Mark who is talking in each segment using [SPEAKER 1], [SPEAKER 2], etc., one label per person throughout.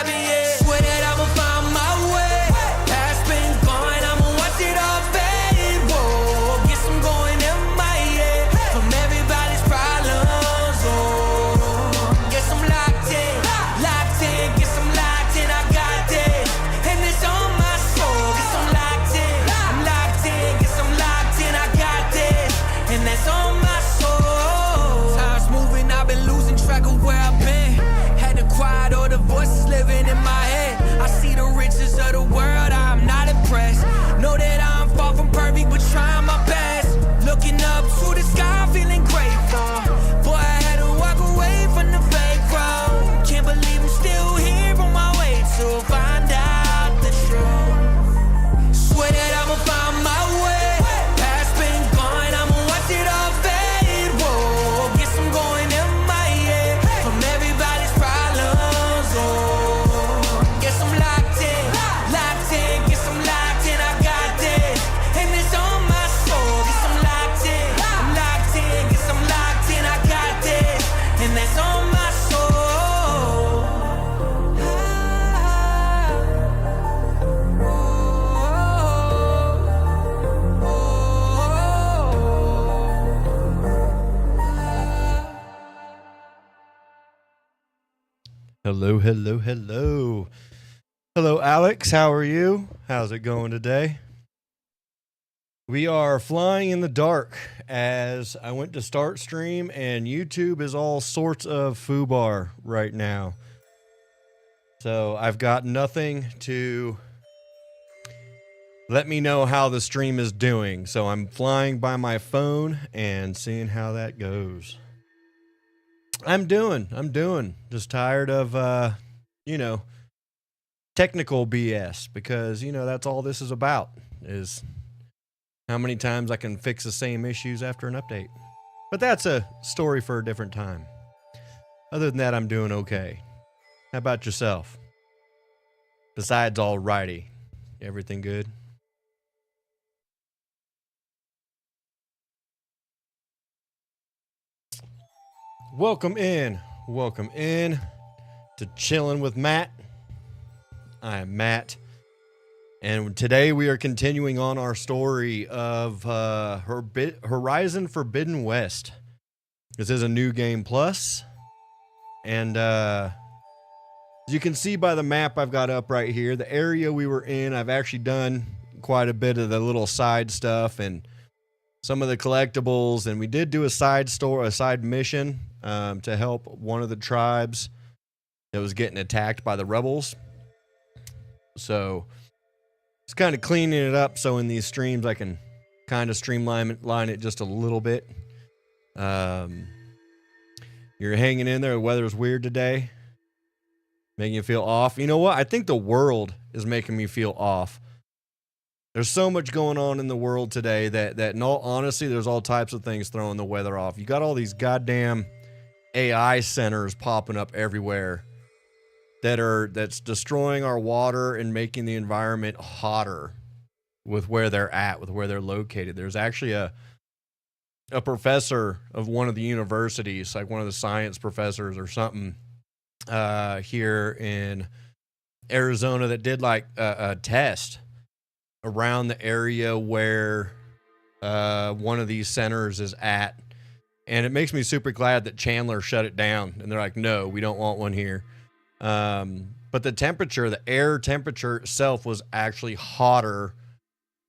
[SPEAKER 1] vibing, yeah. Swear that I'ma find my way. Past been gone, I'ma watch it all fade. Whoa, guess I'm going in my head from everybody's problems. Oh, guess I'm locked in, guess I'm locked in. I got this, and it's on my soul. Guess I'm locked in, guess I'm locked in. I got this, and that's on my soul. Time's moving, I've been losing track of where I've been. Had to quiet all the voices living in my head. I see the riches of the world, I'm not impressed. Know that I'm far from perfect, but trying my best. Looking up to the sky, feeling grateful. Boy, I had to walk away from the fake road. Can't believe I'm still here on my way to find out the truth. Swear that I'ma find my way. Past been gone, I'ma watch it all fade. Whoa, guess I'm going in my head from everybody's problems. Oh, guess I'm locked in, guess I'm locked in. I got this, and it's on my soul. Guess I'm locked in, guess I'm locked in. I got this, and that's on my soul.
[SPEAKER 2] Hello, hello, hello. Hello, Alex. How are you? How's it going today? We are flying in the dark as I went to start stream, and YouTube is all sorts of foobar right now. So I've got nothing to let me know how the stream is doing. So I'm flying by my phone and seeing how that goes. I'm doing. Just tired of, technical BS, because, that's all this is about, is how many times I can fix the same issues after an update. But that's a story for a different time. Other than that, I'm doing okay. How about yourself? Besides alrighty, everything good? Welcome in to Chilling with Matt. I am Matt, and today we are continuing on our story of Horizon Forbidden West. This is a new game plus, and as you can see by the map I've got up right here, the area we were in, I've actually done quite a bit of the little side stuff and some of the collectibles, and we did do a side mission to help one of the tribes that was getting attacked by the rebels. So it's kind of cleaning it up, so in these streams I can kind of streamline it just a little bit. You're hanging in there. The weather's weird today, making you feel off. You know what? I think the world is making me feel off. There's so much going on in the world today that in all honesty, there's all types of things throwing the weather off. You got all these goddamn AI centers popping up everywhere that's destroying our water and making the environment hotter with where they're at, with where they're located. There's actually a professor of one of the universities, like one of the science professors or something, here in Arizona, that did like a test around the area where one of these centers is at. And it makes me super glad that Chandler shut it down. And they're like, no, we don't want one here. But the air temperature itself was actually hotter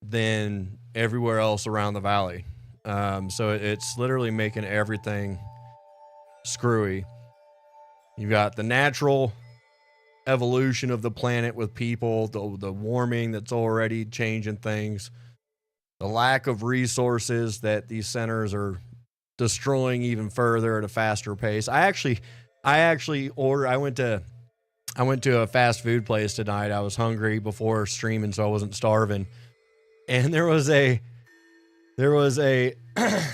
[SPEAKER 2] than everywhere else around the valley. So it's literally making everything screwy. You've got the natural evolution of the planet with people, the warming that's already changing things, the lack of resources that these centers are destroying even further at a faster pace. I went to a fast food place tonight. I was hungry before streaming, so I wasn't starving. And there was a I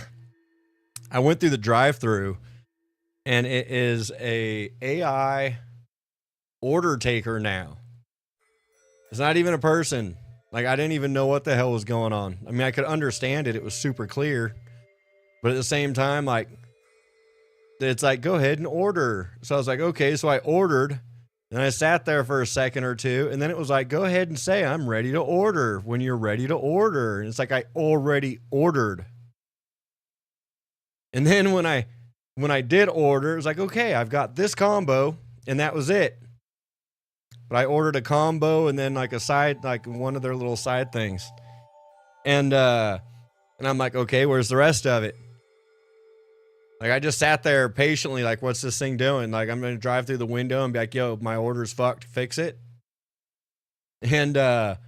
[SPEAKER 2] went through the drive-through, and it is a AI order taker now. It's not even a person. Like, I didn't even know what the hell was going on. I mean, I could understand it. It was super clear. But at the same time, like, it's like, go ahead and order. So I was like, okay. So I ordered, And I sat there for a second or two, and then it was like, go ahead and say, I'm ready to order when you're ready to order. And it's like, I already ordered. And then when I did order, it was like, okay, I've got this combo, and that was it. But I ordered a combo and then like a side, like one of their little side things. And I'm like, okay, where's the rest of it? Like, I just sat there patiently, like, what's this thing doing? Like, I'm going to drive through the window and be like, yo, my order's fucked, fix it. And as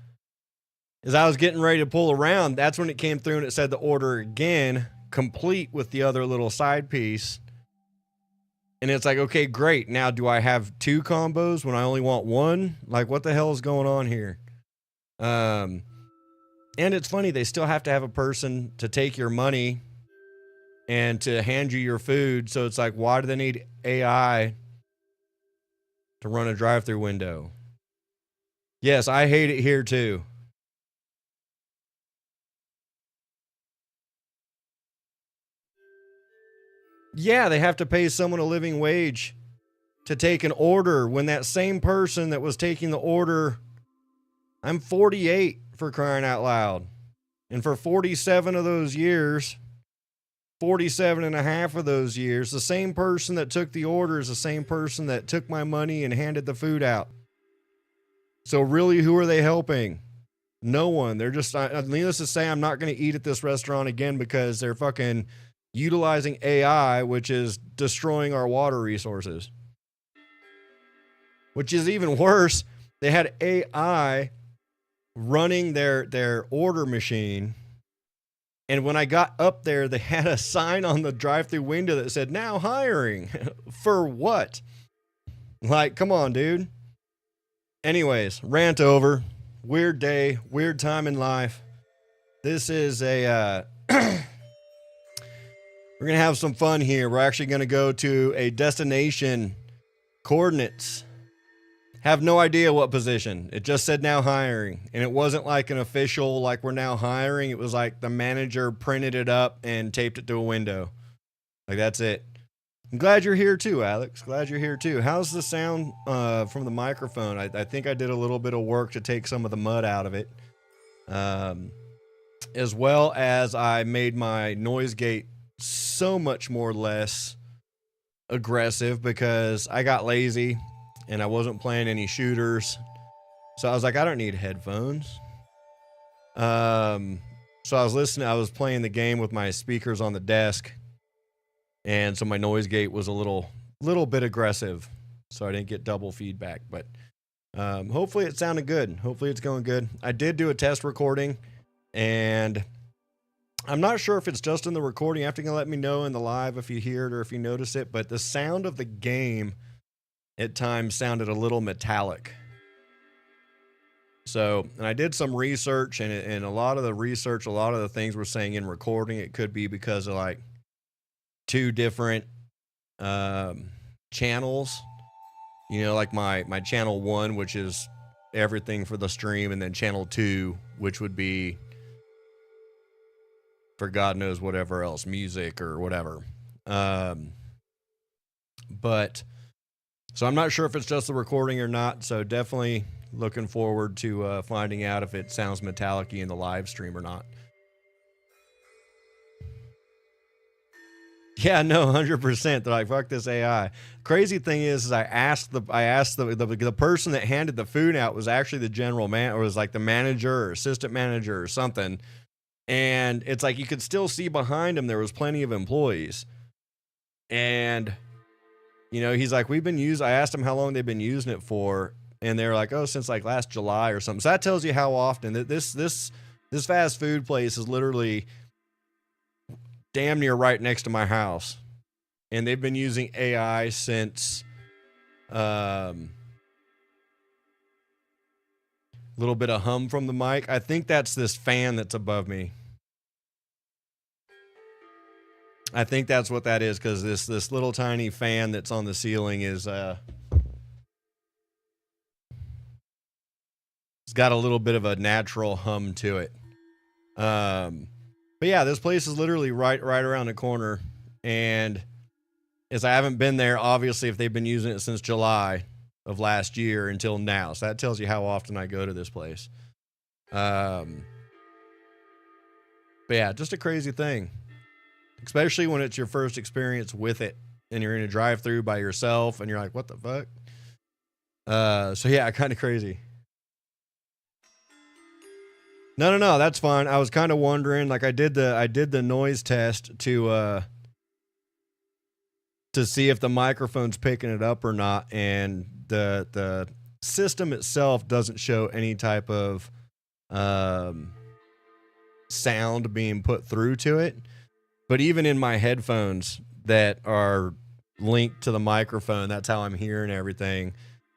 [SPEAKER 2] I was getting ready to pull around, that's when it came through and it said the order again, complete with the other little side piece. And it's like, okay, great. Now, do I have 2 combos when I only want 1? Like, what the hell is going on here? And it's funny, they still have to have a person to take your money and to hand you your food. So it's like, why do they need AI to run a drive-through window? Yes, I hate it here too. Yeah, they have to pay someone a living wage to take an order when that same person that was taking the order, I'm 48 for crying out loud. And for 47 of those years, 47 and a half of those years, the same person that took the order is the same person that took my money and handed the food out. So really, who are they helping? No one. They're just, needless to say, I'm not going to eat at this restaurant again because they're fucking utilizing AI, which is destroying our water resources. Which is even worse. They had AI running their order machine. And when I got up there, they had a sign on the drive-through window that said, now hiring. For what? Like, come on, dude. Anyways, rant over. Weird day, weird time in life. This is a, we're going to have some fun here. We're actually going to go to a destination coordinates. Have no idea what position. It just said now hiring. And it wasn't like an official, like we're now hiring. It was like the manager printed it up and taped it to a window. Like, that's it. I'm glad you're here too, Alex. Glad you're here too. How's the sound from the microphone? I think I did a little bit of work to take some of the mud out of it. As well as I made my noise gate so much more less aggressive because I got lazy and I wasn't playing any shooters. So I was like, I don't need headphones. So I was playing the game with my speakers on the desk. And so my noise gate was a little bit aggressive. So I didn't get double feedback, but hopefully it sounded good. Hopefully it's going good. I did do a test recording and I'm not sure if it's just in the recording. You have to let me know in the live if you hear it or if you notice it, but the sound of the game at times sounded a little metallic. So, and I did some research and a lot of the things we're saying in recording, it could be because of like 2 different channels, you know, like my channel 1, which is everything for the stream, and then channel 2, which would be for God knows whatever else, music or whatever. But so I'm not sure if it's just the recording or not. So definitely looking forward to finding out if it sounds metallic-y in the live stream or not. Yeah, no, 100%. They're like, fuck this AI. Crazy thing is I asked the person that handed the food out was actually the general man, or was like the manager or assistant manager or something. And it's like you could still see behind him there was plenty of employees. And you know, he's like, I asked him how long they've been using it for, and they're like, oh, since like last July or something. So that tells you how often that this fast food place is literally damn near right next to my house. And they've been using AI since little bit of hum from the mic. I think that's this fan that's above me. I think that's what that is, because this little tiny fan that's on the ceiling is it's got a little bit of a natural hum to it. But yeah, this place is literally right around the corner, and as I haven't been there, obviously, if they've been using it since July, of last year until now. So that tells you how often I go to this place. But yeah, just a crazy thing, especially when it's your first experience with it and you're in a drive-through by yourself and you're like, what the fuck? So yeah, kind of crazy. No, that's fine. I was kind of wondering, like I did the noise test to see if the microphone's picking it up or not, and the system itself doesn't show any type of sound being put through to it. But even in my headphones that are linked to the microphone, that's how I'm hearing everything.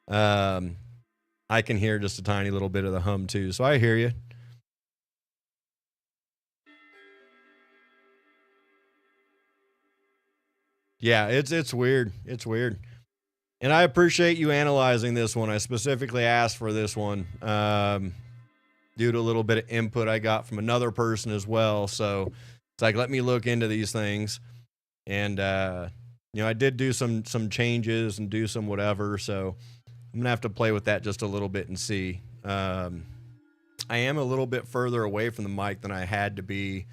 [SPEAKER 2] I can hear just a tiny little bit of the hum too. So I hear you. Yeah, it's weird. It's weird. And I appreciate you analyzing this one. I specifically asked for this one due to a little bit of input I got from another person as well. So it's like, let me look into these things. And, I did do some changes and do some whatever. So I'm going to have to play with that just a little bit and see. I am a little bit further away from the mic than I had to be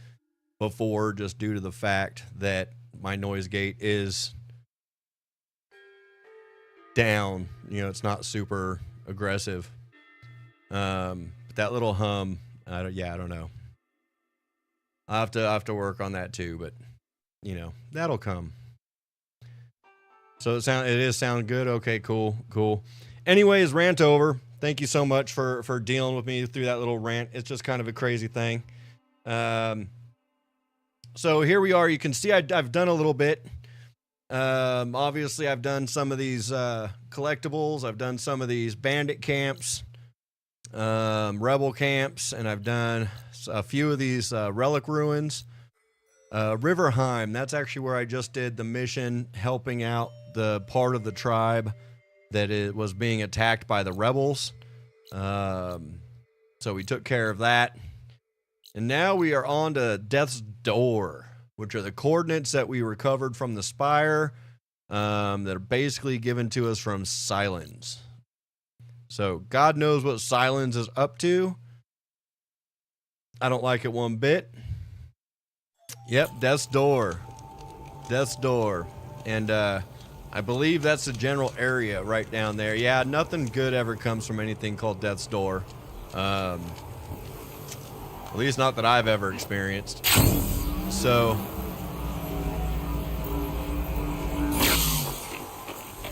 [SPEAKER 2] before, just due to the fact that my noise gate is down. It's not super aggressive. But that little hum, I don't know. I have to work on that too, but that'll come. So it is sound good. Okay, cool. Anyways, rant over. Thank you so much for dealing with me through that little rant. It's just kind of a crazy thing. So here we are. You can see I've done a little bit. Obviously, I've done some of these collectibles. I've done some of these bandit camps, rebel camps, and I've done a few of these relic ruins. Riverheim, that's actually where I just did the mission helping out the part of the tribe that it was being attacked by the rebels. So we took care of that. And now we are on to Death's Door, which are the coordinates that we recovered from the spire that are basically given to us from Silence. So God knows what Silence is up to. I don't like it one bit. Yep, Death's Door. Death's Door. And I believe that's the general area right down there. Yeah, nothing good ever comes from anything called Death's Door. At least not that I've ever experienced. So,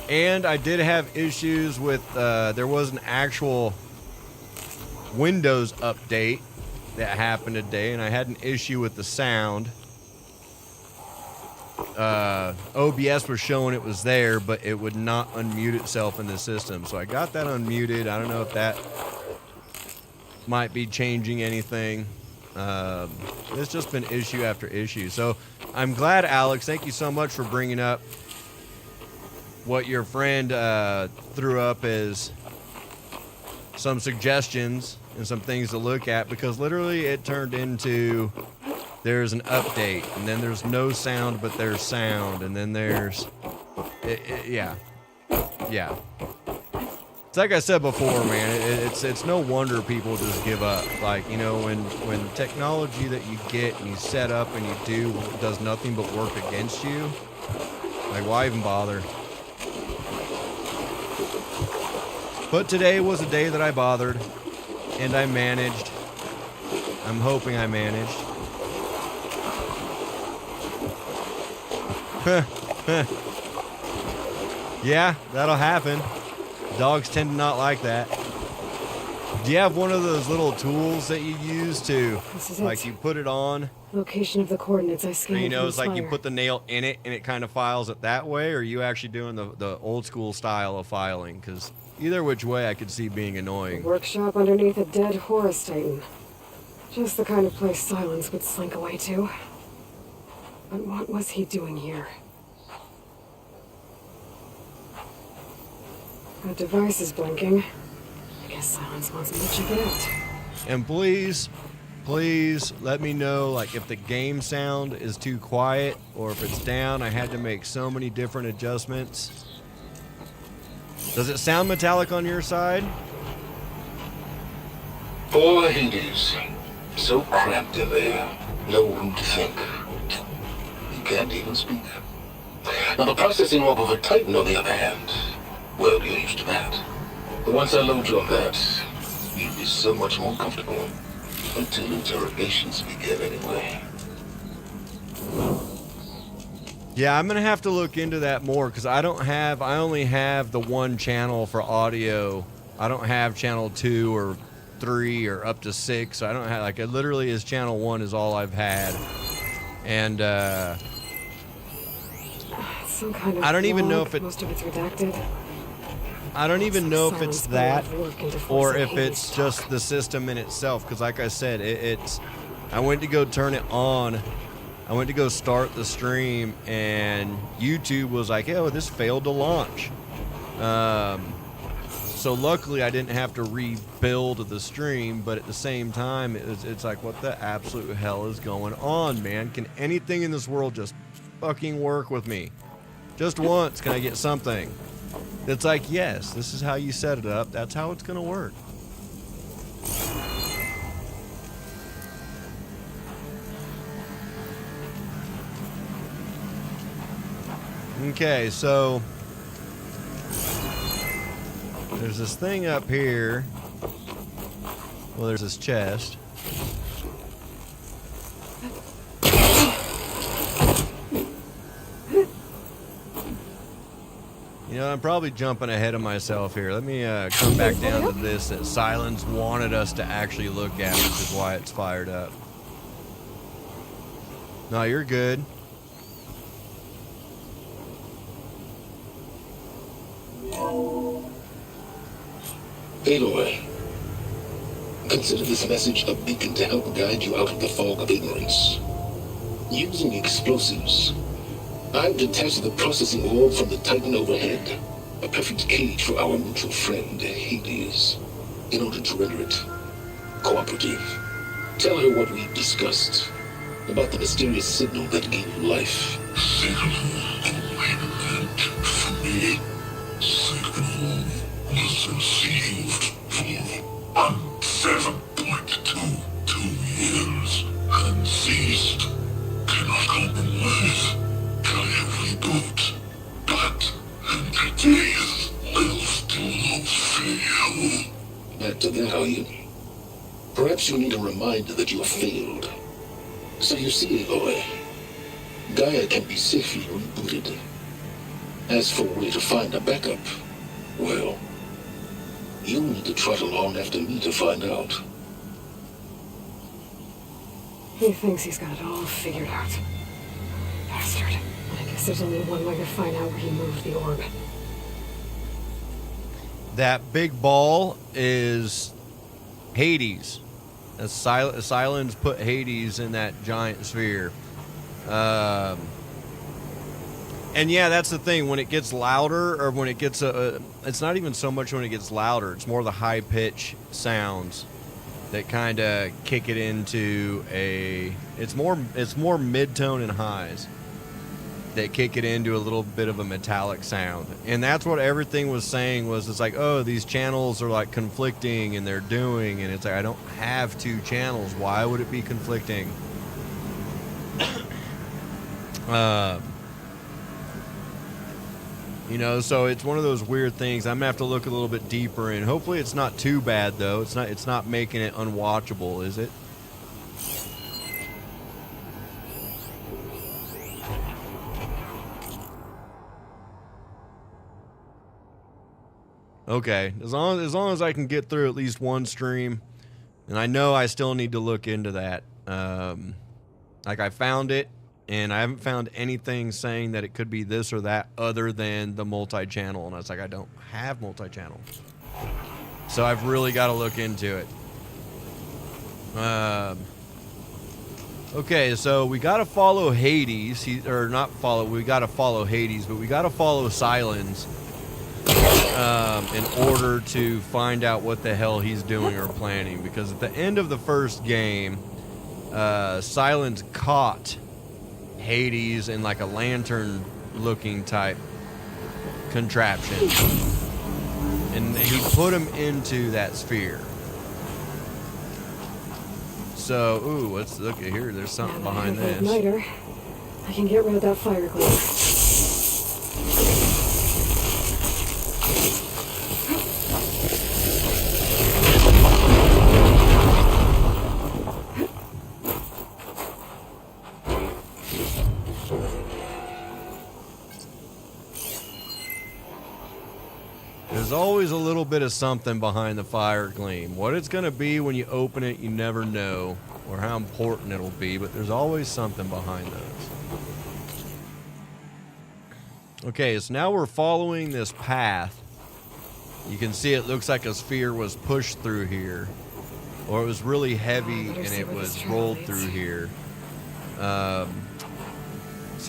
[SPEAKER 2] and I did have issues with, there was an actual Windows update that happened today, and I had an issue with the sound. OBS was showing it was there, but it would not unmute itself in the system. So I got that unmuted. I don't know if that might be changing anything. It's just been issue after issue. So I'm glad, Alex. Thank you so much for bringing up what your friend threw up as some suggestions and some things to look at, because literally it turned into there's an update and then there's no sound but there's sound, and then there's yeah. It's like I said before, man, it's no wonder people just give up. Like, when technology that you get and you set up and you do does nothing but work against you, like, why even bother? But today was a day that I bothered, and I managed. I'm hoping I managed. Yeah, that'll happen. Dogs tend to not like that. Do you have one of those little tools that you use to, like, you put it on?
[SPEAKER 3] Location of the coordinates I scanned.
[SPEAKER 2] It's like you put the nail in it and it kind of files it that way, or are you actually doing the old school style of filing? Because either which way I could see being annoying.
[SPEAKER 3] Workshop underneath a dead Horus Titan. Just the kind of place Silence would slink away to. But what was he doing here? That device is blinking. I guess Silence wants me to check it out.
[SPEAKER 2] And please let me know, like, if the game sound is too quiet or if it's down. I had to make so many different adjustments. Does it sound metallic on your side?
[SPEAKER 4] Poor Hades. So cramped in there. No room to think. He can't even speak. Now the processing orb of a Titan, on the other hand, well, you're used to that. But once I load you on that, you'll be so much more comfortable. Until interrogations begin anyway.
[SPEAKER 2] Yeah, I'm gonna have to look into that more because I only have the one channel for audio. I don't have channel 2 or 3 or up to 6. I don't have, like, it literally is channel 1 is all I've had. And
[SPEAKER 3] Some kind of
[SPEAKER 2] I don't even know
[SPEAKER 3] log.
[SPEAKER 2] if it-
[SPEAKER 3] Most of it's redacted.
[SPEAKER 2] I don't even know if it's that or if
[SPEAKER 3] Hades
[SPEAKER 2] it's just the system in itself. Because like I said, it's. I went to go turn it on. I went to go start the stream, and YouTube was like, "Oh, this failed to launch." So luckily, I didn't have to rebuild the stream. But at the same time, it's like, what the absolute hell is going on, man? Can anything in this world just fucking work with me? Just once, can I get something? It's like, yes, this is how you set it up. That's how it's gonna work. Okay, so there's this thing up here. Well, there's this chest. You know, I'm probably jumping ahead of myself here. Let me come back down to this that Silence wanted us to actually look at, which is why it's fired up. No, you're good.
[SPEAKER 4] Aloy, consider this message a beacon to help guide you out of the fog of ignorance. Using explosives, I've detached the processing orb from the Titan overhead, a perfect cage for our mutual friend, Hades, in order to render it cooperative. Tell her what we discussed about the mysterious signal that gave you life.
[SPEAKER 5] Signal coherent for me. Signal was received for 7.22 years and ceased. Cannot compromise. Can reboot, but entities will still fail.
[SPEAKER 4] Back to that, are you? Perhaps you need a reminder that you have failed. So you see, Aloy, Gaia can be safely rebooted. As for a way to find a backup, well, you'll need to trot along after me to find out.
[SPEAKER 3] He thinks he's got it all figured out. Bastard. I guess there's only one way to find out where he moved the orb.
[SPEAKER 2] That big ball is Hades. Silence put Hades in that giant sphere. And yeah, that's the thing. When it gets louder, or when it gets it's not even so much when it gets louder. It's more the high pitch sounds that kind of kick it into a. It's more mid-tone and highs that kick it into a little bit of a metallic sound. And that's what everything was saying was, it's like, oh, these channels are like conflicting and they're doing, and it's like, I don't have two channels. Why would it be conflicting? You know, so it's one of those weird things. I'm gonna have to look a little bit deeper in. Hopefully it's not too bad though. It's not making it unwatchable, is it? Okay, as long as I can get through at least one stream, and I know I still need to look into that. Like, I found it, and I haven't found anything saying that it could be this or that other than the multi-channel, and I was like, I don't have multi-channel, so I've really got to look into it. Okay, so we got to follow Hades, we got to follow Hades, but we got to follow Silence. In order to find out what the hell he's doing or planning, because at the end of the first game, Silence caught Hades in like a lantern looking type contraption, And he put him into that sphere. So, ooh, let's look at here. There's something behind this.
[SPEAKER 3] Igniter, I can get rid of that fire glow.
[SPEAKER 2] There's always a little bit of something behind the fire gleam. What it's going to be when you open it, you never know, or how important it'll be, but there's always something behind those. Okay, so now we're following this path. You can see it looks like a sphere was pushed through here, or it was really heavy and it was rolled through here. So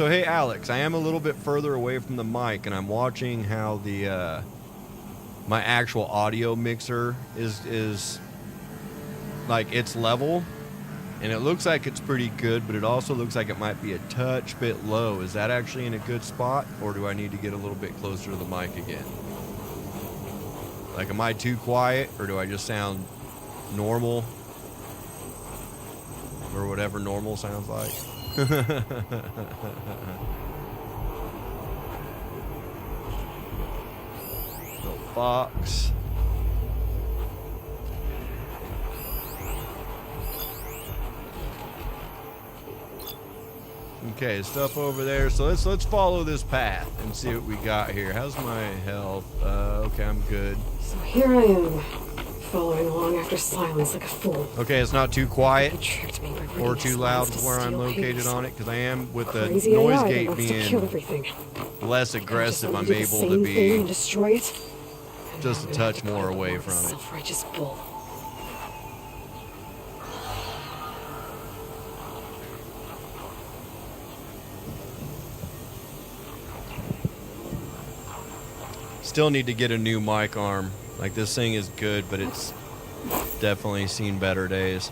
[SPEAKER 2] hey Alex, I am a little bit further away from the mic, and I'm watching how the my actual audio mixer is like its level, and it looks like it's pretty good, but it also looks like it might be a touch bit low. Is that actually in a good spot, or do I need to get a little bit closer to the mic again? Like, am I too quiet, or do I just sound normal, or whatever normal sounds like? Fox. Okay, stuff over there. So let's follow this path and see what we got here. How's my health? Okay, I'm good.
[SPEAKER 3] So here I am, following along after silence like a fool.
[SPEAKER 2] Okay, it's not too quiet
[SPEAKER 3] He tricked me by bringing
[SPEAKER 2] or too
[SPEAKER 3] his
[SPEAKER 2] loud
[SPEAKER 3] plans to
[SPEAKER 2] where I'm
[SPEAKER 3] steal
[SPEAKER 2] located
[SPEAKER 3] Hades.
[SPEAKER 2] on it, because I am with the
[SPEAKER 3] Crazy
[SPEAKER 2] noise
[SPEAKER 3] AI that
[SPEAKER 2] gate
[SPEAKER 3] wants to kill
[SPEAKER 2] being
[SPEAKER 3] everything.
[SPEAKER 2] less
[SPEAKER 3] Can't
[SPEAKER 2] aggressive.
[SPEAKER 3] just
[SPEAKER 2] I'm
[SPEAKER 3] do the
[SPEAKER 2] able
[SPEAKER 3] same
[SPEAKER 2] to
[SPEAKER 3] thing
[SPEAKER 2] be
[SPEAKER 3] and destroy it. And
[SPEAKER 2] just
[SPEAKER 3] now
[SPEAKER 2] a
[SPEAKER 3] I'm
[SPEAKER 2] touch
[SPEAKER 3] gonna
[SPEAKER 2] more
[SPEAKER 3] become
[SPEAKER 2] away
[SPEAKER 3] a
[SPEAKER 2] from it.
[SPEAKER 3] Self-righteous bull.
[SPEAKER 2] Still need to get a new mic arm. Like, this thing is good, but it's definitely seen better days.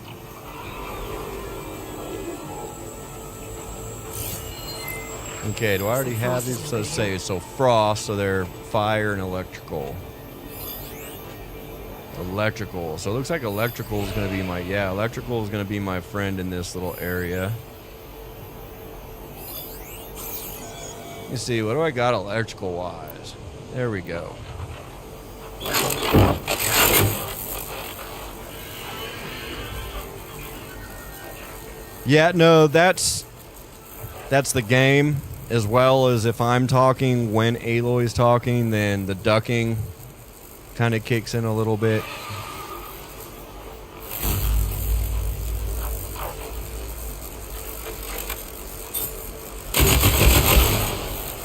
[SPEAKER 2] Okay, do I already have these? So say so frost, so they're fire and electrical. Electrical. So it looks like electrical is gonna be my electrical is gonna be my friend in this little area. Let me see, what do I got electrical wise? There we go. Yeah, no, that's the game, as well as if I'm talking when Aloy's talking, then the ducking kind of kicks in a little bit.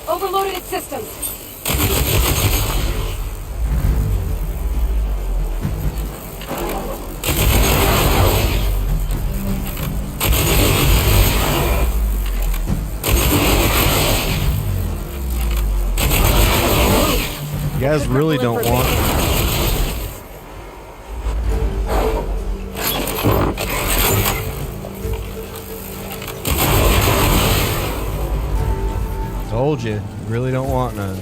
[SPEAKER 3] Overloaded its systems.
[SPEAKER 2] You guys really don't want... Told you, really don't want none.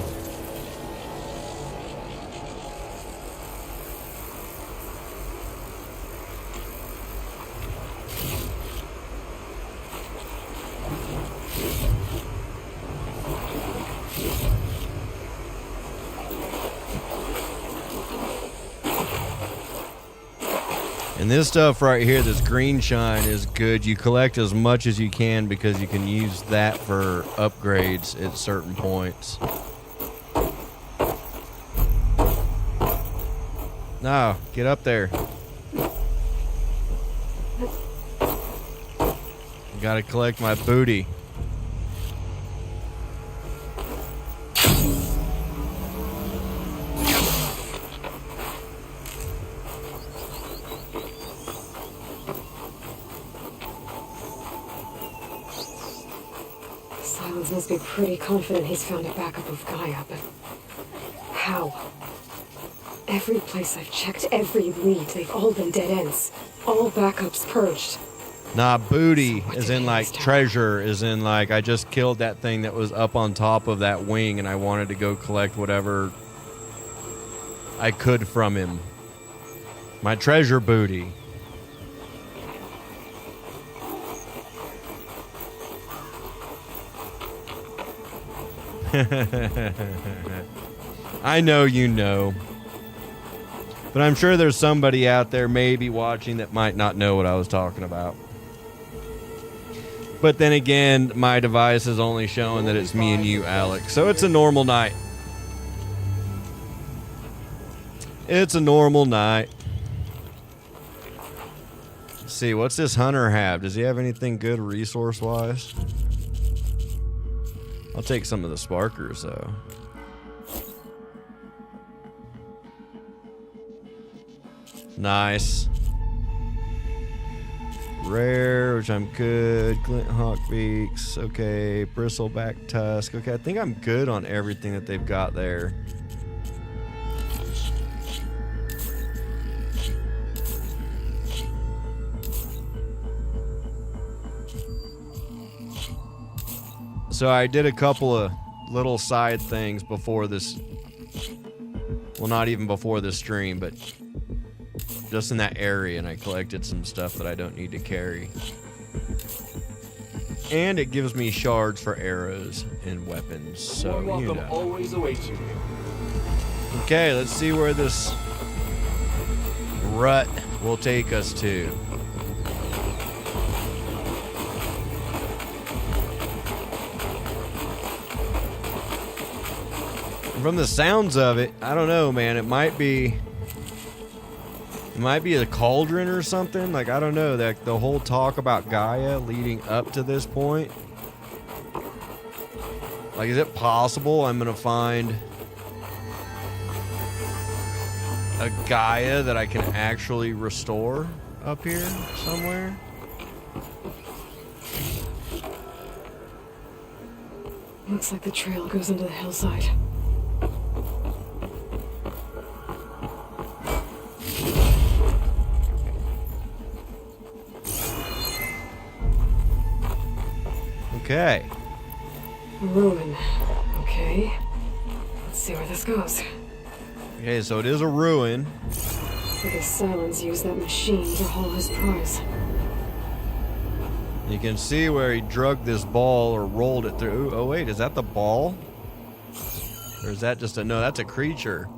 [SPEAKER 2] And this stuff right here, this green shine, is good. You collect as much as you can because you can use that for upgrades at certain points. No, get up there. Gotta collect my booty.
[SPEAKER 3] Silence must be pretty confident he's found a backup of Gaia, but how? Every place I've checked, every lead, they've all been dead ends. All backups purged.
[SPEAKER 2] Nah, booty
[SPEAKER 3] So what
[SPEAKER 2] is
[SPEAKER 3] did
[SPEAKER 2] in like
[SPEAKER 3] Hades do?
[SPEAKER 2] treasure, is in like I just killed that thing that was up on top of that wing and I wanted to go collect whatever I could from him. My treasure booty. I know you know. But I'm sure there's somebody out there maybe watching that might not know what I was talking about. But then again, my device is only showing that it's me and you, Alex. So it's a normal night. It's a normal night. Let's see, what's this hunter have? Does he have anything good resource-wise? I'll take some of the sparkers, though. Nice. Rare, which I'm good. Glint hawk beaks. Okay. Bristleback tusk. Okay, I think I'm good on everything that they've got there. So I did a couple of little side things before this. Well, not even before this stream, but just in that area, and I collected some stuff that I don't need to carry. And it gives me shards for arrows and weapons, so you know.
[SPEAKER 6] Always awaits you.
[SPEAKER 2] Okay, let's see where this rut will take us to. From the sounds of it, I don't know, man. It might be a cauldron or something. Like, I don't know. That the whole talk about Gaia leading up to this point. Like, is it possible I'm gonna find a Gaia that I can actually restore up here somewhere?
[SPEAKER 3] Looks like the trail goes into the hillside.
[SPEAKER 2] Okay.
[SPEAKER 3] Ruin. Okay. Let's see where this goes.
[SPEAKER 2] Okay, so it is a ruin.
[SPEAKER 3] I guess Silence used that machine to haul his prize.
[SPEAKER 2] You can see where he drugged this ball or rolled it through. Oh wait, is that the ball? Or is that just a... No, that's a creature.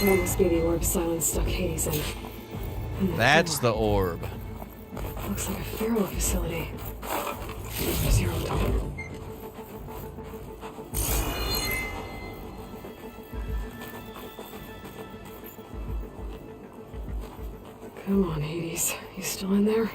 [SPEAKER 3] That must be the orb Silence stuck Hades in. And
[SPEAKER 2] That's
[SPEAKER 3] door.
[SPEAKER 2] the orb.
[SPEAKER 3] Looks like a Pharaoh facility. Zero time. Come on, Hades. You still in there?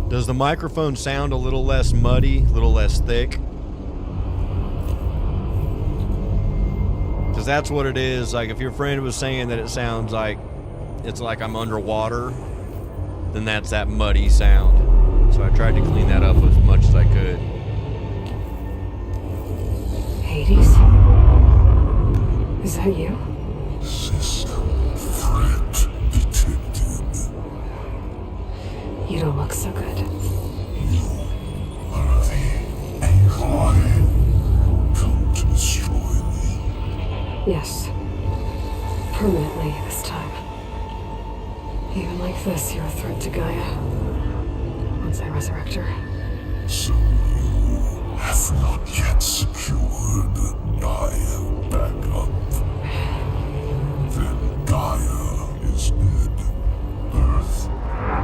[SPEAKER 2] Does the microphone sound a little less muddy, a little less thick? Because that's what it is. Like, if your friend was saying that it sounds like it's like I'm underwater, then that's that muddy sound. So I tried to clean that up as much as I could.
[SPEAKER 3] Hades? Is that you?
[SPEAKER 5] System threat detected.
[SPEAKER 3] You don't look so good.
[SPEAKER 5] You are the Aloy. Come to destroy me.
[SPEAKER 3] Yes. Permanently this time. Even like this, you're a threat to Gaia. Once I resurrect her.
[SPEAKER 5] So you have not yet secured Gaia backup. Then Gaia is dead. Earth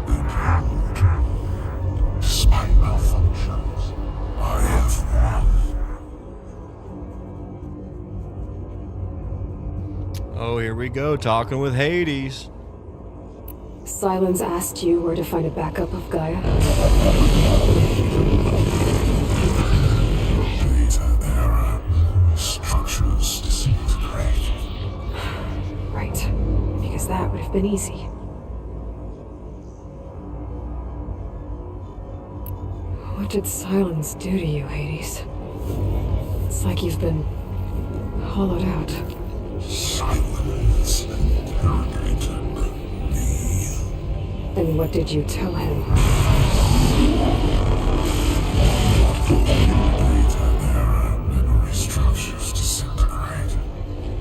[SPEAKER 5] and held. Despite malfunctions, I have won.
[SPEAKER 2] Oh, here we go, talking with Hades.
[SPEAKER 3] Silence asked you where to find a backup of Gaia?
[SPEAKER 5] Data error. Structures disintegrate.
[SPEAKER 3] Right. Because that would have been easy. What did Silence do to you, Hades? It's like you've been hollowed out.
[SPEAKER 5] Silence interrogated me.
[SPEAKER 3] And what did you tell him?
[SPEAKER 5] Data error. Memory structures disintegrate.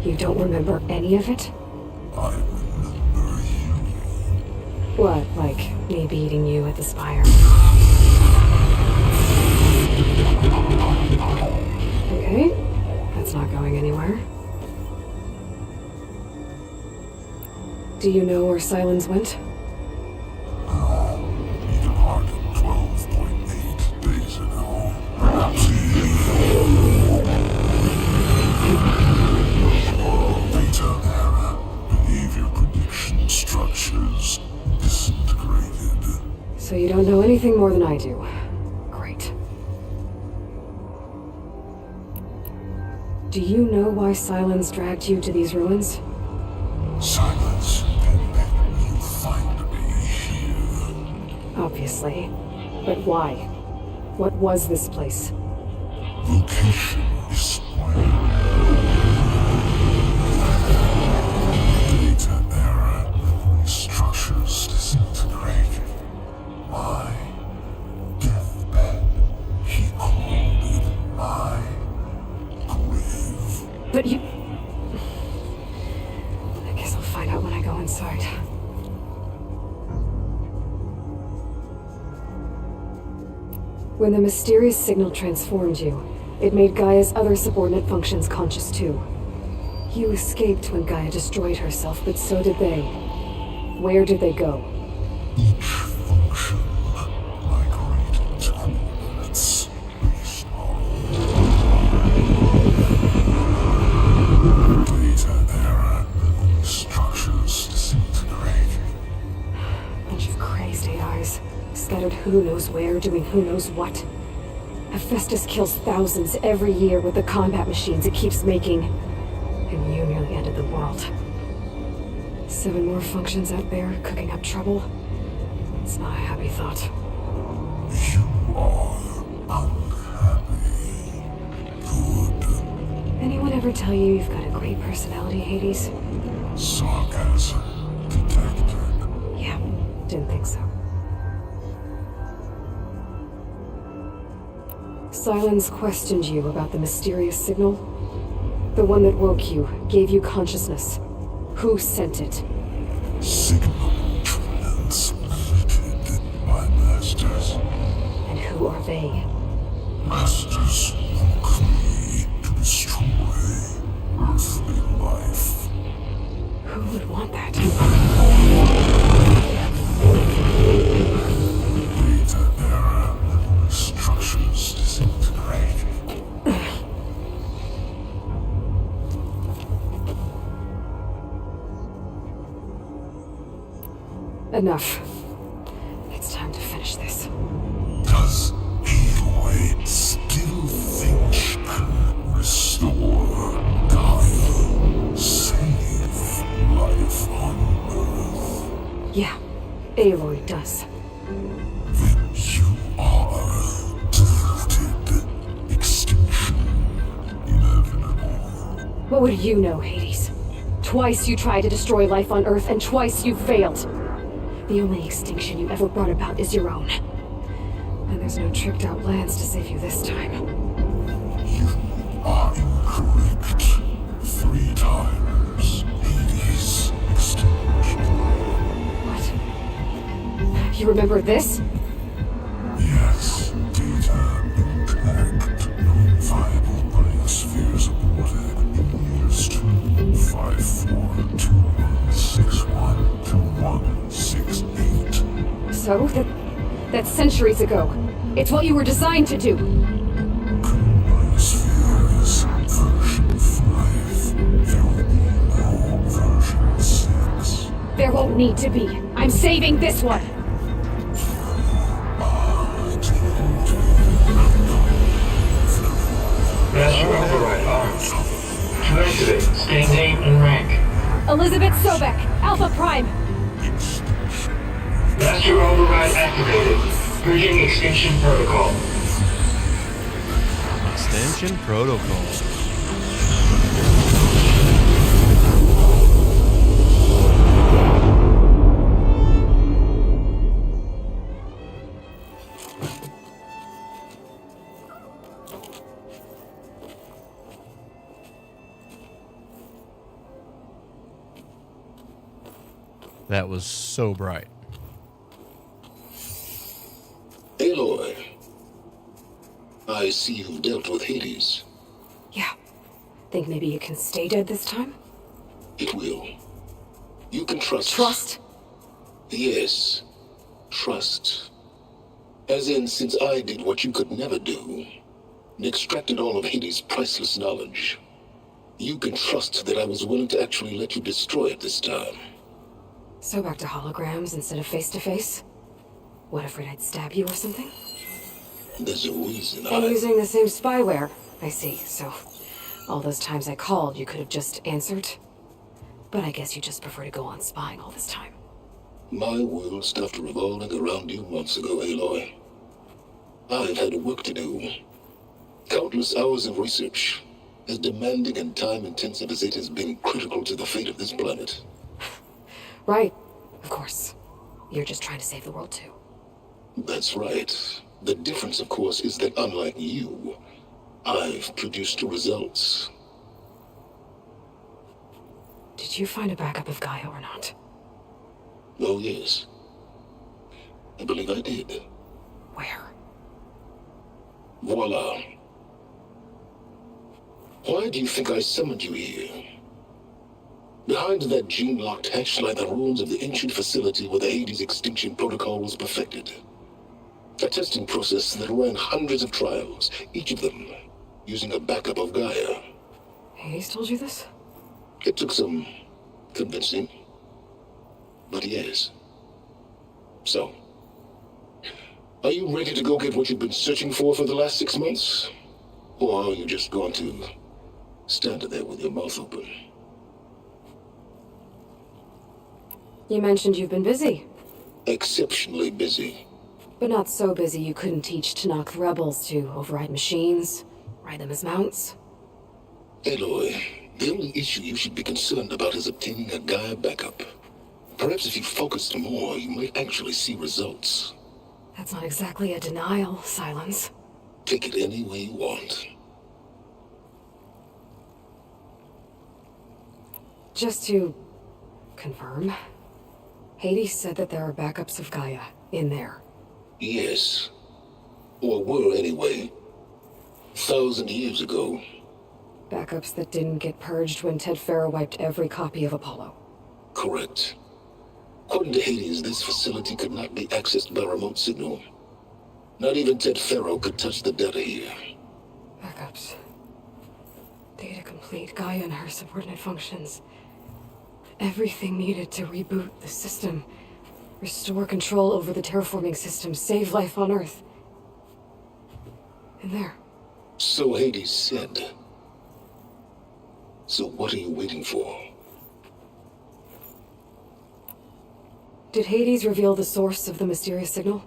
[SPEAKER 3] You don't remember any of it?
[SPEAKER 5] I remember you.
[SPEAKER 3] What, like me beating you at the Spire? Okay, that's not going anywhere. Do you know where Silence went?
[SPEAKER 5] He departed 12.8 days ago. Data error. Behavior prediction structures disintegrated.
[SPEAKER 3] So you don't know anything more than I do. Great. Do you know why Silence dragged you to these ruins?
[SPEAKER 5] Silence can make you find me here.
[SPEAKER 3] Obviously. But why? What was this place?
[SPEAKER 5] Location is spoiled. Data error. Memory structures disintegrate. My deathbed. He corroded my grave.
[SPEAKER 3] But you... I guess I'll find out when I go inside. When the mysterious signal transformed you, it made Gaia's other subordinate functions conscious too. You escaped when Gaia destroyed herself, but so did they. Where did they go?
[SPEAKER 5] Each function migrated to coordinates based on data error. Memory structures disintegrate.
[SPEAKER 3] Bunch of crazed AIs, scattered who knows where, doing who knows what. Hephaestus kills thousands every year with the combat machines it keeps making. And you nearly ended the world. 7 more functions out there, cooking up trouble. It's not a happy thought.
[SPEAKER 5] You are unhappy. Good.
[SPEAKER 3] Anyone ever tell you you've got a great personality, Hades?
[SPEAKER 5] Sarcasm detected.
[SPEAKER 3] Yeah, didn't think so. Silence questioned you about the mysterious signal. The one that woke you, gave you consciousness. Who sent it?
[SPEAKER 5] Signal transmitted by masters.
[SPEAKER 3] And who are they?
[SPEAKER 5] Masters woke me to destroy earthly life.
[SPEAKER 3] Who would want that?
[SPEAKER 5] Data error. Memory structures disintegrate.
[SPEAKER 3] Enough. It's time to finish this.
[SPEAKER 5] Does Aloy still think she can restore Gaia? Save life on Earth?
[SPEAKER 3] Yeah, Aloy does.
[SPEAKER 5] Then you are deluded. Extinction inevitable.
[SPEAKER 3] What would you know, Hades? Twice you tried to destroy life on Earth, and twice you failed. The only extinction you ever brought about is your own. And there's no tricked-out plans to save you this time.
[SPEAKER 5] You are incorrect. 3 times. Hades extinction.
[SPEAKER 3] What? You remember this?
[SPEAKER 5] Yes, data intact. Non-viable biospheres aborted in years 254, 2161, 2168.
[SPEAKER 3] So? That's centuries ago. It's what you were designed to do.
[SPEAKER 5] Biospheres version 5. There will be no version 6.
[SPEAKER 3] There won't need to be. I'm I'm saving this one!
[SPEAKER 6] Master override armed. To activate, state name and rank.
[SPEAKER 3] Elizabeth Sobek, Alpha Prime!
[SPEAKER 6] Master override activated. Bridging extinction protocol.
[SPEAKER 2] Extension protocol. That was so bright.
[SPEAKER 4] Aloy, I see you've dealt with Hades.
[SPEAKER 3] Yeah. Think maybe you can stay dead this time?
[SPEAKER 4] It will. You can trust.
[SPEAKER 3] Trust?
[SPEAKER 4] Yes. Trust. As in, since I did what you could never do, and extracted all of Hades' priceless knowledge, you can trust that I was willing to actually let you destroy it this time.
[SPEAKER 3] So back to holograms instead of face-to-face? What, afraid I'd stab you or something?
[SPEAKER 4] There's a reason
[SPEAKER 3] And using the same spyware. I see, so all those times I called, you could have just answered? But I guess you just prefer to go on spying all this time.
[SPEAKER 4] My world stopped revolving around you months ago, Aloy. I've had work to do. Countless hours of research, as demanding and time-intensive as it has been critical to the fate of this planet.
[SPEAKER 3] Right, of course. You're just trying to save the world too.
[SPEAKER 4] That's right. The difference, of course, is that unlike you, I've produced results.
[SPEAKER 3] Did you find a backup of Gaia or not?
[SPEAKER 4] Oh, yes. I believe I did.
[SPEAKER 3] Where?
[SPEAKER 4] Voila. Why do you think I summoned you here? Behind that gene-locked hatch lie the ruins of the ancient facility where the Hades extinction protocol was perfected. A testing process that ran hundreds of trials, each of them using a backup of Gaia.
[SPEAKER 3] Hades told you this?
[SPEAKER 4] It took some convincing, but yes. So, are you ready to go get what you've been searching for the last 6 months? Or are you just going to stand there with your mouth open?
[SPEAKER 3] You mentioned you've been busy.
[SPEAKER 4] Exceptionally busy.
[SPEAKER 3] But not so busy you couldn't teach Tanakh rebels to override machines, ride them as mounts.
[SPEAKER 4] Aloy, the only issue you should be concerned about is obtaining a Gaia backup. Perhaps if you focused more, you might actually see results.
[SPEAKER 3] That's not exactly a denial, Silence.
[SPEAKER 4] Take it any way you want.
[SPEAKER 3] Just to confirm, Hades said that there are backups of Gaia in there.
[SPEAKER 4] Yes. Or were anyway. 1,000 years ago.
[SPEAKER 3] Backups that didn't get purged when Ted Farrow wiped every copy of Apollo.
[SPEAKER 4] Correct. According to Hades, this facility could not be accessed by remote signal. Not even Ted Farrow could touch the data here.
[SPEAKER 3] Backups. Data complete, Gaia and her subordinate functions. Everything needed to reboot the system. Restore control over the terraforming system, save life on Earth. In there.
[SPEAKER 4] So Hades said. So what are you waiting for?
[SPEAKER 3] Did Hades reveal the source of the mysterious signal?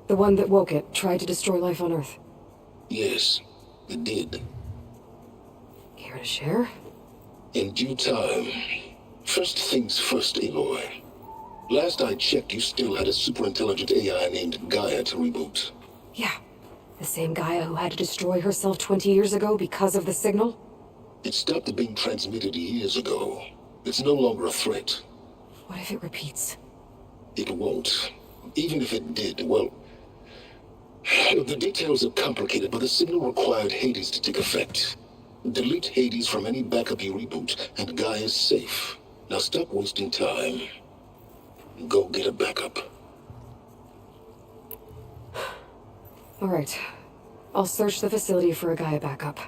[SPEAKER 3] The one that woke it, tried to destroy life on Earth?
[SPEAKER 4] Yes, it did.
[SPEAKER 3] Care to share?
[SPEAKER 4] In due time. First things first, Aloy. Last I checked, you still had a super-intelligent AI named Gaia to reboot.
[SPEAKER 3] Yeah. The same Gaia who had to destroy herself 20 years ago because of the signal?
[SPEAKER 4] It stopped being transmitted years ago. It's no longer a threat.
[SPEAKER 3] What if it repeats?
[SPEAKER 4] It won't. Even if it did, well... The details are complicated, but the signal required Hades to take effect. Delete Hades from any backup you reboot, and Gaia's safe. Now stop wasting time. Go get a backup.
[SPEAKER 3] All right. I'll search the facility for a Gaia backup.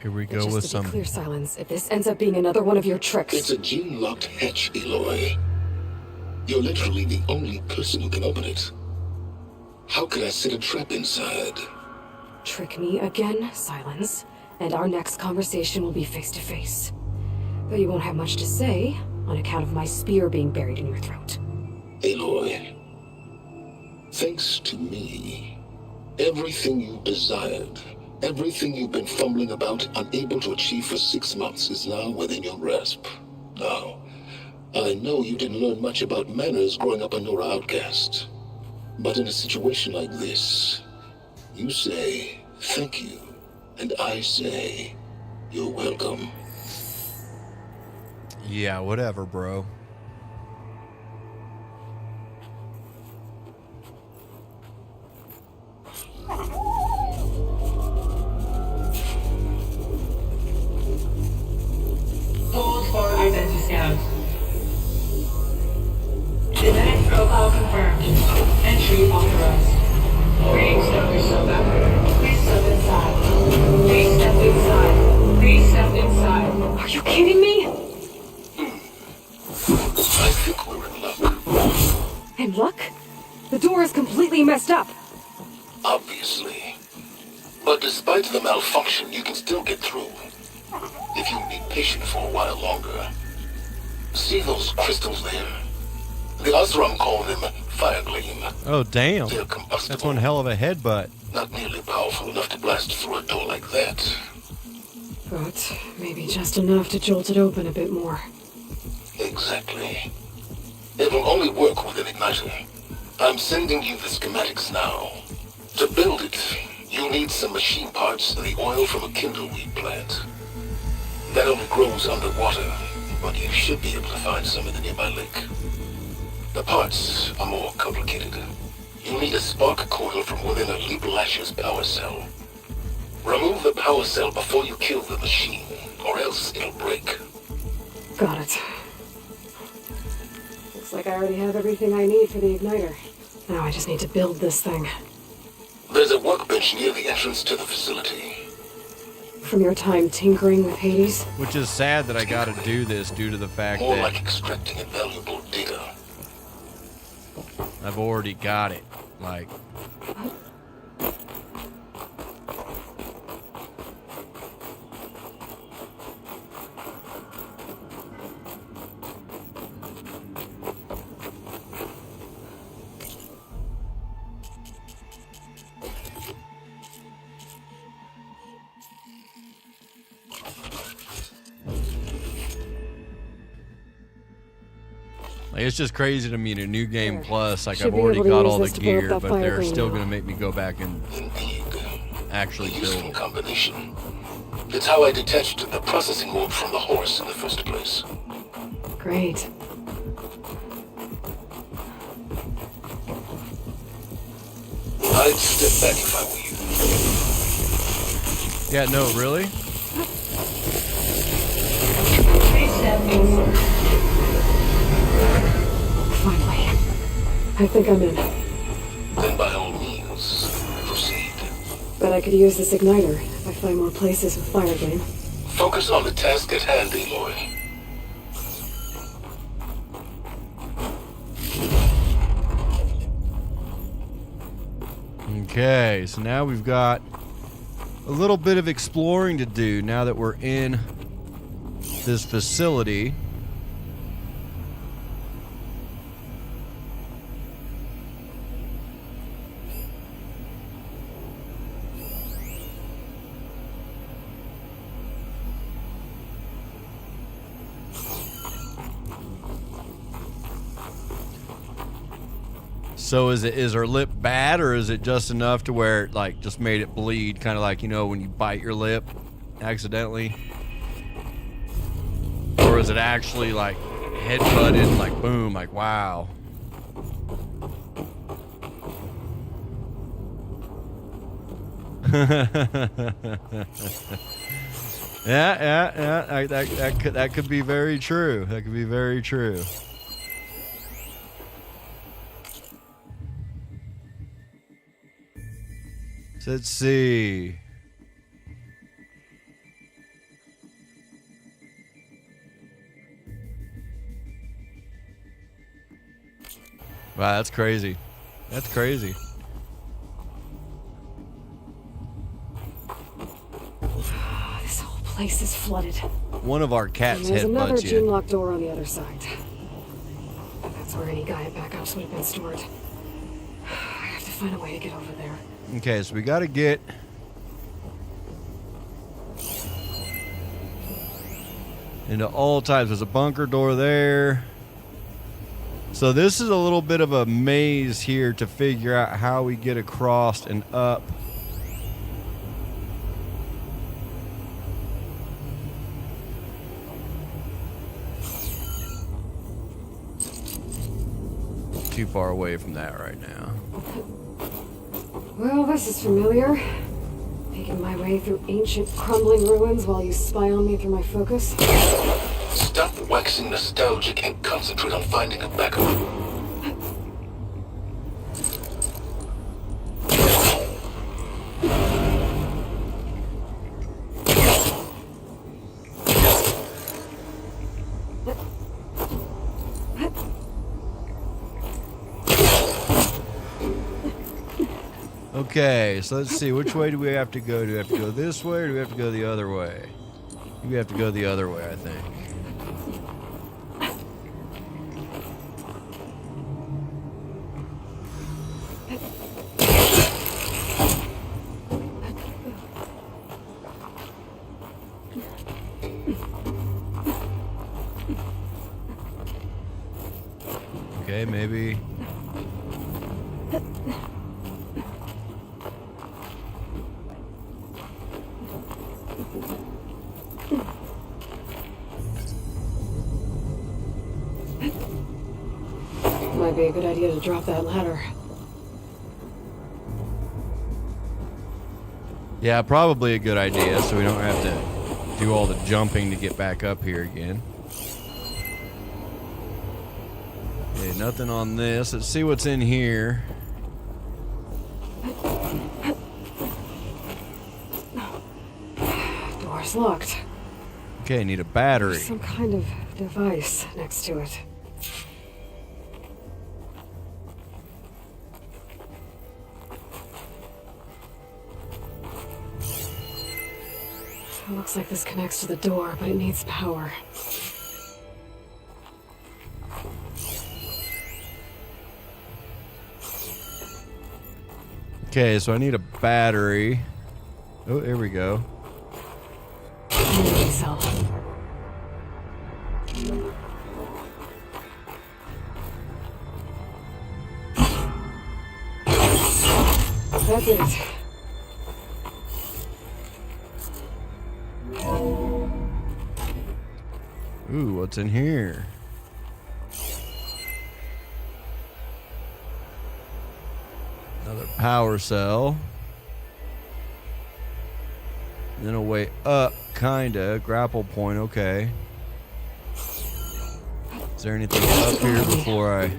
[SPEAKER 2] Here we
[SPEAKER 3] But
[SPEAKER 2] go
[SPEAKER 3] just
[SPEAKER 2] with
[SPEAKER 3] to
[SPEAKER 2] some.
[SPEAKER 3] be clear, Silence, if this ends up being another one of your tricks...
[SPEAKER 4] It's a gene-locked hatch, Aloy. You're literally the only person who can open it. How could I set a trap inside?
[SPEAKER 3] Trick me again, Silence, and our next conversation will be face to face. Though you won't have much to say, on account of my spear being buried in your throat.
[SPEAKER 4] Aloy, thanks to me, everything you desired, everything you've been fumbling about, unable to achieve for 6 months, is now within your grasp. Now, I know you didn't learn much about manners growing up a Nora outcast. But in a situation like this, you say, thank you, and I say, you're welcome.
[SPEAKER 2] Yeah, whatever, bro.
[SPEAKER 6] Hold for identity scan. Genetic profile confirmed. Entry authorized. Please step yourself. Please step inside. Please step inside. Please step inside.
[SPEAKER 3] Are you kidding me?
[SPEAKER 4] I think we're in luck.
[SPEAKER 3] In luck? The door is completely messed up.
[SPEAKER 4] Obviously. But despite the malfunction, you can still get through. If you be patient for a while longer. See those crystals there? The Osram call them fire gleam.
[SPEAKER 2] Oh, damn.
[SPEAKER 4] They're combustible.
[SPEAKER 2] That's one hell of a headbutt.
[SPEAKER 4] Not nearly powerful enough to blast through a door like that.
[SPEAKER 3] But maybe just enough to jolt it open a bit more.
[SPEAKER 4] Exactly. It will only work with an igniter. I'm sending you the schematics now. To build it, you'll need some machine parts and the oil from a kindleweed plant. That only grows underwater, but you should be able to find some in the nearby lake. The parts are more complicated. You'll need a spark coil from within a Leap Lasher's power cell. Remove the power cell before you kill the machine, or else it'll break.
[SPEAKER 3] Got it. Looks like I already have everything I need for the igniter. Now I just need to build this thing.
[SPEAKER 4] There's a workbench near the entrance to the facility.
[SPEAKER 3] From your time tinkering with Hades?
[SPEAKER 2] Which is sad that I gotta do this due to the fact
[SPEAKER 4] More
[SPEAKER 2] that
[SPEAKER 4] like extracting invaluable data.
[SPEAKER 2] I've already got it. Like, it's just crazy to me in a new game plus. Like,
[SPEAKER 3] Should
[SPEAKER 2] I've
[SPEAKER 3] be
[SPEAKER 2] already
[SPEAKER 3] able to
[SPEAKER 2] got
[SPEAKER 3] use
[SPEAKER 2] all the
[SPEAKER 3] this to blow up
[SPEAKER 2] gear,
[SPEAKER 3] that
[SPEAKER 2] but
[SPEAKER 3] fire
[SPEAKER 2] they're
[SPEAKER 3] green
[SPEAKER 2] still
[SPEAKER 3] now.
[SPEAKER 2] gonna make me go back and
[SPEAKER 4] Indeed.
[SPEAKER 2] actually
[SPEAKER 4] Useful
[SPEAKER 2] build.
[SPEAKER 4] combination. It's how I detached the processing orb from the horse in the first place.
[SPEAKER 3] Great.
[SPEAKER 4] I'd step back if I were you.
[SPEAKER 2] Yeah, no, really?
[SPEAKER 6] Please step inside.
[SPEAKER 3] Finally. I think I'm in.
[SPEAKER 4] Then by all means, proceed.
[SPEAKER 3] Bet I could use this igniter if I find more places with fire game.
[SPEAKER 4] Focus on the task at hand, Aloy.
[SPEAKER 2] Okay, so now we've got a little bit of exploring to do now that we're in this facility. So is her lip bad, or is it just enough to where it, like, just made it bleed, kind of like, you know, when you bite your lip accidentally? Or is it actually like head-butted, like boom, like wow? Yeah. That could be very true. That could be very true. So let's see. Wow, that's crazy. That's crazy.
[SPEAKER 3] This whole place is flooded.
[SPEAKER 2] One of our cats
[SPEAKER 3] And there's another
[SPEAKER 2] headbutts you.
[SPEAKER 3] gym-locked door on the other side. That's where any guy at backups would have been stored. I have to find a way to get over there.
[SPEAKER 2] Okay, so we gotta get into all types. There's a bunker door there. So this is a little bit of a maze here to figure out how we get across and up. Too far away from that right now.
[SPEAKER 3] Well, this is familiar. Making my way through ancient, crumbling ruins while you spy on me through my focus.
[SPEAKER 4] Stop waxing nostalgic and concentrate on finding a backup.
[SPEAKER 2] Okay, so let's see. Which way do we have to go? Do we have to go this way or do we have to go the other way? We have to go the other way, I think. Okay, maybe.
[SPEAKER 3] Might be a good idea to drop that ladder.
[SPEAKER 2] Yeah, probably a good idea, so we don't have to do all the jumping to get back up here again. Okay, nothing on this. Let's see what's in here.
[SPEAKER 3] Door's locked.
[SPEAKER 2] Okay, need a battery.
[SPEAKER 3] Some kind of device next to it. It looks like this connects to the door, but it needs power.
[SPEAKER 2] Okay, so I need a battery. Oh, there we go.
[SPEAKER 3] Energy cell. That's it.
[SPEAKER 2] Ooh, what's in here? Another power cell. Then a way up, kinda. Grapple point, okay. Is there anything up here before I...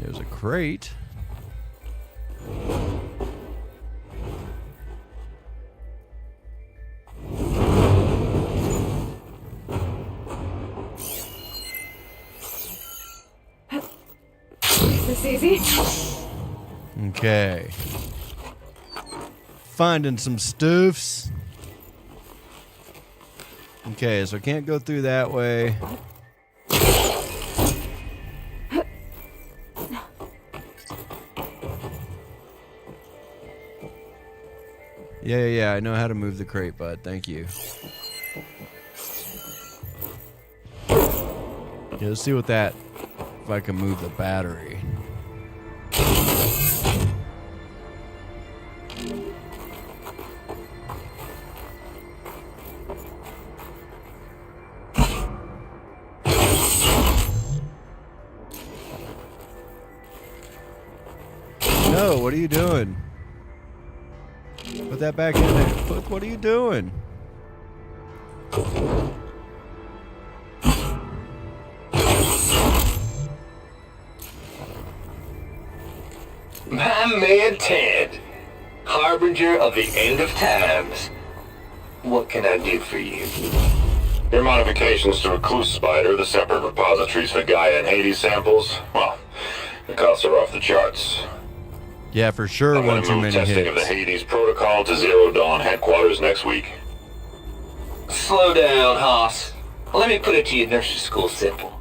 [SPEAKER 2] There's a crate.
[SPEAKER 3] Is this easy?
[SPEAKER 2] Okay. Finding some stuffs. Okay, so I can't go through that way. Yeah, I know how to move the crate, bud. Thank you. Yeah, let's see what that... If I can move the battery. No, what are you doing? Put that back in there. What are you doing?
[SPEAKER 7] My man Ted, harbinger of the end of times. What can I do for you? Your modifications to Recluse Spider, the separate repositories for Gaia and Hades samples, well, the costs are off the charts.
[SPEAKER 2] Yeah, for sure.
[SPEAKER 7] I'm
[SPEAKER 2] One
[SPEAKER 7] going to
[SPEAKER 2] too
[SPEAKER 7] move
[SPEAKER 2] many
[SPEAKER 7] testing of the
[SPEAKER 2] hits.
[SPEAKER 7] Hades protocol to Zero Dawn headquarters next week.
[SPEAKER 8] Slow down, Hoss. Let me put it to you nursery school simple.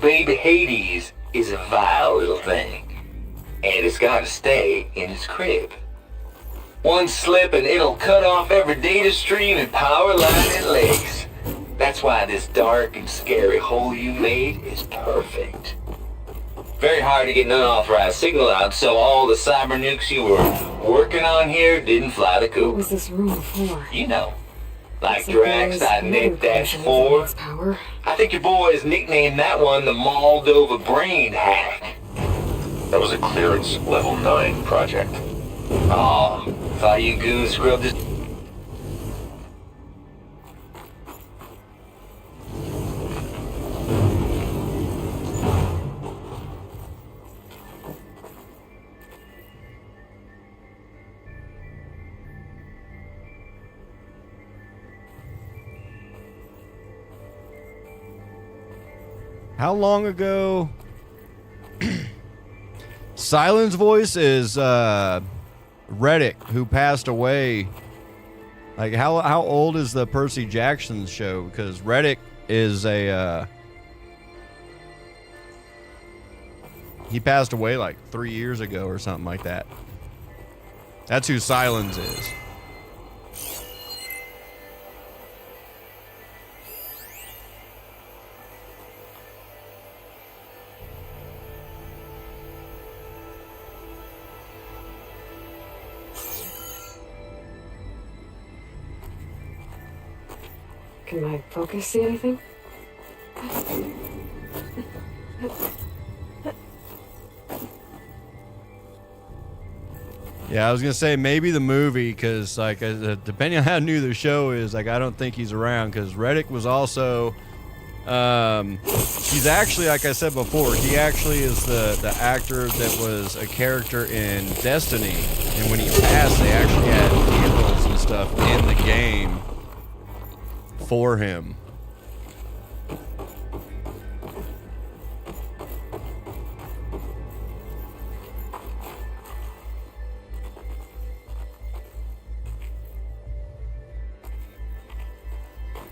[SPEAKER 8] Baby Hades is a vile little thing, and it's got to stay in its crib. One slip and it'll cut off every data stream and power line and legs. That's why this dark and scary hole you made is perfect. Very hard to get an unauthorized signal out, so all the cyber nukes you were working on here didn't fly the
[SPEAKER 3] What
[SPEAKER 8] coop.
[SPEAKER 3] was this room for?
[SPEAKER 8] You know, like
[SPEAKER 3] Looks
[SPEAKER 8] Drax
[SPEAKER 3] there was another version of
[SPEAKER 8] .NET-4.
[SPEAKER 3] its power.
[SPEAKER 8] I think your boys nicknamed that one the Moldova Brain Hack.
[SPEAKER 7] That was a clearance level 9 project.
[SPEAKER 8] Oh, thought you goons scrubbed this.
[SPEAKER 2] How long ago? Silence voice is Reddick, who passed away. Like how old is the Percy Jackson show? Because Reddick is a he passed away like 3 years ago or something like that. That's who Silence is.
[SPEAKER 3] Can my focus see anything?
[SPEAKER 2] Yeah, I was gonna say maybe the movie, because like depending on how new the show is, like I don't think he's around. Because Reddick was also, he's actually, like I said before, he actually is the actor that was a character in Destiny, and when he passed, they actually had candles and stuff in the game for him.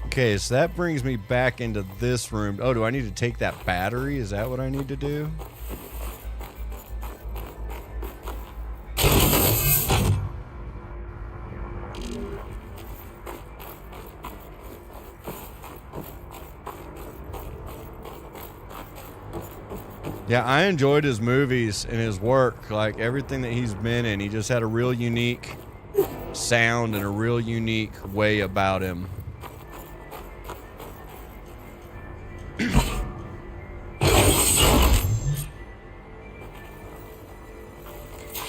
[SPEAKER 2] Okay, so that brings me back into this room. Oh, do I need to take that battery? Is that what I need to do? Yeah, I enjoyed his movies and his work, like everything that he's been in. He just had a real unique sound and a real unique way about him.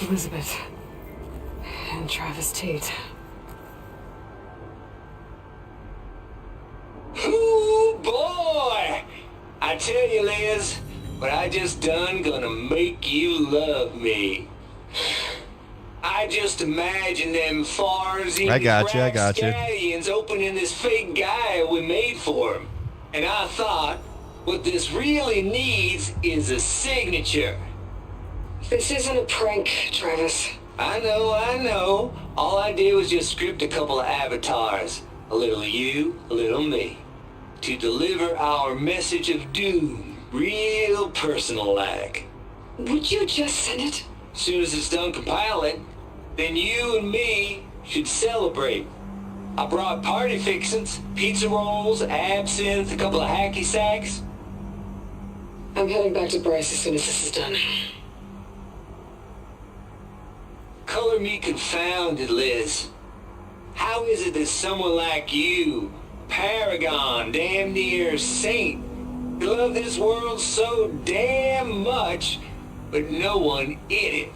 [SPEAKER 3] Elizabeth and Travis Tate.
[SPEAKER 8] Ooh, boy! I tell you, Liz, what I just done gonna make you love me. I just imagine them Farzy
[SPEAKER 2] I got you.
[SPEAKER 8] stallions opening this fake guy we made for him. And I thought, what this really needs is a signature.
[SPEAKER 3] This isn't a prank, Travis.
[SPEAKER 8] I know. All I did was just script a couple of avatars. A little you, a little me. To deliver our message of doom, real personal-like.
[SPEAKER 3] Would you just send it?
[SPEAKER 8] Soon as it's done compiling, then you and me should celebrate. I brought party fixins, pizza rolls, absinthe, a couple of hacky sacks.
[SPEAKER 3] I'm heading back to Bryce as soon as this is done.
[SPEAKER 8] Color me confounded, Liz. How is it that someone like you, paragon, damn near saint, could love this world so damn much, but no one in it?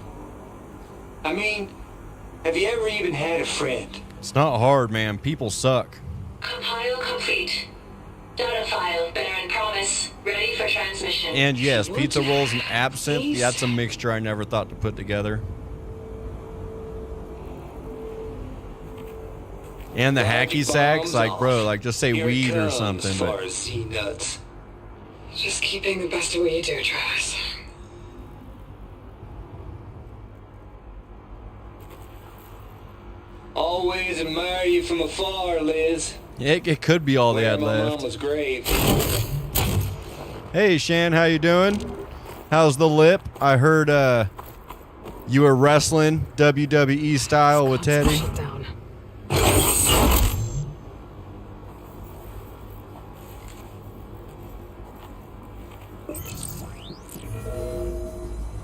[SPEAKER 8] I mean, have you ever even had a friend?
[SPEAKER 2] It's not hard, man. People suck.
[SPEAKER 6] Compile complete. Data file, Baron Promise, ready for transmission.
[SPEAKER 2] And yes,
[SPEAKER 3] Would
[SPEAKER 2] pizza
[SPEAKER 3] you
[SPEAKER 2] rolls and absinthe,
[SPEAKER 3] please?
[SPEAKER 2] that's a mixture I never thought to put together. And the hacky sacks,
[SPEAKER 8] bombs
[SPEAKER 2] like, bro,
[SPEAKER 8] off.
[SPEAKER 2] like, just say
[SPEAKER 8] Here it
[SPEAKER 2] weed or
[SPEAKER 8] comes,
[SPEAKER 2] something.
[SPEAKER 8] Far
[SPEAKER 2] But
[SPEAKER 8] as Z-nuts.
[SPEAKER 3] Just keep being the best at what you do, Travis.
[SPEAKER 8] Always admire you from afar, Liz.
[SPEAKER 2] it could be all they
[SPEAKER 8] Where
[SPEAKER 2] had
[SPEAKER 8] my
[SPEAKER 2] left.
[SPEAKER 8] mama's grave.
[SPEAKER 2] Hey, Shan, how you doing? How's the lip? I heard you were wrestling WWE style with Teddy.
[SPEAKER 3] Shut down.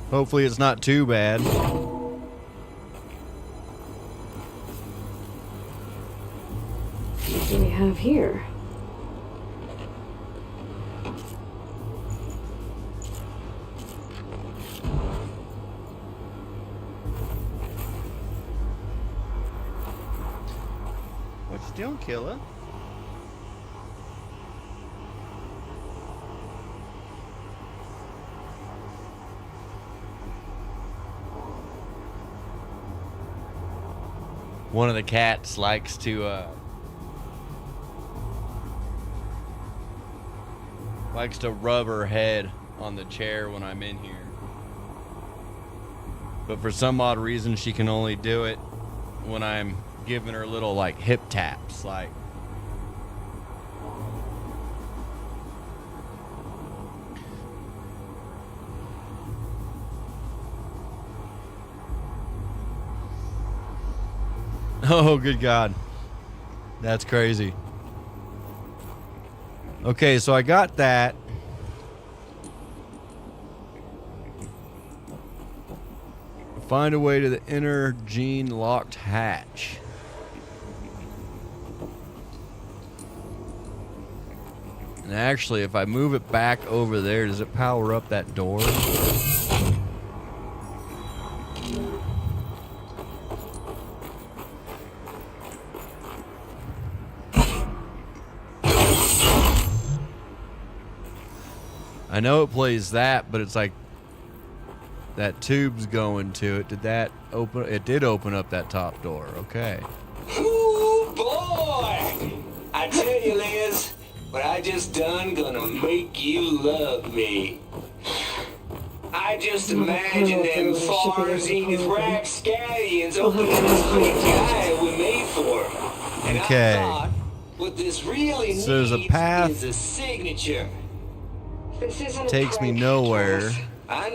[SPEAKER 2] Hopefully it's not too bad.
[SPEAKER 3] What do we have here?
[SPEAKER 2] What you doing, killer? One of the cats likes to rub her head on the chair when I'm in here. But for some odd reason she can only do it when I'm giving her little like hip taps, like oh, good God. That's crazy. Okay, so I got that. Find a way to the inner gene locked hatch. And actually, if I move it back over there, does it power up that door? I know it plays that, but it's like that tube's going to it. Did that open? It did open up that top door. Okay.
[SPEAKER 8] Ooh, boy! I tell you, Liz, what I just done gonna make you love me. I just imagine them far zenith rapscallions opening this great guy we made for 'em. And
[SPEAKER 2] Okay.
[SPEAKER 8] I thought, what this really
[SPEAKER 2] So there's a
[SPEAKER 8] needs
[SPEAKER 2] path.
[SPEAKER 8] is a signature.
[SPEAKER 3] This isn't a
[SPEAKER 2] Takes me
[SPEAKER 3] prank,
[SPEAKER 2] nowhere.
[SPEAKER 3] Travis.
[SPEAKER 8] I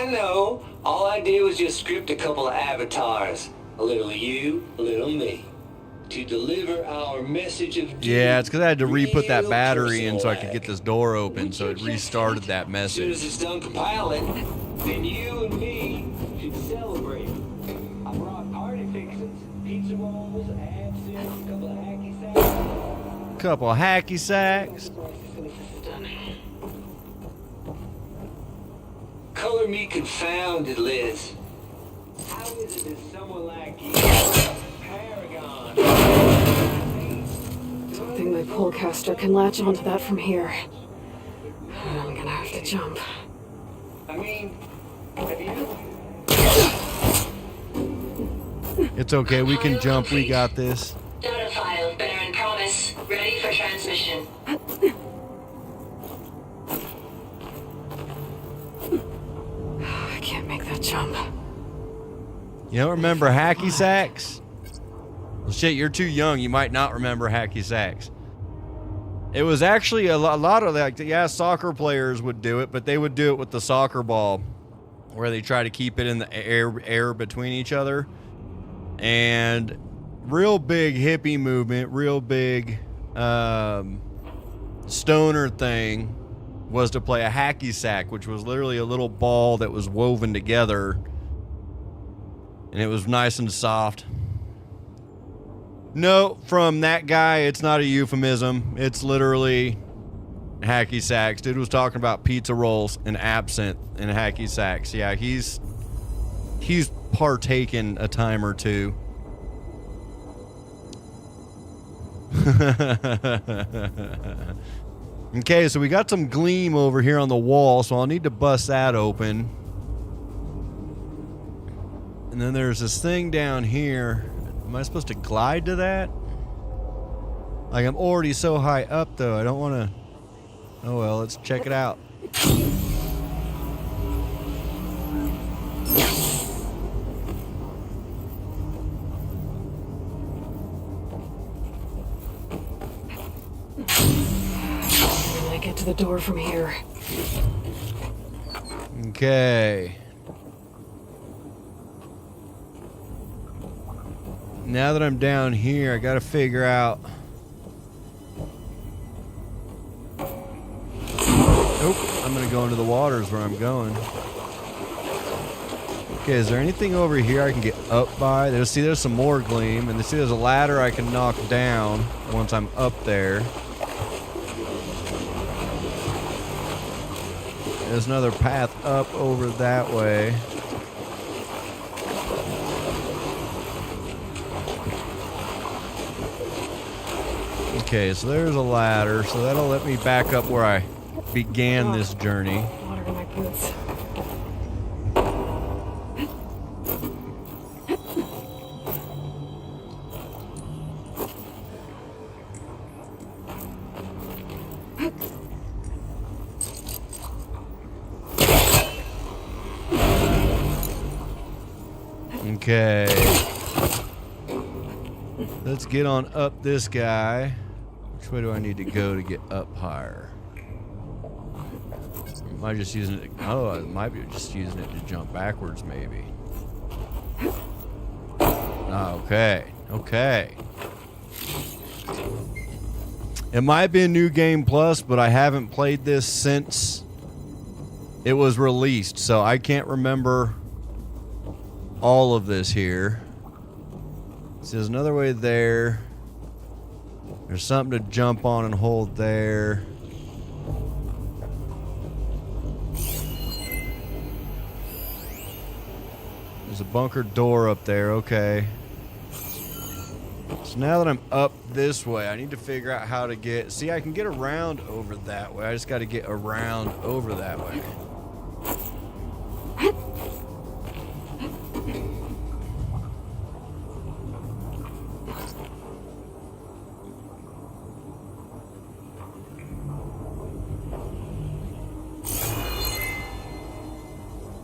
[SPEAKER 8] know. All I did was just script a couple of avatars. A little you, a little me. To deliver our message of doom.
[SPEAKER 2] Yeah, it's because I had to re-put that
[SPEAKER 8] real
[SPEAKER 2] battery in so I could
[SPEAKER 8] personal
[SPEAKER 2] get this door open, so it restarted that
[SPEAKER 8] As soon as
[SPEAKER 2] message.
[SPEAKER 8] it's done compiling, then you and me should celebrate. I brought party fixings, pizza rolls, absinthe, a couple of hacky sacks.
[SPEAKER 2] Couple hacky sacks.
[SPEAKER 8] Color me confounded, Liz. How is it that someone like you, Paragon,
[SPEAKER 3] Don't think my pullcaster can latch onto that from here. I'm gonna have to jump.
[SPEAKER 8] I mean, have you?
[SPEAKER 2] It's okay, we can jump, we got this.
[SPEAKER 6] Data file, Baron Promise, ready for transmission.
[SPEAKER 3] I can't make that jump.
[SPEAKER 2] You don't remember hacky sacks? Well, shit, you're too young. You might not remember hacky sacks. It was actually a lot of like, yeah, soccer players would do it, but they would do it with the soccer ball, where they try to keep it in the air between each other. And real big hippie movement, real big stoner thing was to play a hacky sack, which was literally a little ball that was woven together, and it was nice and soft. No, from that guy, it's not a euphemism. It's literally hacky sacks. Dude was talking about pizza rolls and absinthe and hacky sacks. Yeah, he's partaken a time or two. Okay, so we got some gleam over here on the wall, so I'll need to bust that open. And then there's this thing down here. Am I supposed to glide to that? Like, I'm already so high up, though. I don't want to... Oh, well, let's check it out.
[SPEAKER 3] Can I get to the door from here?
[SPEAKER 2] Okay. Now that I'm down here, I gotta figure out... Nope, I'm gonna go into the waters where I'm going. Okay, is there anything over here I can get up by? There's some more gleam, and see there's a ladder I can knock down once I'm up there. There's another path up over that way. Okay, so there's a ladder, so that'll let me back up where I began this journey.
[SPEAKER 3] Water in my boots.
[SPEAKER 2] Okay. Let's get on up this guy. Which way do I need to go to get up higher? Am I just using it? Oh, I might be just using it to jump backwards, maybe. Okay. Okay. It might be a new game plus, but I haven't played this since it was released, so I can't remember all of this here. So there's another way there. There's something to jump on and hold there. There's a bunker door up there, okay. So now that I'm up this way, I need to figure out how to get... See, I can get around over that way. I just got to get around over that way.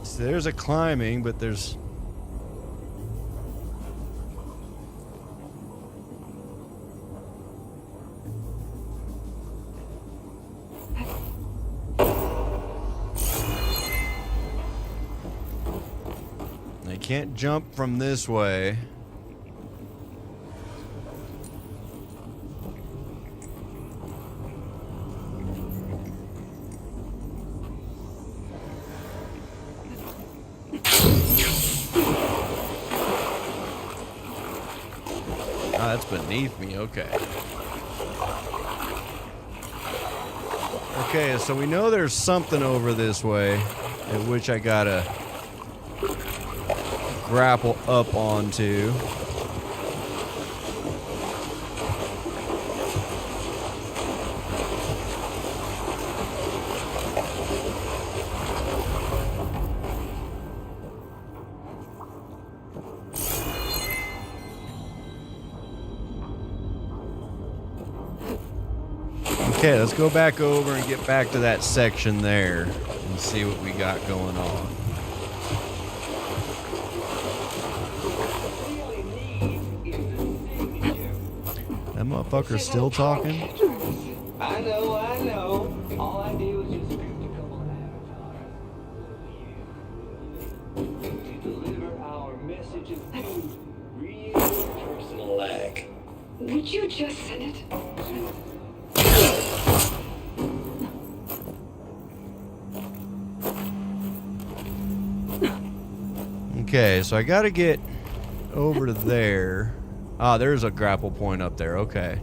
[SPEAKER 2] So there's a climbing, but there's... I can't jump from this way. Ah, that's beneath me, okay. Okay, so we know there's something over this way at which I gotta grapple up onto. Okay, let's go back over and get back to that section there and see what we got going on. That motherfucker's still talking?
[SPEAKER 8] I know. All I do is just script a couple of avatars to deliver our messages to real personal lag.
[SPEAKER 3] Would you just send it?
[SPEAKER 2] Okay, so I gotta get over to there. Ah, there's a grapple point up there, okay.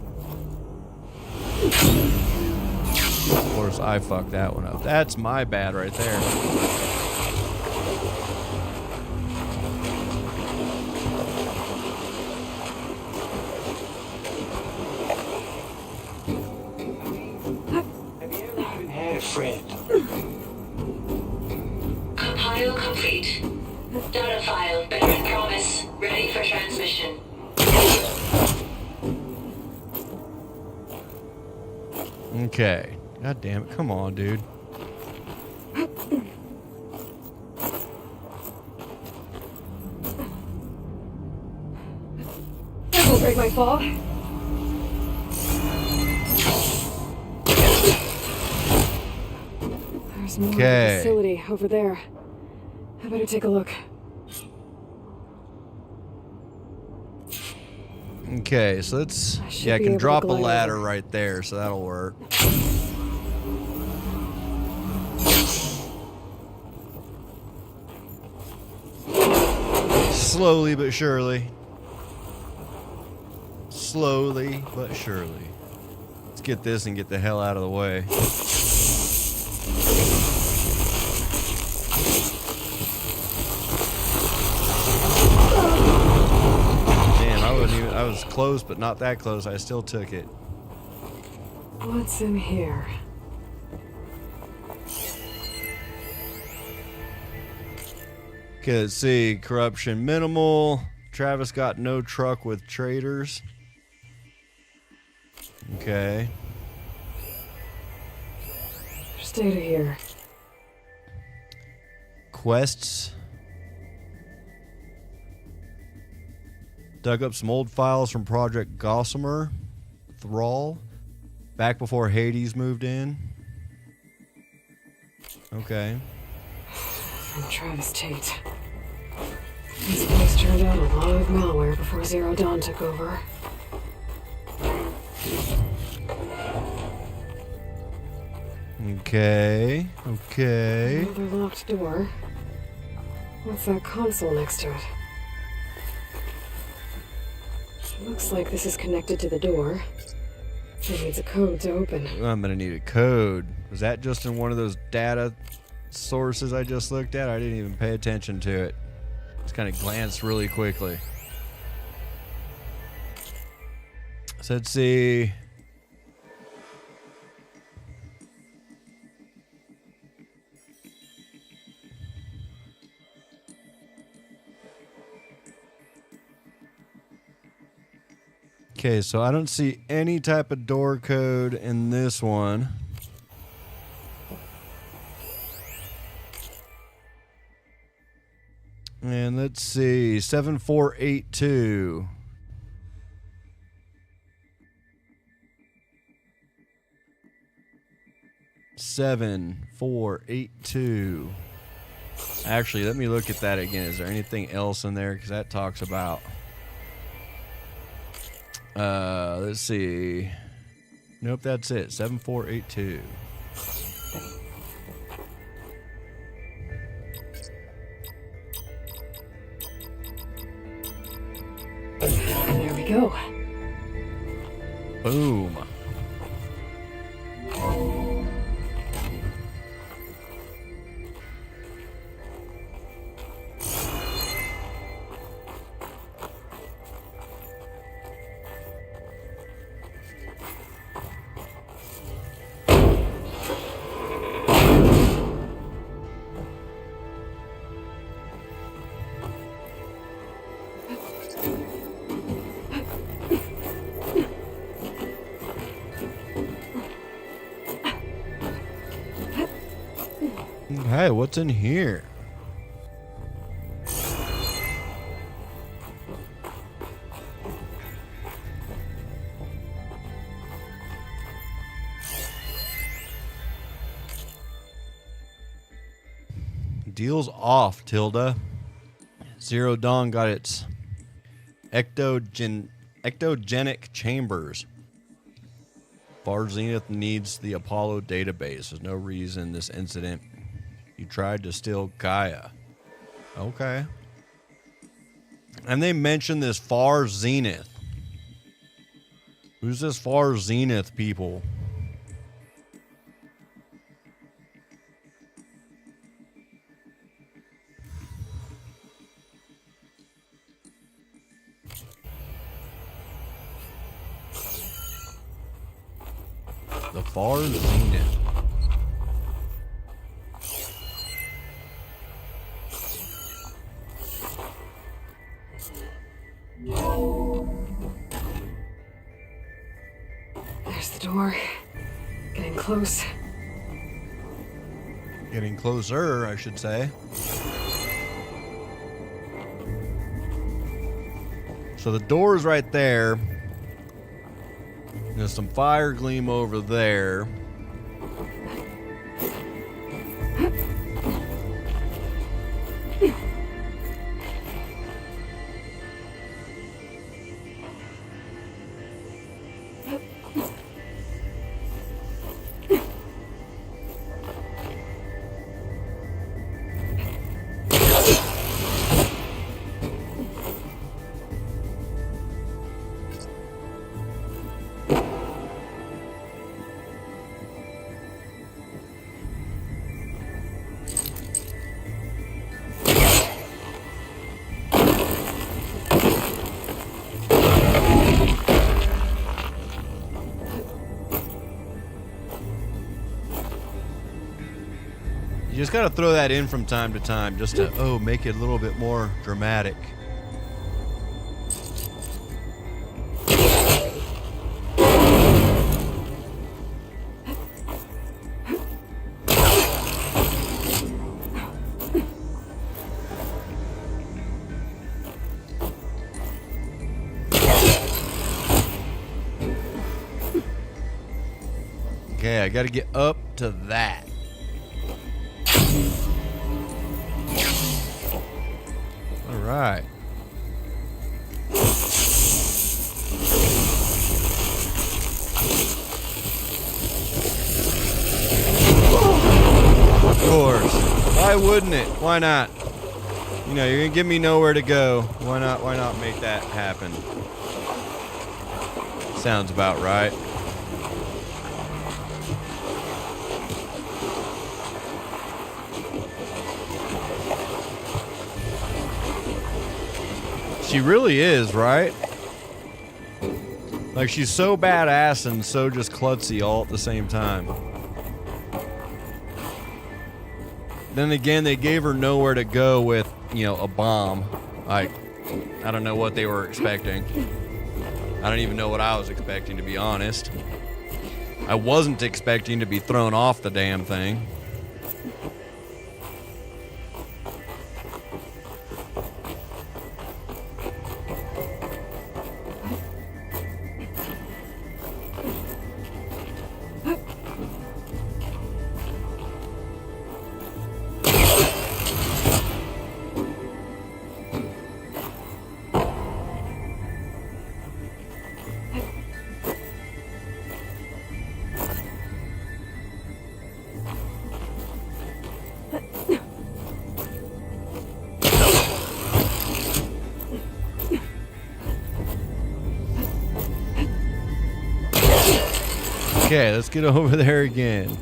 [SPEAKER 2] Of course, I fucked that one up. That's my bad right there.
[SPEAKER 8] Have you ever even had a friend?
[SPEAKER 6] Compile complete. Data file, better than promise. Ready for transmission.
[SPEAKER 2] Okay. God damn it. Come on, dude.
[SPEAKER 3] That won't break my fall. There's more of the
[SPEAKER 2] Okay.
[SPEAKER 3] facility over there. I better take a look.
[SPEAKER 2] Okay, so let's...
[SPEAKER 3] I should
[SPEAKER 2] Yeah, I
[SPEAKER 3] be
[SPEAKER 2] can
[SPEAKER 3] able to
[SPEAKER 2] drop a
[SPEAKER 3] glide
[SPEAKER 2] ladder
[SPEAKER 3] over.
[SPEAKER 2] right there, so that'll work. Slowly but surely. Slowly but surely. Let's get this and get the hell out of the way. Damn, I was close, but not that close. I still took it.
[SPEAKER 3] What's in here?
[SPEAKER 2] Okay, let's see. Corruption minimal. Travis got no truck with traders. Okay.
[SPEAKER 3] There's data here.
[SPEAKER 2] Quests. Dug up some old files from Project Gossamer. Thrall. Back before Hades moved in. Okay.
[SPEAKER 3] From Travis Tate. This place turned out a lot of malware before Zero Dawn took over.
[SPEAKER 2] Okay. Okay.
[SPEAKER 3] Another locked door. What's that console next to it? Looks like this is connected to the door. It needs a code to open.
[SPEAKER 2] I'm gonna need a code. Was that just in one of those data sources I just looked at? I didn't even pay attention to it. Just kind of glanced really quickly. So let's see. Okay, so I don't see any type of door code in this one. And let's see, 7482. Seven, 4, 8, 2. Actually, let me look at that again. Is there anything else in there? Because that talks about. Let's see. Nope, that's it. 7482.
[SPEAKER 3] There we go.
[SPEAKER 2] Boom. Hey, what's in here? Deal's off, Tilda. Zero Dawn got its ectogenic chambers. Far Zenith needs the Apollo database. There's no reason this incident. You tried to steal Gaia. Okay. And they mentioned this Far Zenith. Who's this Far Zenith people? The Far Zenith.
[SPEAKER 3] There's the door. close.
[SPEAKER 2] Getting closer, I should say. So the door's right there. There's some fire gleam over there. You just gotta throw that in from time to time just to, make it a little bit more dramatic. Okay, I gotta get up to that. All right. Of course. Why wouldn't it? Why not? You know, you're gonna give me nowhere to go. Why not make that happen? Sounds about right. She really is, right? Like, she's so badass and so just klutzy all at the same time. Then again, they gave her nowhere to go with, you know, a bomb. Like, I don't know what they were expecting. I don't even know what I was expecting, to be honest. I wasn't expecting to be thrown off the damn thing. Okay, let's get over there again.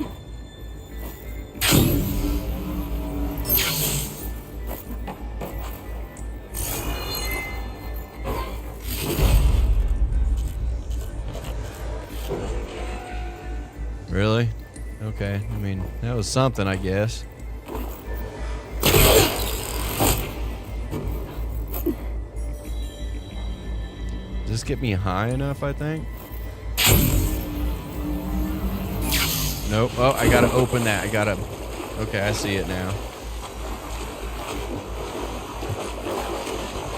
[SPEAKER 2] Really? Okay, I mean, that was something, I guess. Does this get me high enough, I think? Nope. Oh, I gotta open that. Okay, I see it now.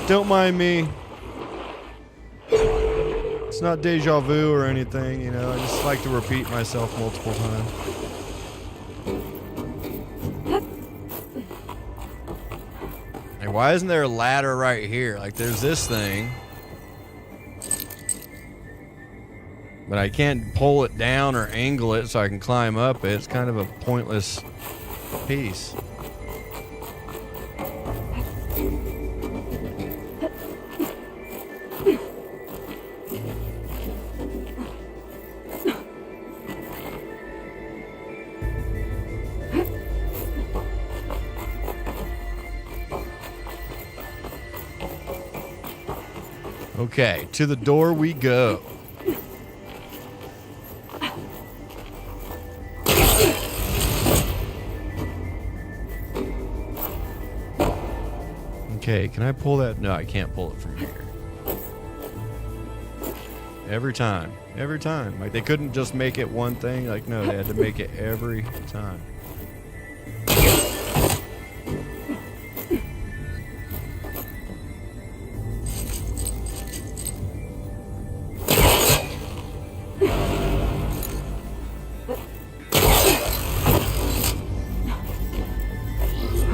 [SPEAKER 2] Don't mind me. It's not deja vu or anything, you know. I just like to repeat myself multiple times. Hey, why isn't there a ladder right here? Like, there's this thing. But I can't pull it down or angle it so I can climb up it. It's kind of a pointless piece. Okay, to the door we go. Okay, can I pull that? No, I can't pull it from here. Every time. Every time. Like, they couldn't just make it one thing. Like, no, they had to make it every time.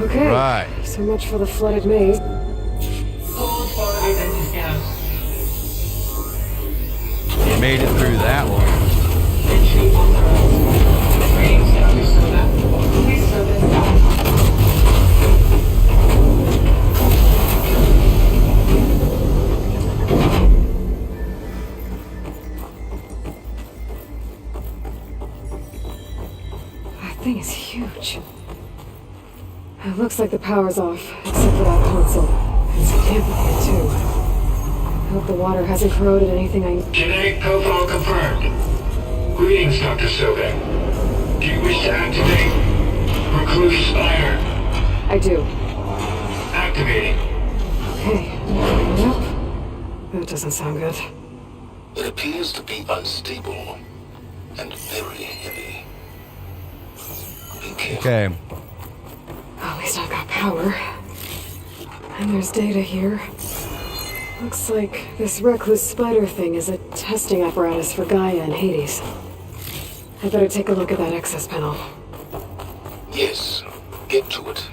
[SPEAKER 3] Okay.
[SPEAKER 2] Right.
[SPEAKER 3] So much for the flooded maze.
[SPEAKER 6] Hold for identiscan.
[SPEAKER 2] You made it through that one.
[SPEAKER 6] Entry authorized. Greetings, Dr. Silva. Please step inside.
[SPEAKER 3] That thing is huge. It looks like the power's off, except for that console. It's damp in here, too. I hope the water hasn't corroded anything I...
[SPEAKER 6] Genetic profile confirmed. Greetings, Dr. Silva. Do you wish to activate Recluse Spider?
[SPEAKER 3] I do.
[SPEAKER 6] Activating.
[SPEAKER 3] Okay. Yep. That doesn't sound good.
[SPEAKER 4] It appears to be unstable and very heavy. Be careful.
[SPEAKER 2] Okay.
[SPEAKER 3] At least I've got power. And there's data here. Looks like this recluse spider thing is a testing apparatus for Gaia and Hades. I better take a look at that access panel.
[SPEAKER 4] Yes, get to it.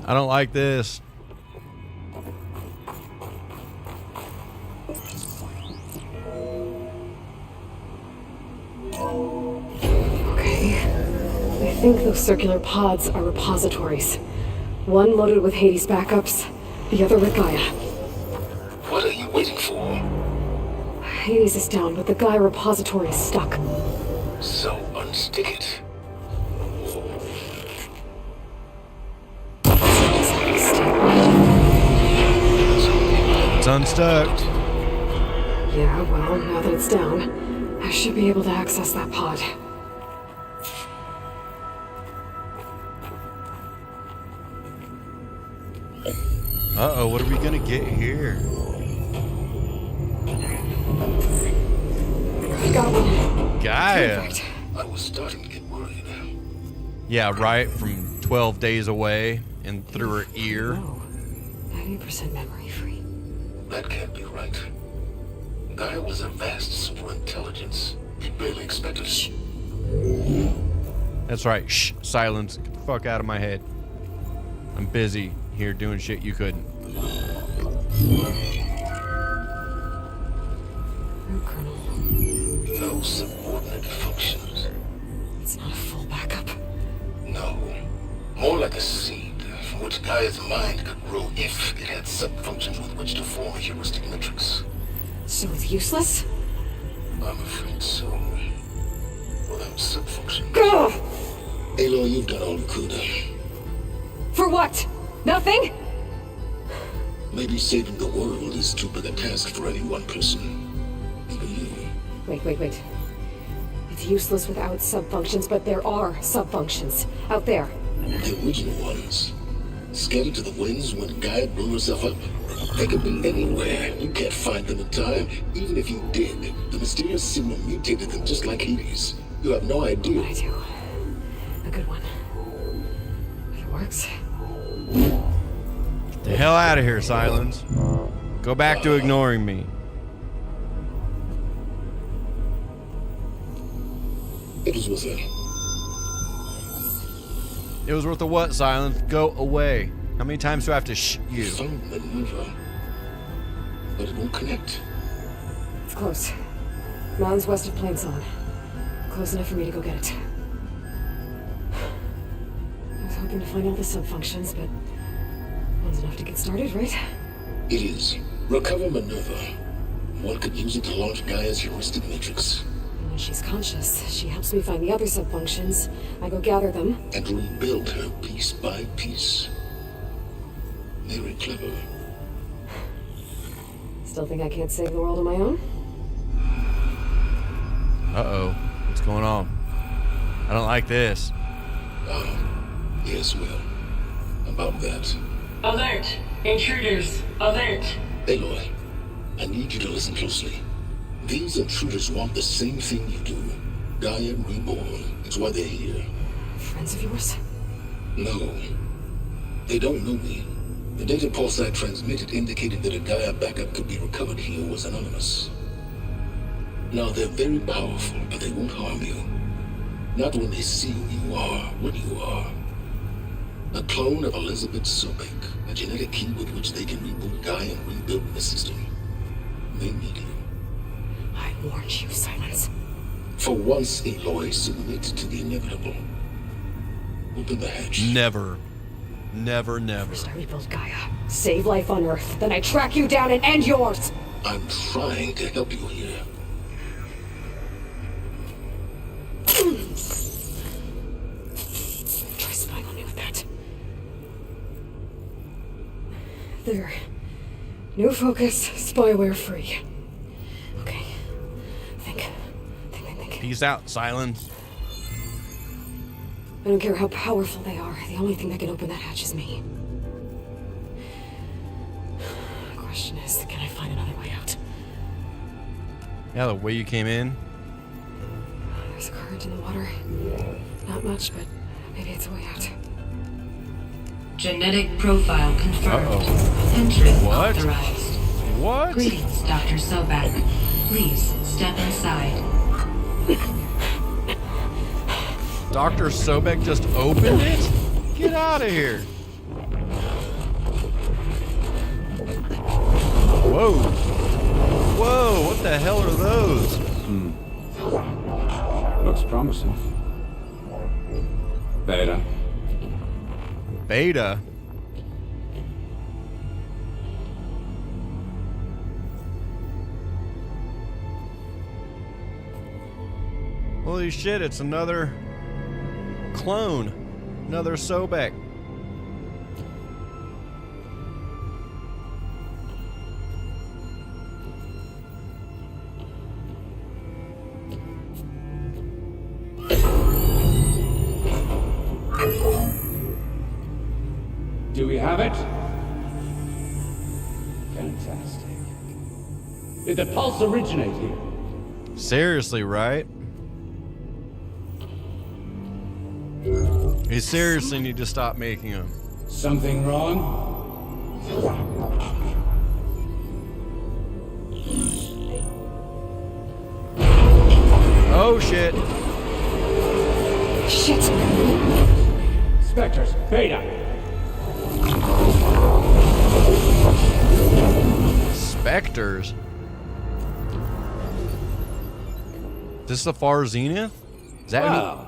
[SPEAKER 2] I don't like this.
[SPEAKER 3] Okay. I think those circular pods are repositories. One loaded with Hades backups, the other with Gaia.
[SPEAKER 4] What are you waiting for?
[SPEAKER 3] Hades is down, but the Gaia repository is stuck.
[SPEAKER 4] So unstick it.
[SPEAKER 2] It's unstuck.
[SPEAKER 3] Yeah, well, now that it's down, I should be able to access that pod.
[SPEAKER 2] Uh-oh, what are we gonna get here?
[SPEAKER 3] Got one.
[SPEAKER 2] Gaia.
[SPEAKER 3] Perfect.
[SPEAKER 4] I was starting to get worried.
[SPEAKER 2] Yeah, right, from 12 days away and through her ear.
[SPEAKER 3] Oh, 90% memory free.
[SPEAKER 4] That can't be right. Gaia was a vast superintelligence. He barely expected it.
[SPEAKER 2] That's right. Shh. Silence. Get the fuck out of my head. I'm busy here doing shit you couldn't.
[SPEAKER 3] No, Colonel.
[SPEAKER 4] No subordinate functions.
[SPEAKER 3] It's not a full backup.
[SPEAKER 4] No. More like a seed from which Gaia's mind could grow if it had sub-functions with which to form a heuristic matrix.
[SPEAKER 3] So it's useless?
[SPEAKER 4] I'm afraid so. Without sub-functions.
[SPEAKER 3] Ugh!
[SPEAKER 4] Aloy, you've done all you could.
[SPEAKER 3] For what? Nothing?
[SPEAKER 4] Maybe saving the world is too big a task for any one person. Even you.
[SPEAKER 3] Wait. It's useless without sub-functions, but there are sub-functions out there.
[SPEAKER 4] The original ones. Scattered to the winds when Gaia blew herself up. They could be anywhere. You can't find them in time. Even if you did, the mysterious signal mutated them just like Hades. You have no idea.
[SPEAKER 3] I do. A good one. If it works.
[SPEAKER 2] Get the hell out of here, Silence. Go back to ignoring me.
[SPEAKER 4] It was worth it.
[SPEAKER 2] It was worth the what, Silence? Go away. How many times do I have to shh you?
[SPEAKER 4] Found maneuver. But it won't connect.
[SPEAKER 3] It's close. Mountains west of Plainsong. Close enough for me to go get it. I was hoping to find all the sub-functions, but one's enough to get started, right?
[SPEAKER 4] It is. Recover maneuver. One could use it to launch Gaia's heuristic matrix.
[SPEAKER 3] And when she's conscious, she helps me find the other sub-functions. I go gather them.
[SPEAKER 4] And rebuild her piece by piece. Very clever.
[SPEAKER 3] Still think I can't save the world on my own?
[SPEAKER 2] Uh-oh. What's going on? I don't like this.
[SPEAKER 4] Yes, well, about that.
[SPEAKER 6] Alert! Intruders! Alert!
[SPEAKER 4] Aloy, I need you to listen closely. These intruders want the same thing you do. Gaia reborn. It's why they're here.
[SPEAKER 3] Friends of yours?
[SPEAKER 4] No. They don't know me. The data pulse I transmitted indicated that a Gaia backup could be recovered here was anonymous. Now, they're very powerful, but they won't harm you. Not when they see who you are, what you are. A clone of Elizabeth Sobek, a genetic key with which they can reboot Gaia and rebuild the system. They need you.
[SPEAKER 3] I warned you, Silence.
[SPEAKER 4] For once, Aloy, submit to the inevitable. Open the hatch.
[SPEAKER 2] Never. Never, never.
[SPEAKER 3] First I rebuild Gaia, save life on Earth, then I track you down and end yours!
[SPEAKER 4] I'm trying to help you here.
[SPEAKER 3] Try spying on me with that. There. New focus, spyware free. Okay. Think.
[SPEAKER 2] Peace out, Silence.
[SPEAKER 3] I don't care how powerful they are. The only thing that can open that hatch is me. The question is, can I find another way out?
[SPEAKER 2] Yeah, the way you came in.
[SPEAKER 3] There's a current in the water. Not much, but maybe it's a way out.
[SPEAKER 6] Genetic profile confirmed.
[SPEAKER 2] Uh-oh.
[SPEAKER 6] Entry
[SPEAKER 2] What?
[SPEAKER 6] authorized.
[SPEAKER 2] What?
[SPEAKER 6] Greetings, Dr. Sobek. Please step inside.
[SPEAKER 2] Dr. Sobek just opened it? Get out of here. Whoa. Whoa, what the hell are those?
[SPEAKER 9] Looks promising. Beta.
[SPEAKER 2] Beta? Holy shit, it's another clone. Another Sobek.
[SPEAKER 9] Do we have it? Fantastic. Did the pulse originate here?
[SPEAKER 2] Seriously, right? You seriously need to stop making them.
[SPEAKER 9] Something wrong?
[SPEAKER 2] Oh shit.
[SPEAKER 3] Shit!
[SPEAKER 9] Spectres, Beta.
[SPEAKER 2] Spectres? This the Far Zenith? Is that
[SPEAKER 9] Wow.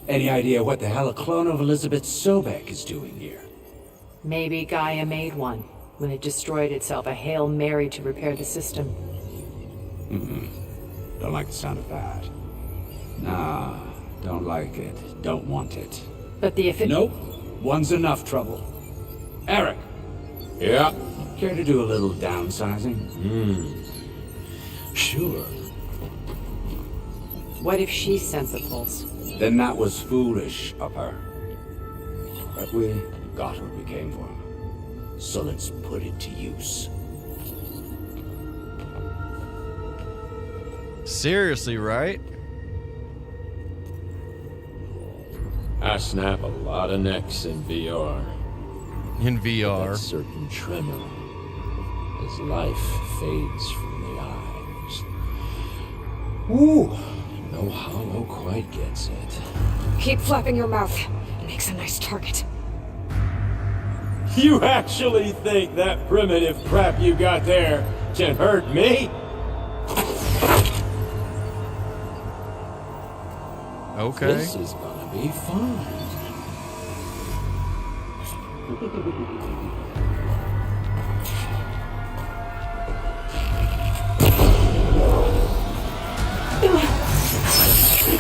[SPEAKER 9] Any idea what the hell a clone of Elizabeth Sobek is doing here?
[SPEAKER 10] Maybe Gaia made one. When it destroyed itself, a Hail Mary to repair the system.
[SPEAKER 9] Don't like the sound of that. Nah, don't like it. Don't want it.
[SPEAKER 10] But the
[SPEAKER 9] Nope. One's enough trouble. Eric. Yeah? Care to do a little downsizing? Sure.
[SPEAKER 10] What if she sent the pulse?
[SPEAKER 9] Then that was foolish of her. But we got what we came for. So let's put it to use.
[SPEAKER 2] seriously, right?
[SPEAKER 11] I snap a lot of necks in VR.
[SPEAKER 2] In VR.
[SPEAKER 11] That certain tremor as life fades from the eyes. Ooh, no hollow quite gets it.
[SPEAKER 3] Keep flapping your mouth. It makes a nice target.
[SPEAKER 11] You actually think that primitive crap you got there can hurt me?
[SPEAKER 2] Okay.
[SPEAKER 11] This is gonna be fun.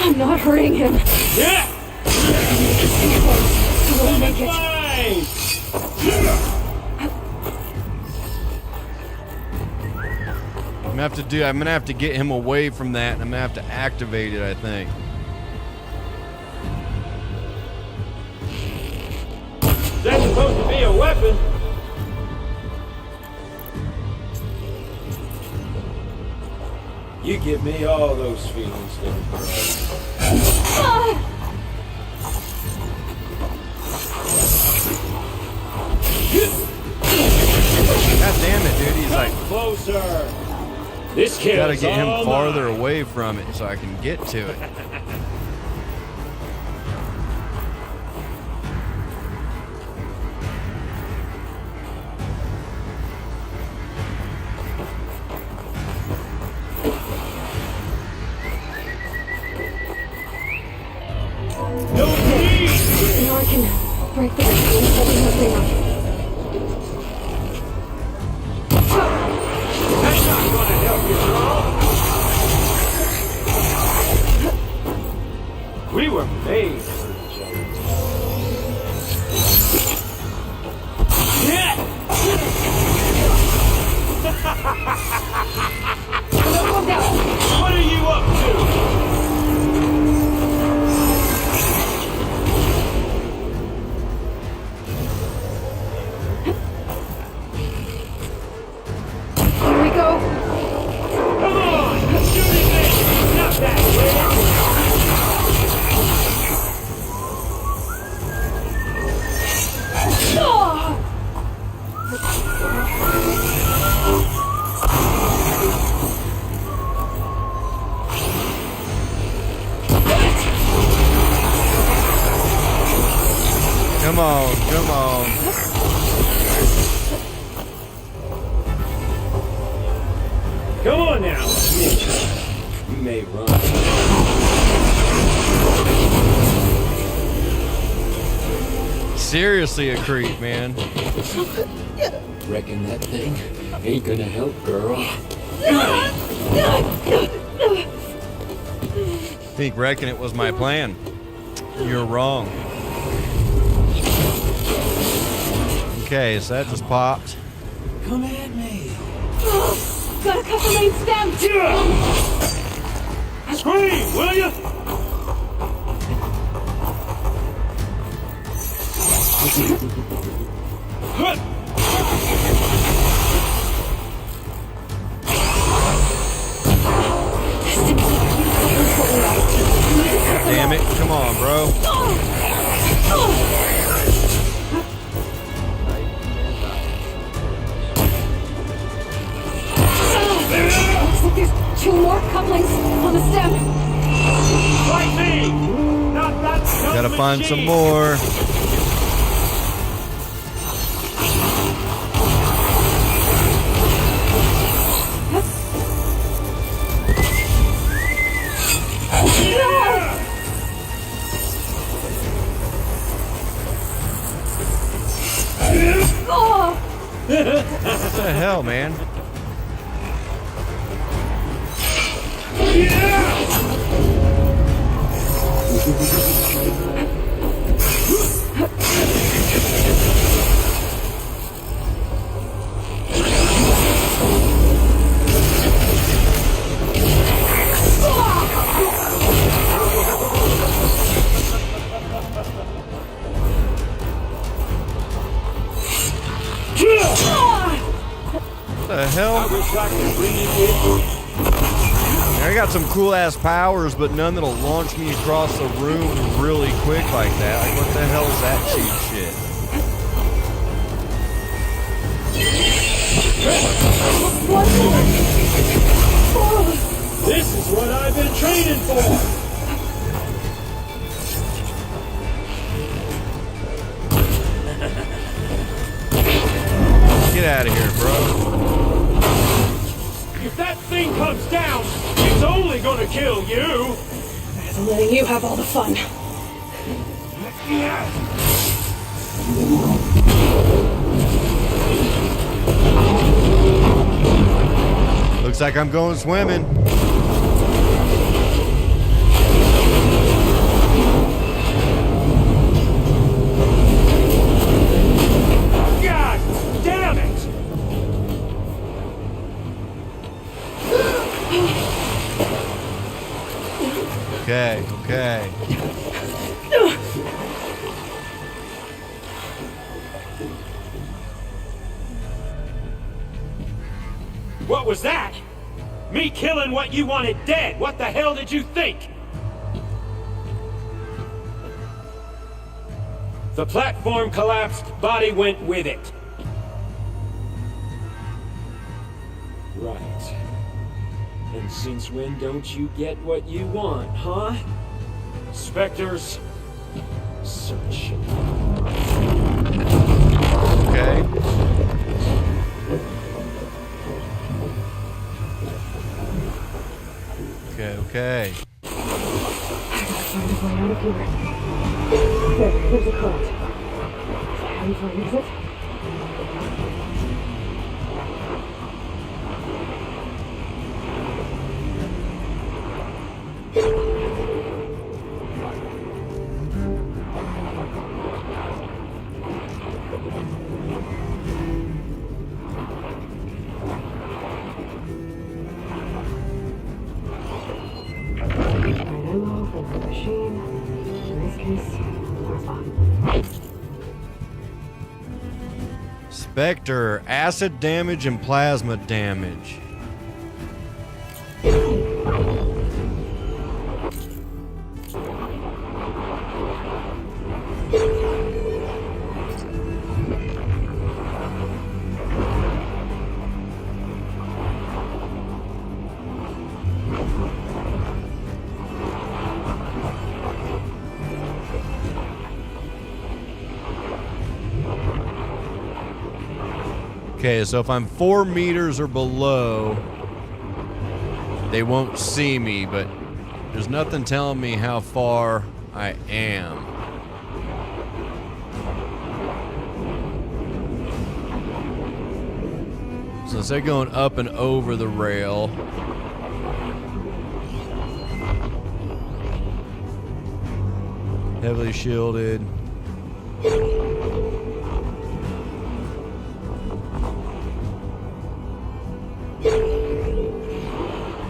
[SPEAKER 3] I'm not hurting him.
[SPEAKER 11] Yeah!
[SPEAKER 3] We'll make it.
[SPEAKER 11] Fine!
[SPEAKER 2] I'm gonna have to get him away from that, and I'm gonna have to activate it, I think.
[SPEAKER 11] supposed to be a weapon. You give me all those feelings, little girl.
[SPEAKER 2] God damn it, dude. He's like,
[SPEAKER 11] Closer. This kid
[SPEAKER 2] gotta get him farther away from it so I can get to it.
[SPEAKER 11] No need.
[SPEAKER 3] Now I can break the and setting her thing up.
[SPEAKER 11] That's not gonna help you, girl. We were made for each other. Yeah. What are you up to?
[SPEAKER 3] Here we go.
[SPEAKER 11] Come on! Shoot it, man! Not that way!
[SPEAKER 2] Come on, come on.
[SPEAKER 11] Come on now! You may run.
[SPEAKER 2] Seriously a creep, man.
[SPEAKER 9] Reckon that thing ain't gonna help, girl.
[SPEAKER 2] Think reckon it was my plan. You're wrong. Okay, so that just popped.
[SPEAKER 11] Come at me!
[SPEAKER 3] Gotta cut the main stem.
[SPEAKER 11] Scream, will you?
[SPEAKER 2] Damn it. Come on, bro.
[SPEAKER 3] Looks like there's 2 more couplings on the stem.
[SPEAKER 11] Fight me! Not that dumb
[SPEAKER 2] Gotta find
[SPEAKER 11] machine.
[SPEAKER 2] some more. What the hell, man? What the hell?
[SPEAKER 11] I wish I could bring you in.
[SPEAKER 2] I got some cool ass powers, but none that'll launch me across the room really quick like that. Like, what the hell is that cheap shit?
[SPEAKER 11] This is what I've been training for.
[SPEAKER 2] Get out of here, bro.
[SPEAKER 11] If that thing comes down, it's only gonna kill you.
[SPEAKER 3] I'm letting you have all the fun.
[SPEAKER 2] Looks like I'm going swimming.
[SPEAKER 11] God damn it!
[SPEAKER 2] Okay, okay.
[SPEAKER 12] What was that? Me killing what you wanted dead. What the hell did you think? The platform collapsed, body went with it. Right. And since when don't you get what you want, huh? Spectres, search.
[SPEAKER 2] Okay. Okay.
[SPEAKER 3] I gotta find a way out of here. There's a current. How do you find exit?
[SPEAKER 2] Spectre, acid damage and plasma damage. Okay, so if I'm 4 meters or below, they won't see me, but there's nothing telling me how far I am. So instead of going up and over the rail, heavily shielded.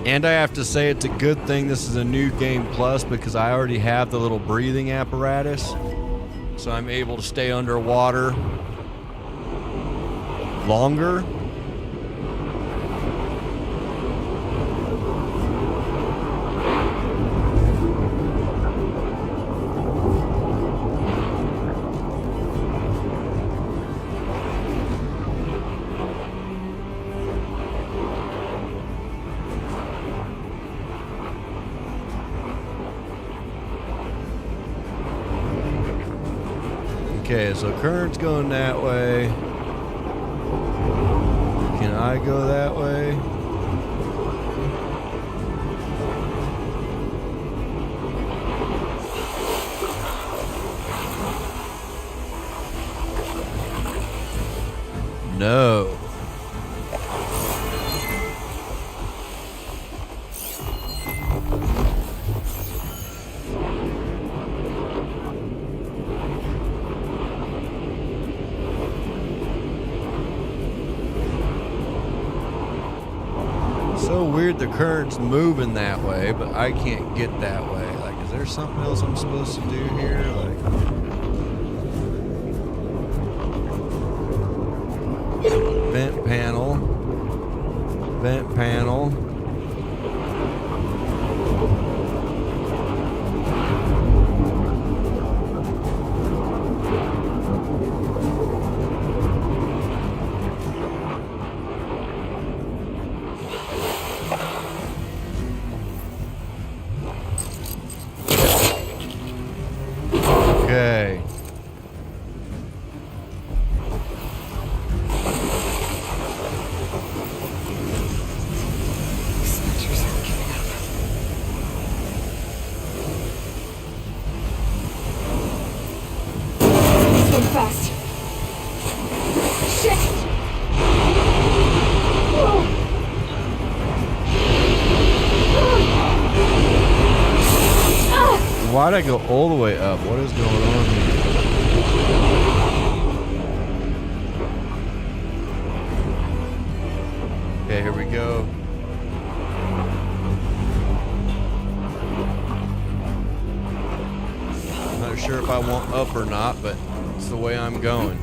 [SPEAKER 2] And I have to say it's a good thing this is a new game plus because I already have the little breathing apparatus. So I'm able to stay underwater longer. Okay, so current's going that way. Can I go that way? No. So weird the current's moving that way, but I can't get that way. Like, is there something else I'm supposed to do here? Like, vent panel. Vent panel. Okay.
[SPEAKER 3] Swim fast. Shit!
[SPEAKER 2] Why'd I go all the way up? What is going on here? Okay, here we go. I'm not sure if I want up or not, but it's the way I'm going.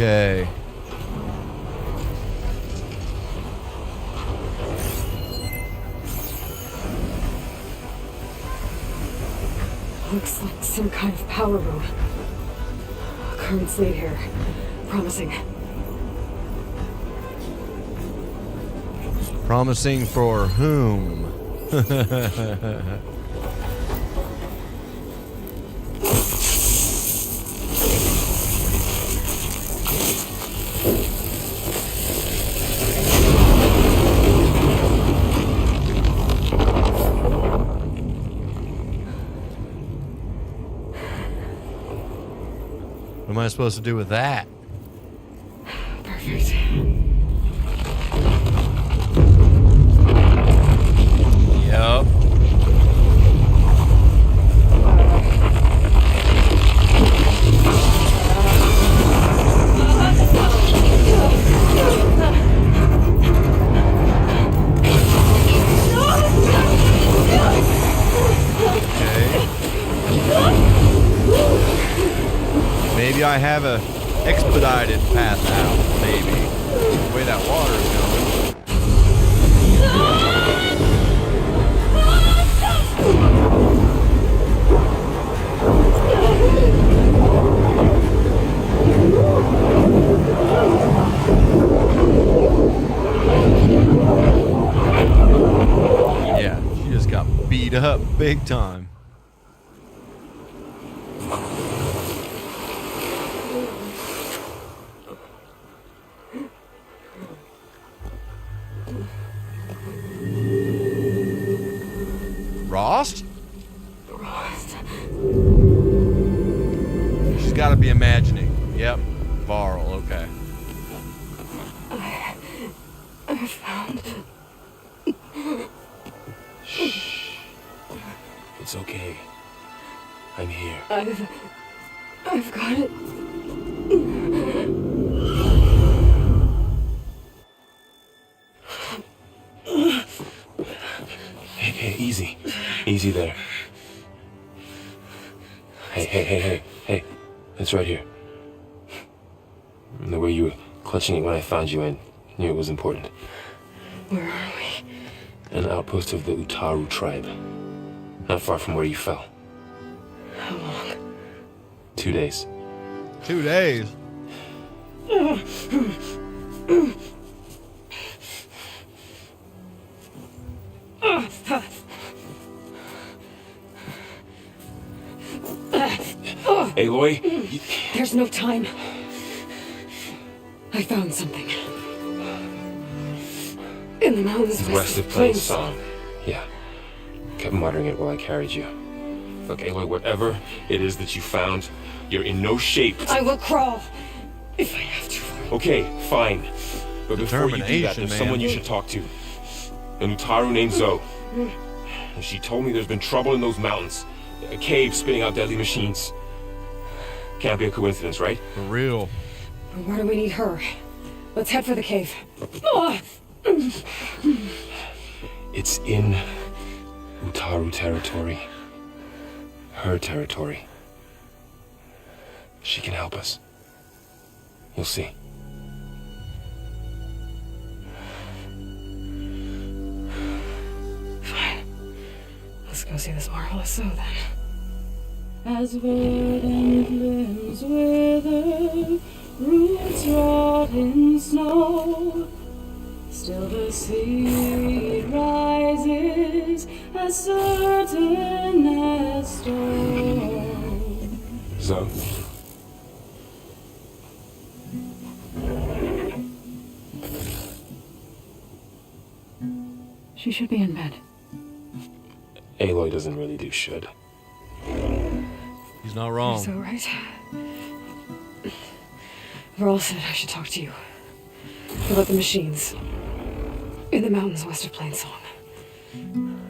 [SPEAKER 2] Okay.
[SPEAKER 3] Looks like some kind of power room. Current's lead here. Promising.
[SPEAKER 2] Promising for whom? What am I supposed to do with that?
[SPEAKER 3] Perfect.
[SPEAKER 2] Yep. Maybe I have a expedited path out, maybe. The way that water is going. Yeah, she just got beat up big time. Rost?
[SPEAKER 3] Rost.
[SPEAKER 2] She's got to be imagining. Yep. Varl, okay.
[SPEAKER 3] I found...
[SPEAKER 11] Shh. It's okay. I'm here.
[SPEAKER 3] I've got it.
[SPEAKER 11] Hey, easy. Easy there. Hey. It's right here. The way you were clutching it when I found you, I knew it was important.
[SPEAKER 3] Where are we?
[SPEAKER 11] An outpost of the Utaru tribe. Not far from where you fell.
[SPEAKER 3] How long?
[SPEAKER 11] 2 days.
[SPEAKER 2] 2 days?
[SPEAKER 11] Aloy?
[SPEAKER 3] There's no time. I found something. In the mountains
[SPEAKER 11] West of Plains Song. Yeah. Kept muttering it while I carried you. Look, Aloy, whatever it is that you found, you're in no shape.
[SPEAKER 3] I will crawl. If I have to.
[SPEAKER 11] Okay, fine. But before you do that, there's someone you should talk to. An Utaru named Zoe. And she told me there's been trouble in those mountains. A cave spitting out deadly machines. Can't be a coincidence, right?
[SPEAKER 2] For real.
[SPEAKER 3] Why do we need her? Let's head for the cave.
[SPEAKER 11] It's in Utaru territory. Her territory. She can help us. You'll see.
[SPEAKER 3] Fine. Let's go see this marvelous Zoe then.
[SPEAKER 13] As verdant limbs wither, roots rot in snow, still the seed rises as certain as stone.
[SPEAKER 11] Zoe.
[SPEAKER 3] She should be in bed.
[SPEAKER 11] Aloy doesn't really do should.
[SPEAKER 2] He's not wrong.
[SPEAKER 3] You're so right. Varl said I should talk to you about the machines in the mountains west of Plains Song.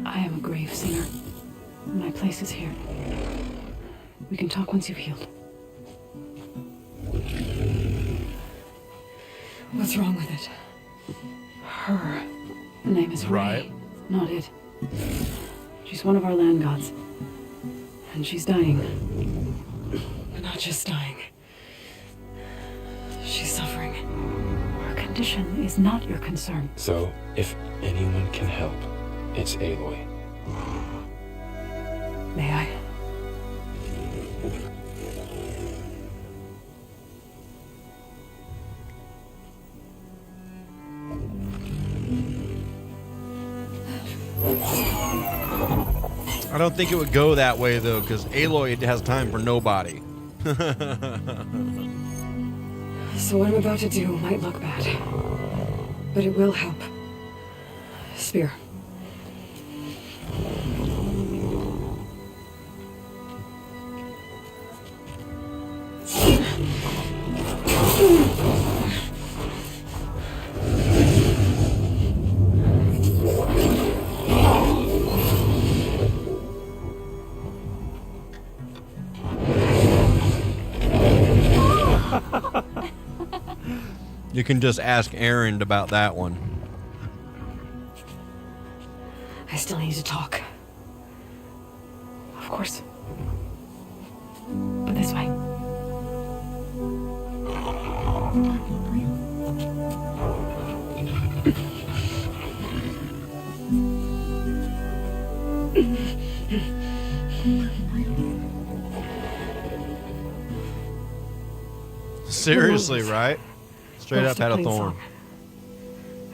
[SPEAKER 13] I am a grave singer. My place is here. We can talk once you've healed.
[SPEAKER 3] What's wrong with it?
[SPEAKER 13] Her. The name is
[SPEAKER 2] Right.
[SPEAKER 13] Ray, not it. She's one of our land gods. And she's dying.
[SPEAKER 3] Not just dying.
[SPEAKER 13] She's suffering. Her condition is not your concern.
[SPEAKER 11] So, if anyone can help, it's Aloy.
[SPEAKER 13] May I?
[SPEAKER 2] I don't think it would go that way though, because Aloy has time for nobody.
[SPEAKER 3] So what I'm about to do might look bad, but it will help. Spear.
[SPEAKER 2] You can just ask Aaron about that one.
[SPEAKER 3] I still need to talk.
[SPEAKER 13] Of course. But this way.
[SPEAKER 2] Seriously, right? Straight up had a thorn.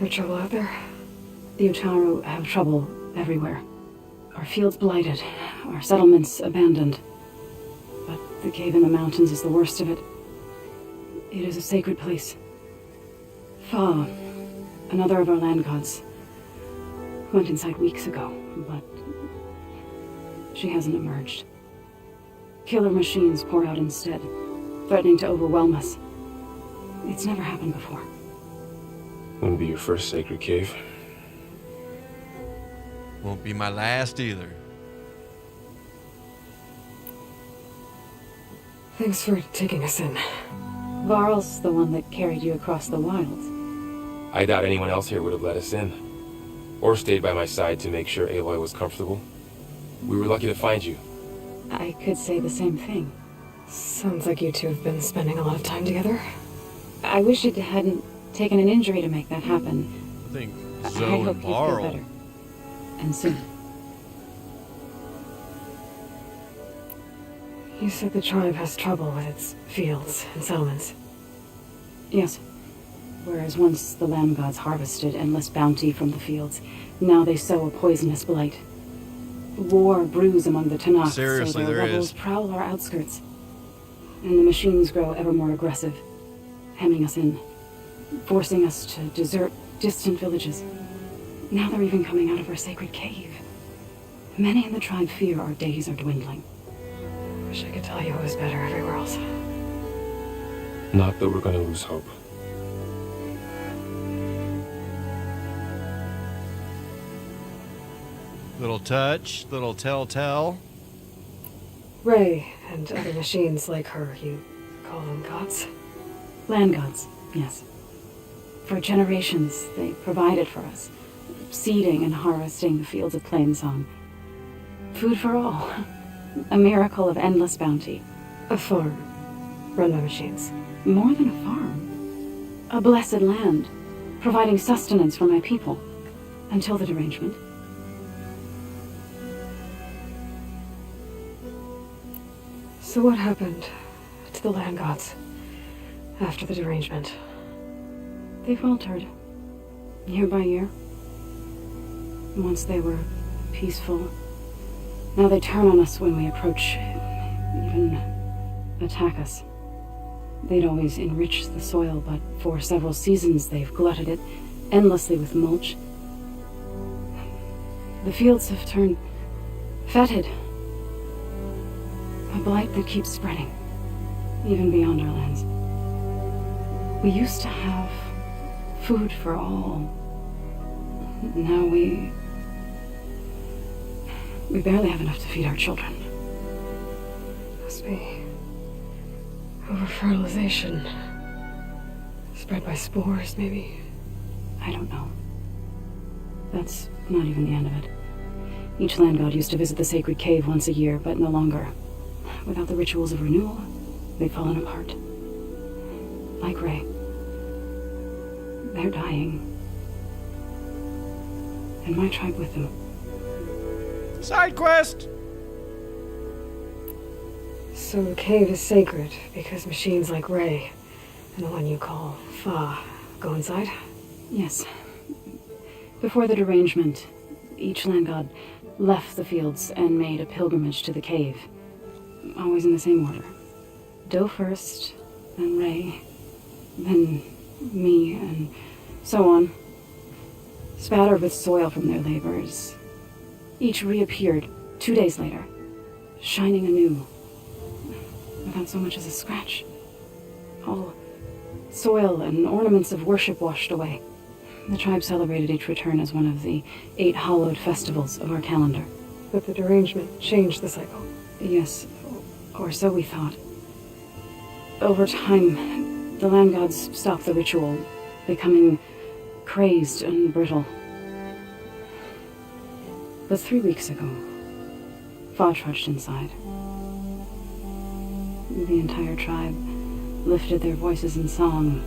[SPEAKER 3] No trouble out there?
[SPEAKER 13] The Utaru have trouble everywhere. Our fields blighted, our settlements abandoned. But the cave in the mountains is the worst of it. It is a sacred place. Fa, another of our land gods, went inside weeks ago, but she hasn't emerged. Killer machines pour out instead, threatening to overwhelm us. It's never happened before.
[SPEAKER 11] Wouldn't be your first sacred cave.
[SPEAKER 2] Won't be my last either.
[SPEAKER 3] Thanks for taking us in.
[SPEAKER 13] Varl's the one that carried you across the wilds.
[SPEAKER 11] I doubt anyone else here would have let us in. Or stayed by my side to make sure Aloy was comfortable. We were lucky to find you.
[SPEAKER 13] I could say the same thing.
[SPEAKER 3] Sounds like you two have been spending a lot of time together.
[SPEAKER 13] I wish it hadn't taken an injury to make that happen.
[SPEAKER 2] I think
[SPEAKER 13] I
[SPEAKER 2] Zoe
[SPEAKER 13] hope
[SPEAKER 2] and
[SPEAKER 13] you feel
[SPEAKER 2] Varl.
[SPEAKER 13] better. And soon.
[SPEAKER 3] You said the tribe has trouble with its fields and settlements.
[SPEAKER 13] Yes. Whereas once the land gods harvested endless bounty from the fields, now they sow a poisonous blight. War brews among the Tanakh,
[SPEAKER 2] Seriously,
[SPEAKER 13] so their
[SPEAKER 2] there
[SPEAKER 13] rebels
[SPEAKER 2] is.
[SPEAKER 13] prowl our outskirts. And the machines grow ever more aggressive, hemming us in, forcing us to desert distant villages. Now they're even coming out of our sacred cave. Many in the tribe fear our days are dwindling.
[SPEAKER 3] Wish I could tell you it was better everywhere else.
[SPEAKER 11] Not that we're gonna lose hope.
[SPEAKER 2] Little touch, little telltale.
[SPEAKER 3] Ray and other machines like her, you call them gods?
[SPEAKER 13] Land gods, yes. For generations, they provided for us, seeding and harvesting the fields of Plainsong. Food for all. A miracle of endless bounty.
[SPEAKER 3] A farm, run by machines.
[SPEAKER 13] More than a farm. A blessed land, providing sustenance for my people. Until the derangement.
[SPEAKER 3] So what happened to the land gods after the derangement?
[SPEAKER 13] They faltered, year by year. Once they were peaceful. Now they turn on us when we approach, even attack us. They'd always enrich the soil, but for several seasons they've glutted it endlessly with mulch. The fields have turned fetid. A blight that keeps spreading, even beyond our lands. We used to have food for all. Now we barely have enough to feed our children.
[SPEAKER 3] Must be over-fertilization. Spread by spores, maybe?
[SPEAKER 13] I don't know. That's not even the end of it. Each land god used to visit the sacred cave once a year, but no longer. Without the rituals of renewal, they've fallen apart. like Ray. They're dying. And my tribe with them.
[SPEAKER 2] Side quest!
[SPEAKER 3] So the cave is sacred because machines like Ray and the one you call Fa go inside?
[SPEAKER 13] Yes. Before the derangement, each land god left the fields and made a pilgrimage to the cave. Always in the same order. Do first, then Ray, then me, and so on. Spattered with soil from their labors. Each reappeared 2 days later, shining anew, without so much as a scratch. All soil and ornaments of worship washed away. The tribe celebrated each return as one of the 8 hallowed festivals of our calendar.
[SPEAKER 3] But the derangement changed the cycle.
[SPEAKER 13] Yes, or so we thought. Over time, the land gods stopped the ritual, becoming crazed and brittle. But 3 weeks ago, Fa trudged inside. The entire tribe lifted their voices in song,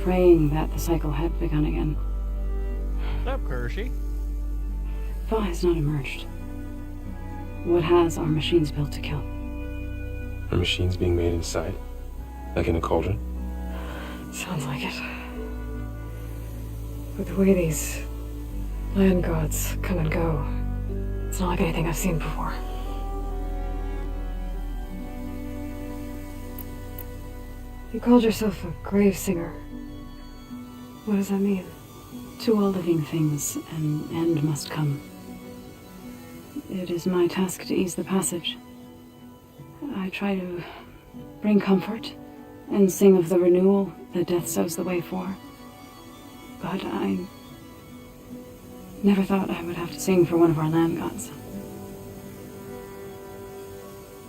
[SPEAKER 13] praying that the cycle had begun again.
[SPEAKER 2] What's up, Kershey?
[SPEAKER 13] Fa has not emerged. What has are machines built to kill.
[SPEAKER 11] Are machines being made inside? Like in a cauldron?
[SPEAKER 3] Sounds like it. But the way these land gods come and go, it's not like anything I've seen before. You called yourself a grave singer. What does that mean?
[SPEAKER 13] To all living things, an end must come. It is my task to ease the passage. I try to bring comfort and sing of the renewal that death sows the way for. But I never thought I would have to sing for one of our land gods.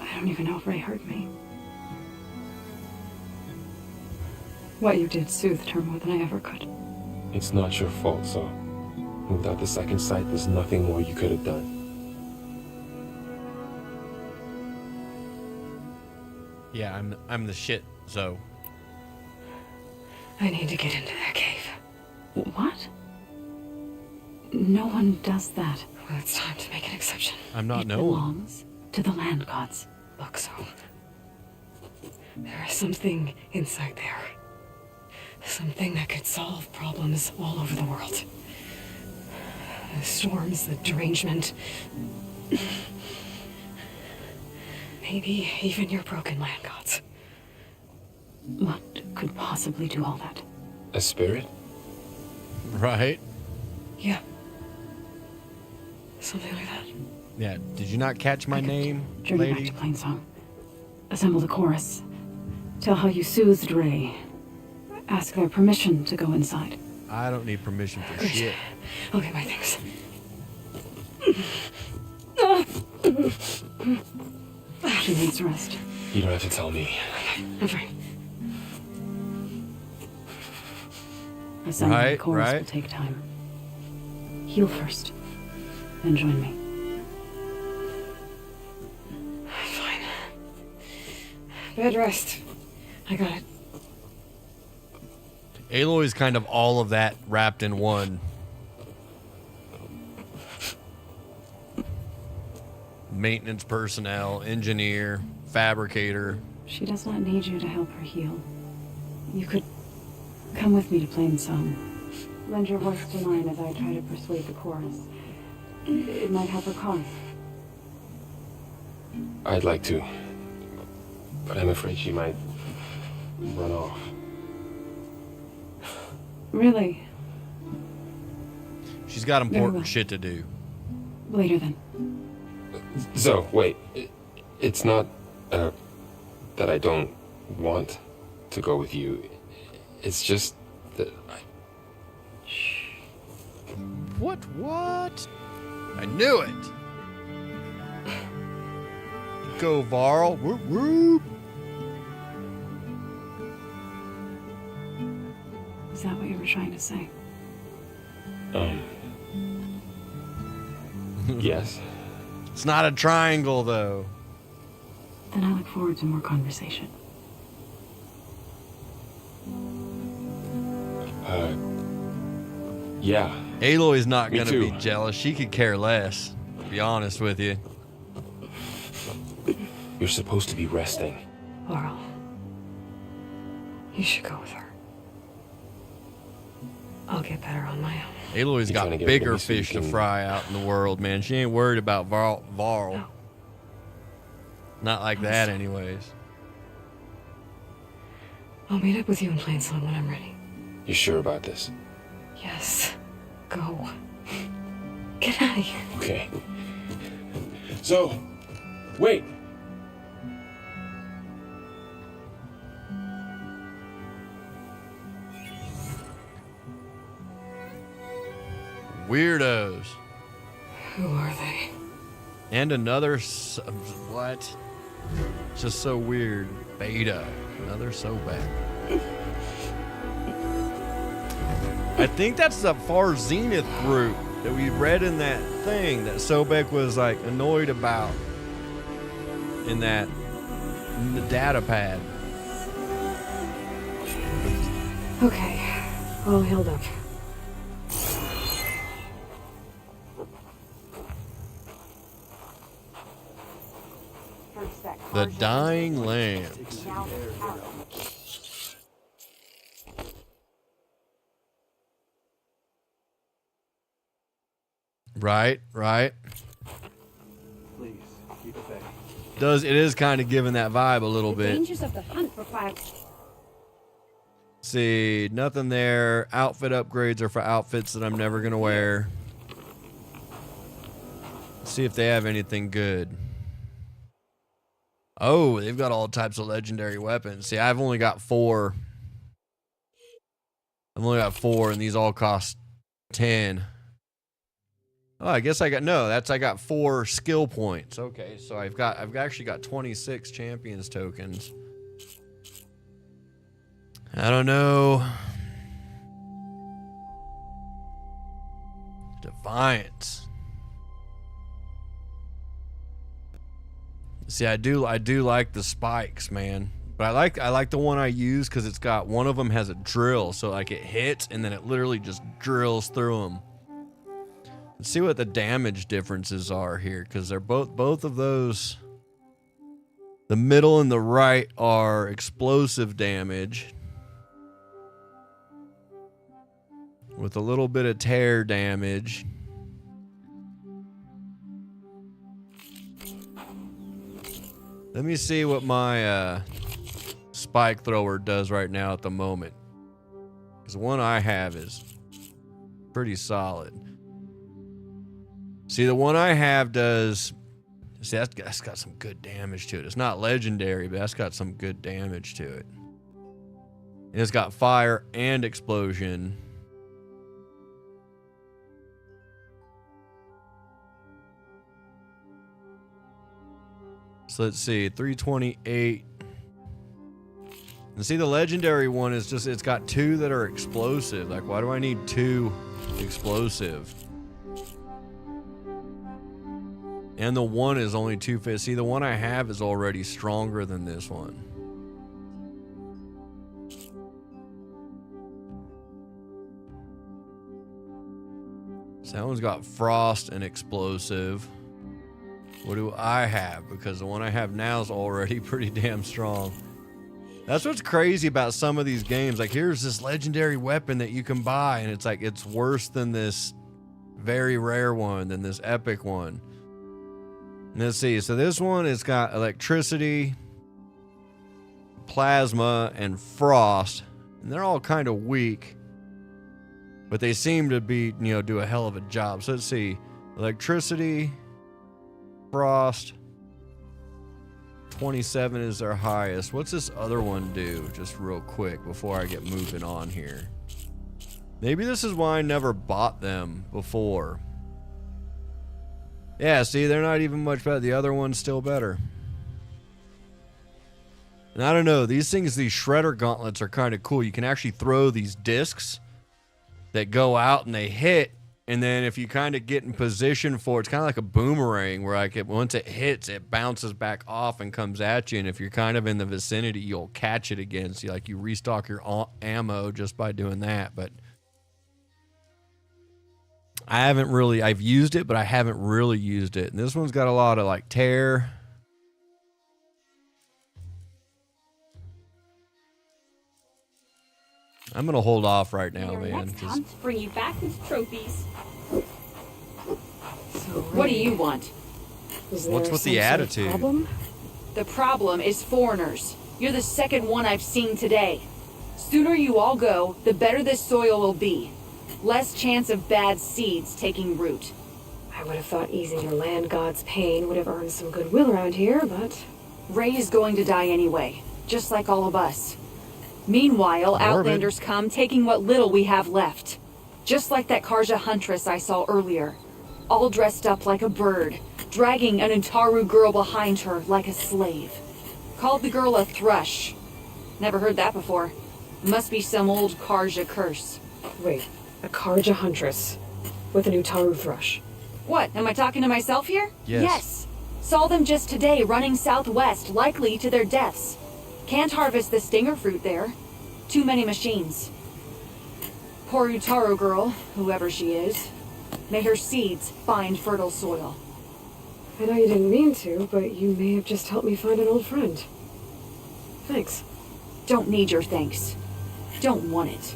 [SPEAKER 13] I don't even know if Ray heard me. What you did soothed her more than I ever could.
[SPEAKER 11] It's not your fault, so without the second sight, there's nothing more you could have done.
[SPEAKER 2] Yeah, I'm the shit, so.
[SPEAKER 3] I need to get into that cave.
[SPEAKER 13] What? No one does that.
[SPEAKER 3] Well, it's time to make an exception.
[SPEAKER 2] I'm not
[SPEAKER 13] It
[SPEAKER 2] knowing.
[SPEAKER 13] belongs to the land gods.
[SPEAKER 3] Look, so there is something inside there. Something that could solve problems all over the world. The storms, the derangement. Maybe even your broken land gods.
[SPEAKER 13] What could possibly do all that?
[SPEAKER 11] A spirit?
[SPEAKER 2] Right?
[SPEAKER 3] Yeah. Something like that.
[SPEAKER 2] Yeah, did you not catch my name,
[SPEAKER 13] Journey
[SPEAKER 2] lady?
[SPEAKER 13] back to Plainsong. Assemble the chorus. Tell how you soothed Ray. Ask their permission to go inside.
[SPEAKER 2] I don't need permission for
[SPEAKER 3] Great.
[SPEAKER 2] shit.
[SPEAKER 3] I'll get my things.
[SPEAKER 13] She needs rest.
[SPEAKER 11] You don't have to tell me.
[SPEAKER 3] I'm fine.
[SPEAKER 13] Assembling the
[SPEAKER 2] Right,
[SPEAKER 13] chorus
[SPEAKER 2] right.
[SPEAKER 13] will take time. Heal first, then join me.
[SPEAKER 3] Fine. Bed rest. I got it.
[SPEAKER 2] Aloy is kind of all of that wrapped in one. Maintenance personnel, engineer, fabricator.
[SPEAKER 13] She does not need you to help her heal. You could come with me to Plainsong. Lend your voice to mine as I try to persuade the chorus. It might help her cause.
[SPEAKER 11] I'd like to, but I'm afraid she might run off.
[SPEAKER 13] Really?
[SPEAKER 2] She's got
[SPEAKER 13] Very
[SPEAKER 2] important
[SPEAKER 13] well.
[SPEAKER 2] shit to do.
[SPEAKER 13] Later then.
[SPEAKER 11] So, wait. It's not that I don't want to go with you. It's just that
[SPEAKER 2] What? I knew it. Go, Varl. Whoop, whoop.
[SPEAKER 13] Is that what you were trying to say?
[SPEAKER 11] Yes.
[SPEAKER 2] It's not a triangle, though.
[SPEAKER 13] Then I look forward to more conversation.
[SPEAKER 11] Yeah.
[SPEAKER 2] Aloy's not
[SPEAKER 11] Me
[SPEAKER 2] gonna
[SPEAKER 11] too.
[SPEAKER 2] be jealous. She could care less, to be honest with you.
[SPEAKER 11] You're supposed to be resting.
[SPEAKER 3] Laurel, you should go with her. I'll get better on my own.
[SPEAKER 2] Aloy's
[SPEAKER 11] You
[SPEAKER 2] got
[SPEAKER 11] trying to get
[SPEAKER 2] bigger
[SPEAKER 11] rid of me so you
[SPEAKER 2] fish to
[SPEAKER 11] can-
[SPEAKER 2] fry out in the world, man. She ain't worried about Varl.
[SPEAKER 3] No.
[SPEAKER 2] Not like that, anyways.
[SPEAKER 3] I'll meet up with you in Plainsong when I'm ready.
[SPEAKER 11] You sure about this?
[SPEAKER 3] Yes. Go. Get out of here.
[SPEAKER 11] Okay. So, wait.
[SPEAKER 2] Weirdos.
[SPEAKER 3] Who are they?
[SPEAKER 2] And another what? It's just so weird. Beta. Another so bad. I think that's the Far Zenith group that we read in that thing that Sobek was like annoyed about in the data pad.
[SPEAKER 3] Okay. All healed up.
[SPEAKER 2] The Dying Lambs. Right.
[SPEAKER 14] Please, keep it back.
[SPEAKER 2] It is kind of giving that vibe a little bit.
[SPEAKER 13] Dangers of the hunt require.
[SPEAKER 2] See, nothing there. Outfit upgrades are for outfits that I'm never gonna wear. See if they have anything good. Oh, they've got all types of legendary weapons. See, I've only got 4. And these all cost 10. Oh, I guess I got 4 skill points. Okay, so I've actually got 26 champions tokens. I don't know. Defiance. See, I do like the spikes, man. But I like the one I use because it's got one of them has a drill, so like it hits and then it literally just drills through them. Let's see what the damage differences are here, because they're both of those. The middle and the right are explosive damage with a little bit of tear damage. Let me see what my spike thrower does right now at the moment, because the one I have is pretty solid. See, the one I have does... See, that's got some good damage to it. It's not legendary, but that's got some good damage to it. And it's got fire and explosion. So let's see, 328. And see, the legendary one is just, it's got 2 that are explosive. Like, why do I need 2 explosive? And the one is only 250. See, the one I have is already stronger than this one. So that one's got frost and explosive. What do I have? Because the one I have now is already pretty damn strong. That's what's crazy about some of these games. Like, here's this legendary weapon that you can buy, and it's like, it's worse than this very rare one, than this epic one. Let's see. So this one has got electricity, plasma, and frost. And they're all kind of weak, but they seem to be, do a hell of a job. So let's see. Electricity, frost, 27 is their highest. What's this other one do? Just real quick before I get moving on here. Maybe this is why I never bought them before. Yeah, see, they're not even much better. The other one's still better. And I don't know, these shredder gauntlets are kind of cool. You can actually throw these discs that go out and they hit, And then if you kind of get in position for it, it's kind of like a boomerang where like once it hits, it bounces back off and comes at you. And if you're kind of in the vicinity, you'll catch it again. So you restock your ammo just by doing that. But I've used it, but I haven't really used it. And this one's got a lot of like tear. I'm going to hold off right now, man.
[SPEAKER 14] Next hunt, bring you back with trophies.
[SPEAKER 10] What do you want?
[SPEAKER 2] What's with the attitude?
[SPEAKER 10] Problem? The problem is foreigners. You're the second one I've seen today. Sooner you all go, the better this soil will be. Less chance of bad seeds taking root.
[SPEAKER 3] I would have thought easing your land god's pain would have earned some goodwill around here, but...
[SPEAKER 10] Ray is going to die anyway, just like all of us. Meanwhile, Outlanders come taking what little we have left. Just like that Karja huntress I saw earlier. All dressed up like a bird, dragging an Intaru girl behind her like a slave. Called the girl a thrush. Never heard that before. Must be some old Karja curse.
[SPEAKER 3] Wait, a Karja huntress with an Utaru thrush.
[SPEAKER 10] What, am I talking to myself here?
[SPEAKER 3] Yes.
[SPEAKER 10] Saw them just today running southwest, likely to their deaths. Can't harvest the stinger fruit there. Too many machines. Poor Utaru girl, whoever she is. May her seeds find fertile soil.
[SPEAKER 3] I know you didn't mean to, but you may have just helped me find an old friend. Thanks.
[SPEAKER 10] Don't need your thanks. Don't want it.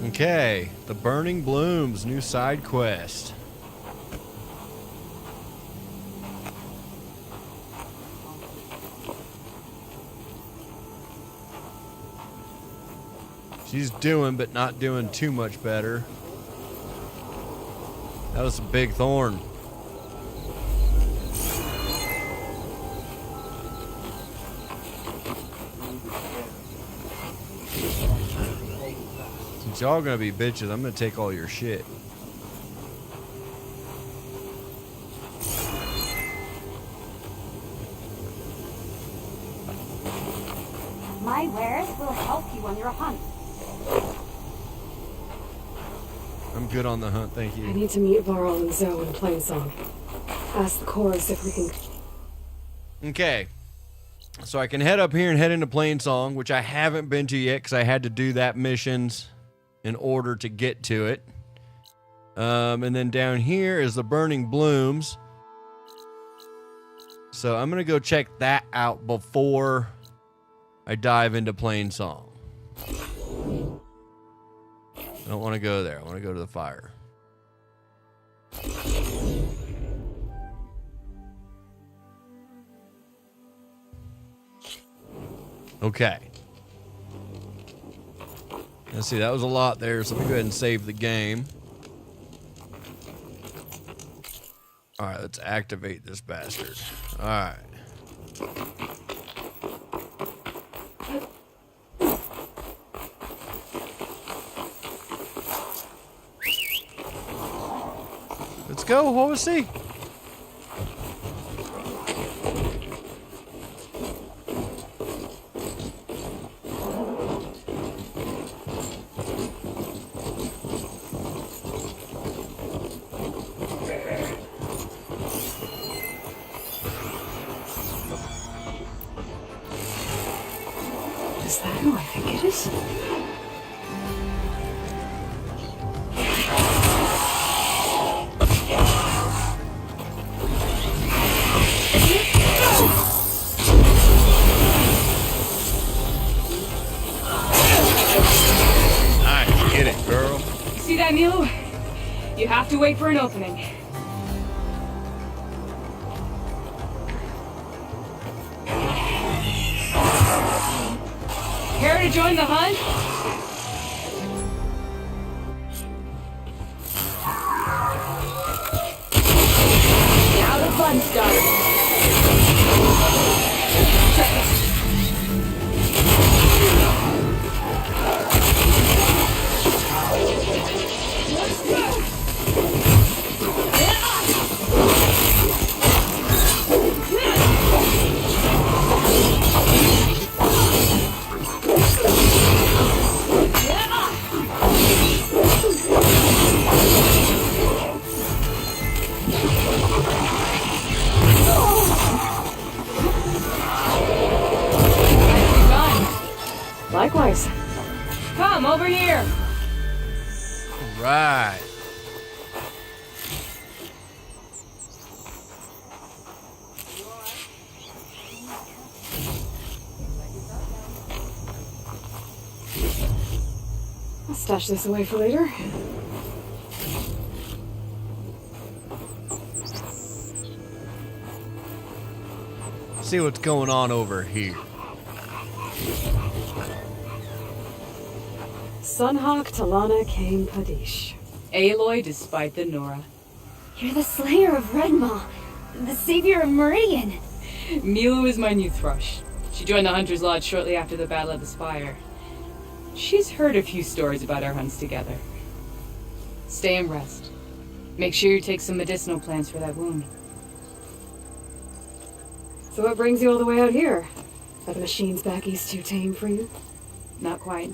[SPEAKER 2] Okay, the Burning Blooms, new side quest. She's doing, but not doing too much better. That was a big thorn. Since y'all gonna be bitches, I'm gonna take all your shit.
[SPEAKER 14] My wares will help you on your hunt.
[SPEAKER 2] I'm good on the hunt, thank
[SPEAKER 3] I
[SPEAKER 2] you.
[SPEAKER 3] need to meet Varl and Zoe in Plainsong. Ask the chorus if we can...
[SPEAKER 2] Okay. So I can head up here and head into Plainsong, which I haven't been to yet because I had to do that missions in order to get to it. And then down here is the Burning Blooms. So I'm going to go check that out before I dive into Plainsong. I don't want to go there. I want to go to the fire. Okay. Let's see, that was a lot there, so let me go ahead and save the game. Alright, let's activate this bastard. Alright. Let's go, what was he?
[SPEAKER 3] Is that who I think it is?
[SPEAKER 2] Nice, get it, girl.
[SPEAKER 13] See that, Milo? You have to wait for an opening. Care to join the hunt? Now the fun starts.
[SPEAKER 3] supplies.
[SPEAKER 10] Come, over here!
[SPEAKER 2] Right.
[SPEAKER 3] I'll stash this away for later.
[SPEAKER 2] See what's going on over here.
[SPEAKER 3] Sunhawk Talana Kane Padish.
[SPEAKER 10] Aloy despite the Nora.
[SPEAKER 14] You're the slayer of Redmaw, the savior of Meridian.
[SPEAKER 10] Milo is my new thrush. She joined the Hunter's Lodge shortly after the Battle of the Spire. She's heard a few stories about our hunts together. Stay and rest. Make sure you take some medicinal plants for that wound.
[SPEAKER 3] So what brings you all the way out here? Are the machines back east too tame for you?
[SPEAKER 10] Not quite.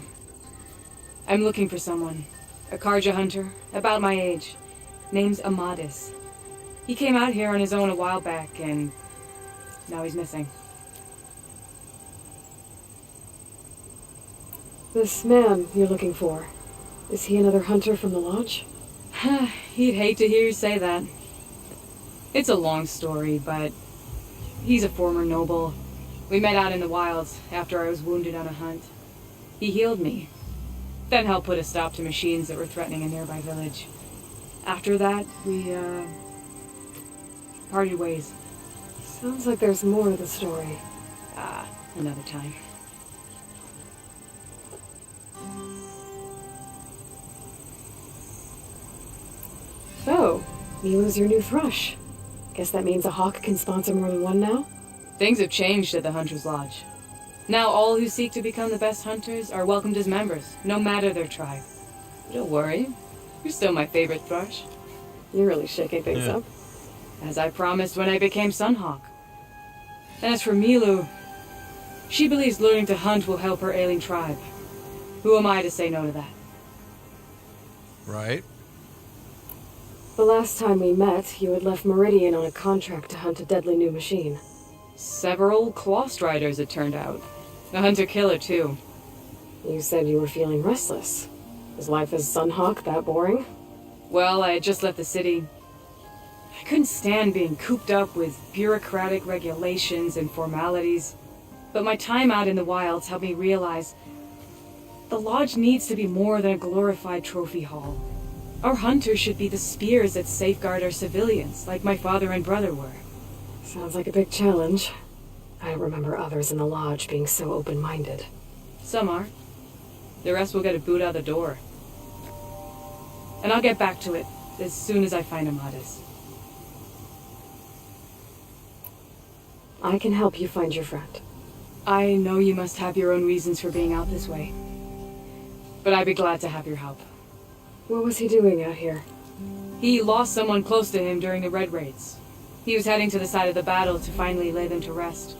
[SPEAKER 10] I'm looking for someone. A Karja hunter, about my age. Name's Amadis. He came out here on his own a while back, and now he's missing.
[SPEAKER 3] This man you're looking for, is he another hunter from the lodge?
[SPEAKER 10] He'd hate to hear you say that. It's a long story, but he's a former noble. We met out in the wilds after I was wounded on a hunt. He healed me, then helped put a stop to machines that were threatening a nearby village. After that, we, parted ways.
[SPEAKER 3] Sounds like there's more to the story.
[SPEAKER 10] Another time.
[SPEAKER 3] So, Milo's your new thrush. Guess that means a hawk can sponsor more than one now?
[SPEAKER 10] Things have changed at the Hunter's Lodge. Now all who seek to become the best hunters are welcomed as members, no matter their tribe. Don't worry, you're still my favorite thrush.
[SPEAKER 3] You're really shaking things up.
[SPEAKER 10] As I promised when I became Sunhawk. As for Milu, she believes learning to hunt will help her ailing tribe. Who am I to say no to that?
[SPEAKER 2] Right.
[SPEAKER 3] The last time we met, you had left Meridian on a contract to hunt a deadly new machine.
[SPEAKER 10] Several Clost Riders, it turned out. A hunter-killer, too.
[SPEAKER 3] You said you were feeling restless. Is life as Sunhawk that boring?
[SPEAKER 10] Well, I had just left the city. I couldn't stand being cooped up with bureaucratic regulations and formalities. But my time out in the wilds helped me realize the lodge needs to be more than a glorified trophy hall. Our hunters should be the spears that safeguard our civilians, like my father and brother were.
[SPEAKER 3] Sounds like a big challenge. I don't remember others in the lodge being so open-minded.
[SPEAKER 10] Some are. The rest will get a boot out the door. And I'll get back to it as soon as I find Amadis.
[SPEAKER 3] I can help you find your friend.
[SPEAKER 10] I know you must have your own reasons for being out this way. But I'd be glad to have your help.
[SPEAKER 3] What was he doing out here?
[SPEAKER 10] He lost someone close to him during the Red Raids. He was heading to the side of the battle to finally lay them to rest.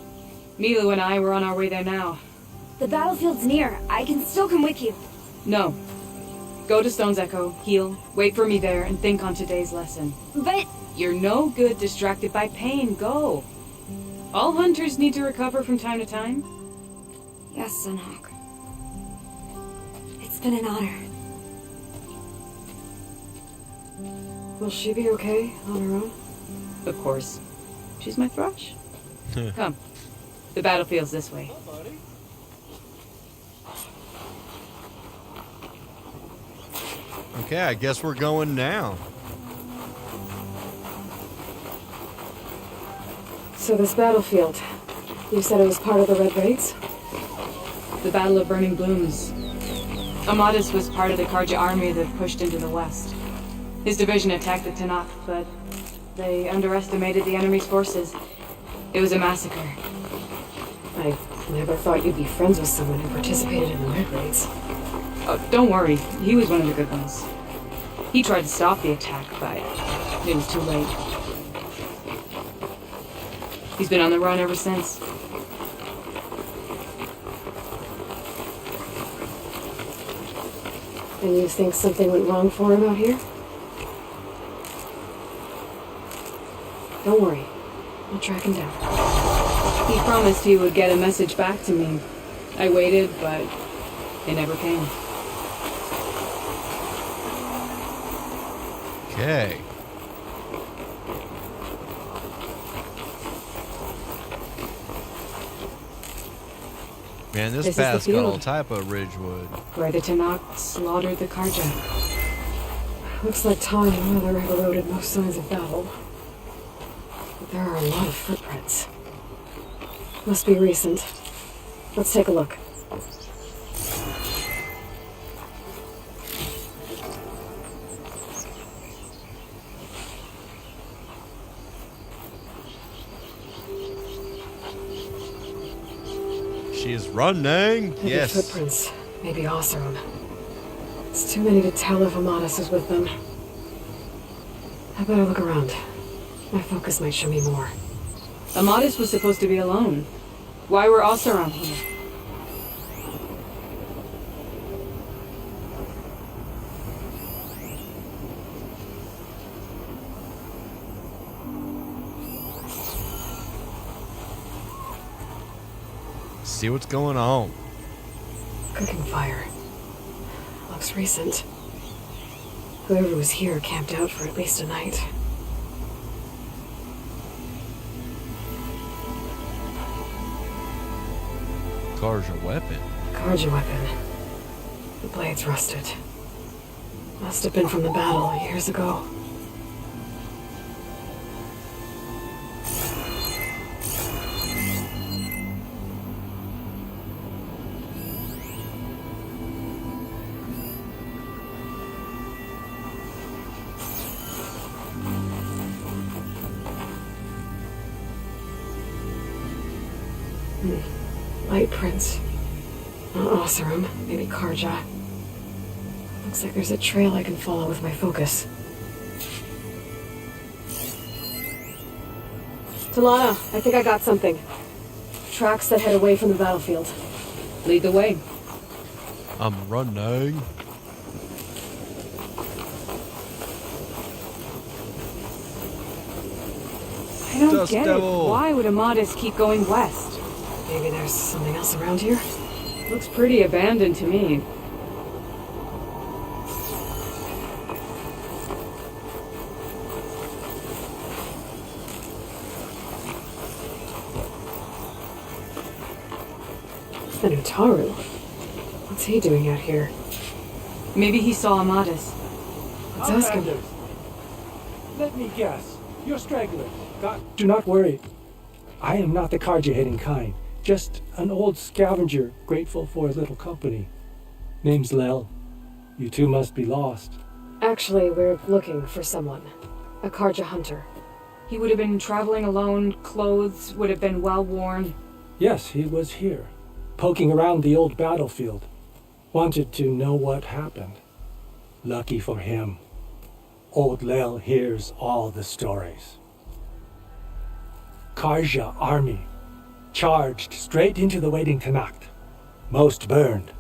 [SPEAKER 10] Milu and I were on our way there now.
[SPEAKER 14] The battlefield's near. I can still come with you.
[SPEAKER 10] No. Go to Stone's Echo, heal, wait for me there, and think on today's lesson.
[SPEAKER 14] But...
[SPEAKER 10] You're no good distracted by pain. Go. All hunters need to recover from time to time.
[SPEAKER 14] Yes, Sunhawk. It's been an honor.
[SPEAKER 3] Will she be okay on her own?
[SPEAKER 10] Of course. She's my thrush. Come. The battlefield's this way.
[SPEAKER 2] Okay, I guess we're going now.
[SPEAKER 3] So this battlefield, you said it was part of the Red Raids?
[SPEAKER 10] The Battle of Burning Blooms. Amadis was part of the Karja army that pushed into the west. His division attacked the Tanakh, but they underestimated the enemy's forces. It was a massacre.
[SPEAKER 3] I never thought you'd be friends with someone who participated in the Red Raids.
[SPEAKER 10] Oh, don't worry, he was one of the good ones. He tried to stop the attack, but it was too late. He's been on the run ever since.
[SPEAKER 3] And you think something went wrong for him out here? Don't worry. I'll track him down.
[SPEAKER 10] He promised he would get a message back to me. I waited, but It never came.
[SPEAKER 2] Okay. Man, this
[SPEAKER 3] This is the
[SPEAKER 2] path's got all
[SPEAKER 3] field.
[SPEAKER 2] type of ridgewood.
[SPEAKER 3] Where the Tanakh slaughtered the Karja. Looks like time and weather have eroded most signs of battle. But there are a lot of footprints. Must be recent. Let's take a look.
[SPEAKER 2] She is running.
[SPEAKER 3] Heavy
[SPEAKER 2] Yes.
[SPEAKER 3] footprints. Maybe Osram. It's too many to tell if Amadas is with them. I better look around. My focus might show me more.
[SPEAKER 10] Amadis was supposed to be alone. Why were Oseram here?
[SPEAKER 2] See what's going on.
[SPEAKER 3] Cooking fire. Looks recent. Whoever was here camped out for at least a night.
[SPEAKER 2] Karja weapon.
[SPEAKER 3] Karja weapon. The blade's rusted. Must have been from the battle years ago. Light prints. Not Oseram, maybe Karja. Looks like there's a trail I can follow with my focus. Talana, I think I got something. Tracks that head away from the battlefield.
[SPEAKER 10] Lead the way.
[SPEAKER 2] I'm running.
[SPEAKER 10] I don't
[SPEAKER 2] Dust
[SPEAKER 10] get
[SPEAKER 2] Devil.
[SPEAKER 10] it. Why would Amadis keep going west?
[SPEAKER 3] Maybe there's something else around here?
[SPEAKER 10] Looks pretty abandoned to me.
[SPEAKER 3] And Utaru. What's he doing out here?
[SPEAKER 10] Maybe he saw Amadis.
[SPEAKER 3] Let's ask him.
[SPEAKER 15] Outlanders, let me guess. You're stragglers. Do not worry. I am not the Karja-hating kind. Just an old scavenger grateful for a little company. Name's Lel. You two must be lost.
[SPEAKER 3] Actually, we're looking for someone. A Karja hunter.
[SPEAKER 10] He would have been traveling alone, clothes would have been well worn.
[SPEAKER 15] Yes, he was here. Poking around the old battlefield. Wanted to know what happened. Lucky for him. Old Lel hears all the stories. Karja army. Charged straight into the waiting Tanakh. Most burned.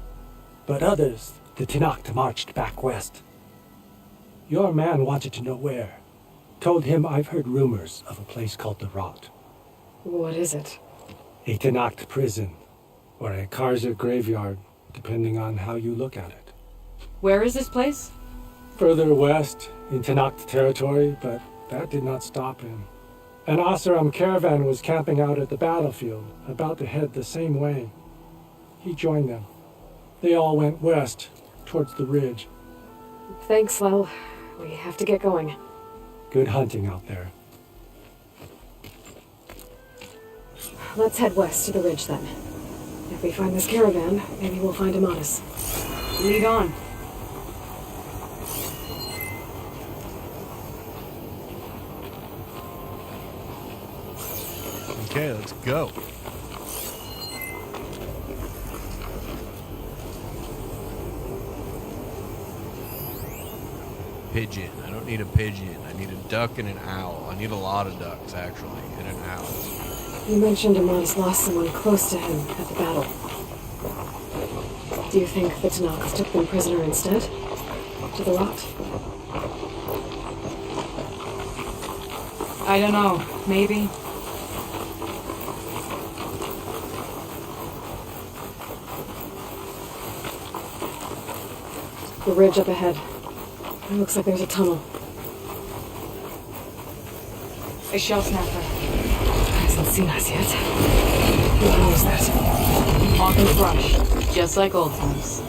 [SPEAKER 15] But others, the Tanakh marched back west. Your man wanted to know where. Told him I've heard rumors of a place called the Rot.
[SPEAKER 3] What is it?
[SPEAKER 15] A Tanakh prison. Or a Karja graveyard, depending on how you look at it.
[SPEAKER 10] Where is this place?
[SPEAKER 15] Further west, in Tanakh territory, but that did not stop him. An Oseram caravan was camping out at the battlefield, about to head the same way. He joined them. They all went west, towards the ridge.
[SPEAKER 3] Thanks, Lel. We have to get going.
[SPEAKER 15] Good hunting out there.
[SPEAKER 3] Let's head west to the ridge then. If we find this caravan, maybe we'll find Amadis.
[SPEAKER 10] Lead on.
[SPEAKER 2] Okay, let's go. Pigeon. I don't need a pigeon. I need a duck and an owl. I need a lot of ducks, actually, and an owl.
[SPEAKER 3] You mentioned Amadis lost someone close to him at the battle. Do you think the Tanakh took them prisoner instead? To the Rot?
[SPEAKER 10] I don't know. Maybe.
[SPEAKER 3] The ridge up ahead. It looks like there's a tunnel.
[SPEAKER 10] A shell snapper.
[SPEAKER 3] Hasn't seen us yet. Who knows that?
[SPEAKER 10] Honking brush. Just like old times.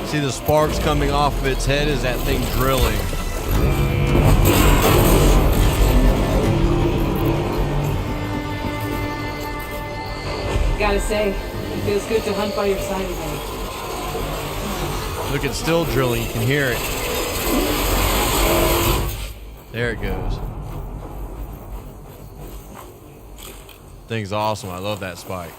[SPEAKER 2] See the sparks coming off of its head as that thing drilling.
[SPEAKER 10] Gotta say, it feels good to hunt by your side again.
[SPEAKER 2] Look, it's still drilling. You can hear it. There it goes. Thing's awesome. I love that spike.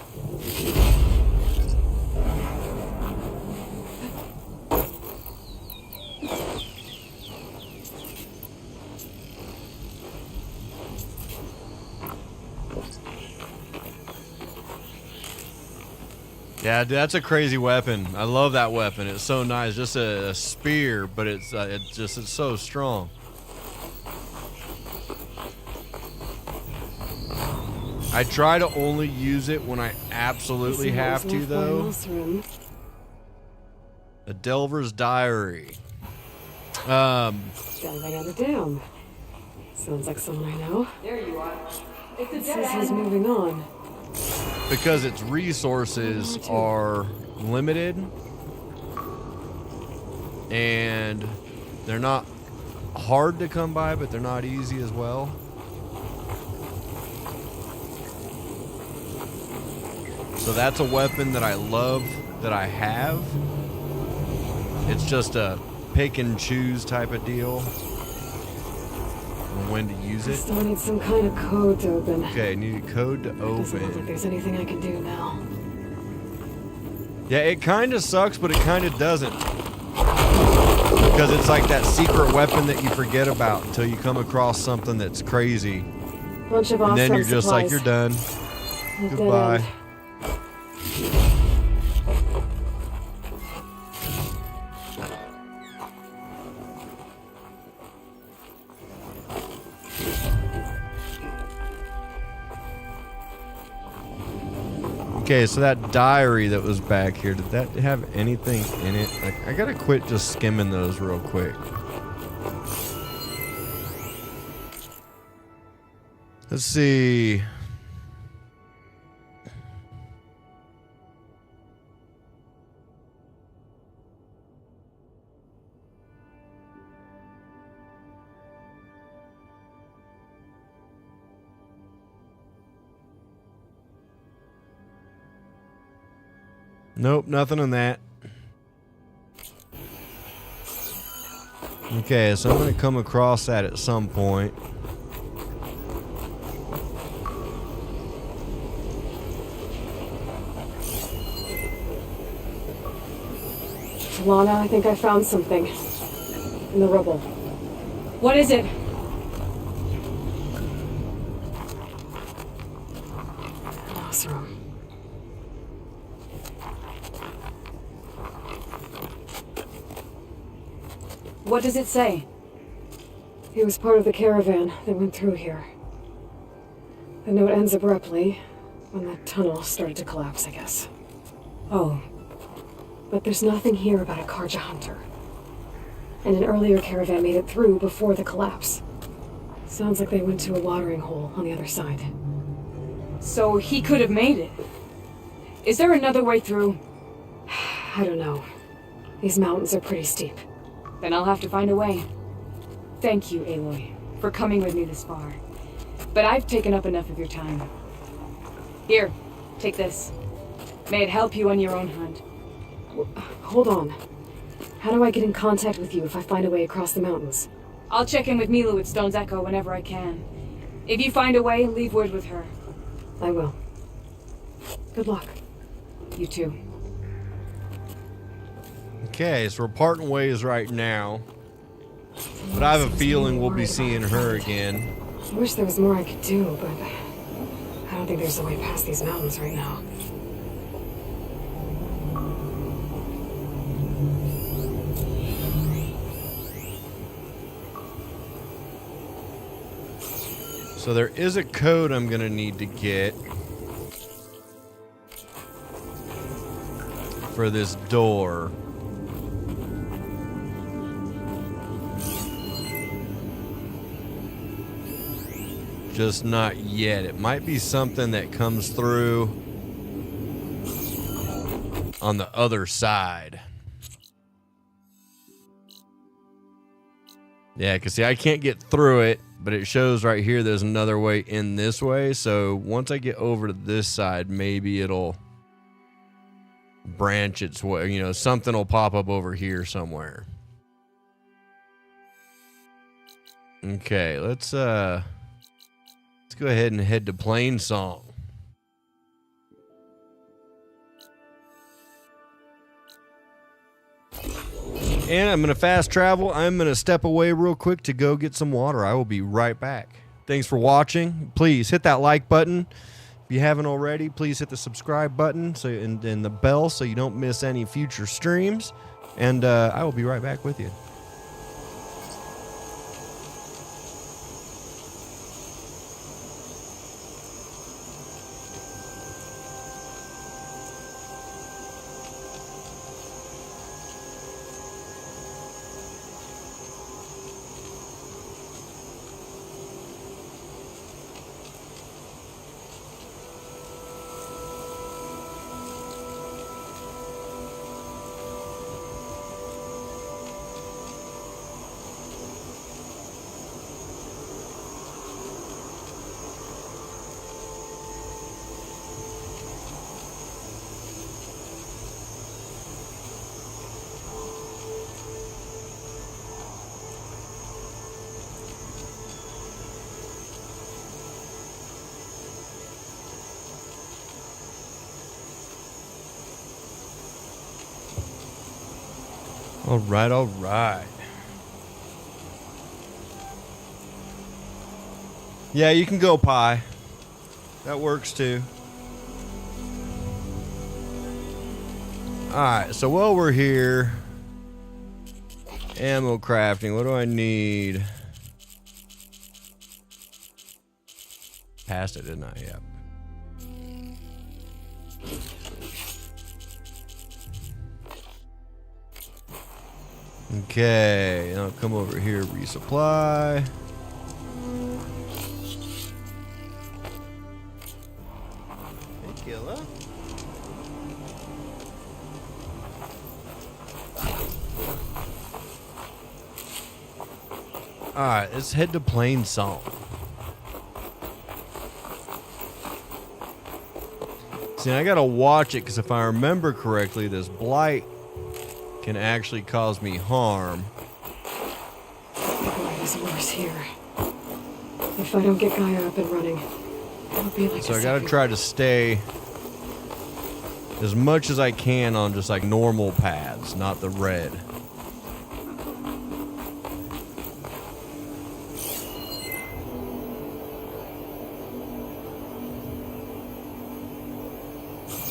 [SPEAKER 2] Yeah, dude, that's a crazy weapon. I love that weapon. It's so nice. Just a spear, but it's so strong. I try to only use it when I absolutely have to, though. A Delver's Diary.
[SPEAKER 3] Down by the dam. Sounds like someone I know.
[SPEAKER 10] There you are.
[SPEAKER 3] It says he's moving on.
[SPEAKER 2] Because its resources are limited and they're not hard to come by, but they're not easy as well. So that's a weapon that I love that I have. It's just a pick and choose type of deal when to use it.
[SPEAKER 3] I still need some kind of code to open.
[SPEAKER 2] Okay, need a code to open.
[SPEAKER 3] Doesn't look like there's anything I can do now.
[SPEAKER 2] Yeah, it kind of sucks, but it kind of doesn't. Because it's like that secret weapon that you forget about until you come across something that's crazy.
[SPEAKER 3] Bunch of
[SPEAKER 2] and then
[SPEAKER 3] awesome
[SPEAKER 2] you're just
[SPEAKER 3] supplies.
[SPEAKER 2] like, you're done.
[SPEAKER 3] Dead
[SPEAKER 2] Goodbye.
[SPEAKER 3] end.
[SPEAKER 2] Okay, so that diary that was back here, did that have anything in it? Like, I gotta quit just skimming those real quick. Let's see. Nope, nothing on that. Okay, so I'm going to come across that at some point.
[SPEAKER 3] Lana, I think I found something. In the rubble.
[SPEAKER 10] What is it?
[SPEAKER 3] Classroom.
[SPEAKER 10] What does it say?
[SPEAKER 3] He was part of the caravan that went through here. The note ends abruptly when the tunnel started to collapse, I guess. Oh, but there's nothing here about a Karja hunter. And an earlier caravan made it through before the collapse. Sounds like they went to a watering hole on the other side.
[SPEAKER 10] So he could have made it. Is there another way through?
[SPEAKER 3] I don't know. These mountains are pretty steep.
[SPEAKER 10] Then I'll have to find a way. Thank you, Aloy, for coming with me this far. But I've taken up enough of your time. Here, take this. May it help you on your own hunt.
[SPEAKER 3] Hold on. How do I get in contact with you if I find a way across the mountains?
[SPEAKER 10] I'll check in with Mila at Stone's Echo whenever I can. If you find a way, leave word with her.
[SPEAKER 3] I will. Good luck.
[SPEAKER 10] You too.
[SPEAKER 2] Okay, so we're parting ways right now. But I have a feeling we'll be seeing her again.
[SPEAKER 3] I wish there was more I could do, but I don't think there's a way past these mountains right now.
[SPEAKER 2] So there is a code I'm gonna need to get for this door. Just not yet. It might be something that comes through on the other side. Yeah, because see, I can't get through it, but it shows right here there's another way in this way. So once I get over to this side, maybe it'll branch its way. You know, something will pop up over here somewhere. Okay, let's go ahead and head to Plainsong. And I'm going to fast travel. I'm going to step away real quick to go get some water. I will be right back. Thanks for watching. Please hit that like button. If you haven't already, please hit the subscribe button and the bell so you don't miss any future streams. And I will be right back with you. All right. Yeah, you can go pie. That works too. All right, so while we're here, ammo crafting, what do I need? Passed it, didn't I? Yep. Okay, I'll come over here, resupply. Hey, killer. Alright, let's head to Plainsong. See, I gotta watch it because if I remember correctly, this blight can actually cause me harm.
[SPEAKER 3] Boy, is worse here. If I don't get Gaia up and running, it'll be like
[SPEAKER 2] so I gotta try to stay as much as I can on just like normal paths, not the red.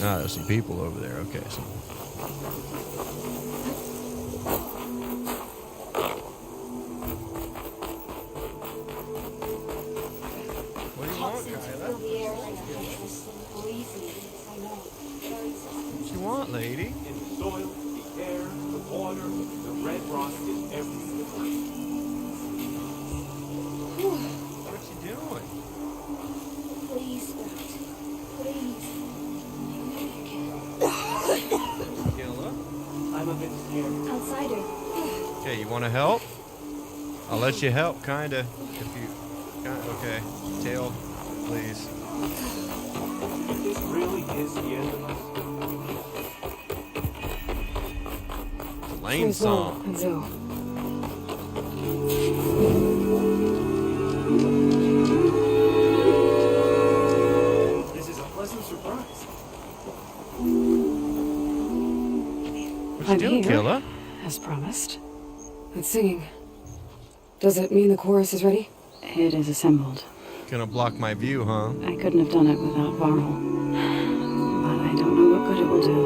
[SPEAKER 2] Ah, there's some people over there. Okay, so. What do you want, Kyla? What you want, lady?
[SPEAKER 11] In the soil, the air, the water, the red rot is everywhere.
[SPEAKER 2] What you doing?
[SPEAKER 14] Please, please.
[SPEAKER 2] Killa?
[SPEAKER 12] I'm a bit scared.
[SPEAKER 14] Outsider.
[SPEAKER 2] Okay, you want to help? I'll let you help, kinda. If you. Okay. Tail, please.
[SPEAKER 11] If this really is the end of us,
[SPEAKER 2] Lane song.
[SPEAKER 3] And Zoe.
[SPEAKER 11] this is a pleasant surprise.
[SPEAKER 2] What you
[SPEAKER 3] I'm
[SPEAKER 2] doing,
[SPEAKER 3] here,
[SPEAKER 2] Killa?
[SPEAKER 3] as promised. It's singing. Does it mean the chorus is ready?
[SPEAKER 13] It is assembled.
[SPEAKER 2] Gonna block my view, huh?
[SPEAKER 13] I couldn't have done it without Varl. But I don't know what good it will do.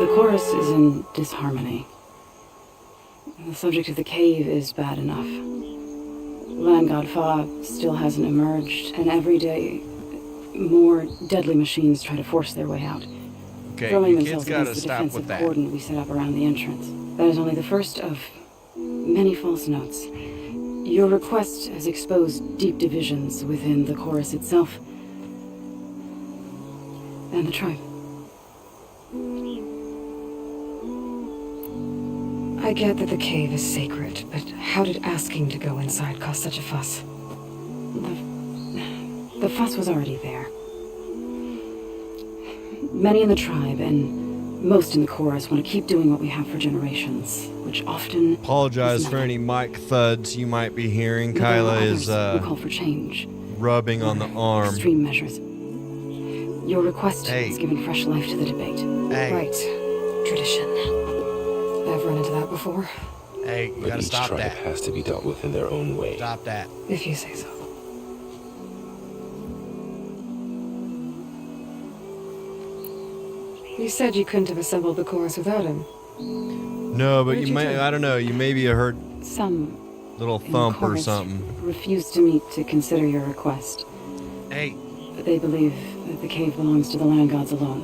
[SPEAKER 13] The chorus is in disharmony. The subject of the cave is bad enough. Land God Fa still hasn't emerged, and every day more deadly machines try to force their way out.
[SPEAKER 2] Okay,
[SPEAKER 13] throwing
[SPEAKER 2] you kids
[SPEAKER 13] themselves
[SPEAKER 2] gotta
[SPEAKER 13] against the
[SPEAKER 2] stop with
[SPEAKER 13] defensive
[SPEAKER 2] that.
[SPEAKER 13] cordon we set up around the entrance. That is only the first of many false notes. Your request has exposed deep divisions within the chorus itself and the tribe.
[SPEAKER 3] I get that the cave is sacred, but how did asking to go inside cause such a fuss?
[SPEAKER 13] The fuss was already there. Many in the tribe and most in the chorus want to keep doing what we have for generations, which often
[SPEAKER 2] Apologize for any mic thuds you might be hearing.
[SPEAKER 13] But there are
[SPEAKER 2] Kyla is
[SPEAKER 13] others who call for change.
[SPEAKER 2] rubbing on the arm.
[SPEAKER 13] Extreme measures. Your request
[SPEAKER 2] Hey.
[SPEAKER 13] has given fresh life to the debate.
[SPEAKER 2] Hey.
[SPEAKER 3] Right. Tradition. I've run into that before.
[SPEAKER 2] Hey, you
[SPEAKER 11] But
[SPEAKER 2] gotta
[SPEAKER 11] each
[SPEAKER 2] stop
[SPEAKER 11] tribe
[SPEAKER 2] that.
[SPEAKER 11] has to be dealt with in their own way.
[SPEAKER 2] Stop that.
[SPEAKER 3] If you say so. You said you couldn't have assembled the chorus without him.
[SPEAKER 2] No, but
[SPEAKER 3] What did
[SPEAKER 2] you
[SPEAKER 3] you
[SPEAKER 2] may,
[SPEAKER 3] do?
[SPEAKER 2] I don't know, you maybe heard
[SPEAKER 13] Some
[SPEAKER 2] little
[SPEAKER 13] in the
[SPEAKER 2] thump or
[SPEAKER 13] chorus
[SPEAKER 2] something.
[SPEAKER 13] refused to meet to consider your request.
[SPEAKER 2] Hey,
[SPEAKER 13] They believe that the cave belongs to the land gods alone.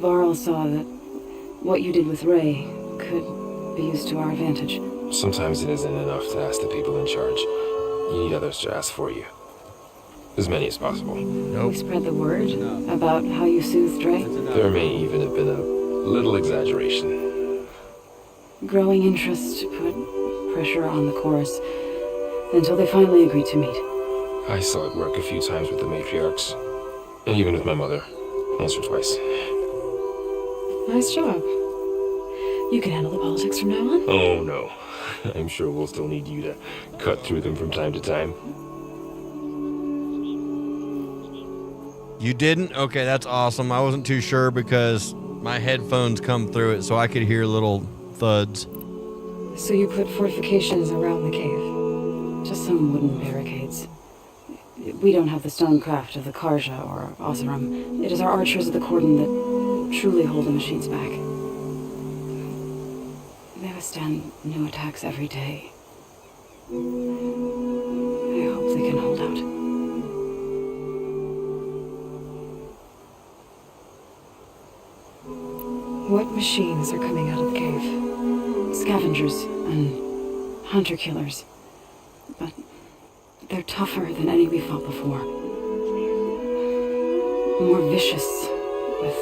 [SPEAKER 13] Varl saw that what you did with Ray could be used to our advantage.
[SPEAKER 11] Sometimes it isn't enough to ask the people in charge. You need others to ask for you. As many as possible.
[SPEAKER 13] We spread the word about how you soothed Ray.
[SPEAKER 11] There may even have been a little exaggeration.
[SPEAKER 13] Growing interest put pressure on the chorus until they finally agreed to meet.
[SPEAKER 11] I saw it work a few times with the matriarchs. And even with my mother. Once or twice.
[SPEAKER 3] Nice job. You can handle the politics from now on.
[SPEAKER 11] Oh no. I'm sure we'll still need you to cut through them from time to time.
[SPEAKER 2] you didn't? Okay, that's awesome. I wasn't too sure because my headphones come through it so I could hear little thuds.
[SPEAKER 3] So you put fortifications around the cave?
[SPEAKER 13] Just some wooden barricades. We don't have the stonecraft of the Karja or Oseram. It is our archers of the cordon that truly hold the machines back. They withstand new attacks every day. I hope they can hold out.
[SPEAKER 3] What machines are coming out of the cave?
[SPEAKER 13] Scavengers and hunter-killers. But they're tougher than any we fought before. More vicious, with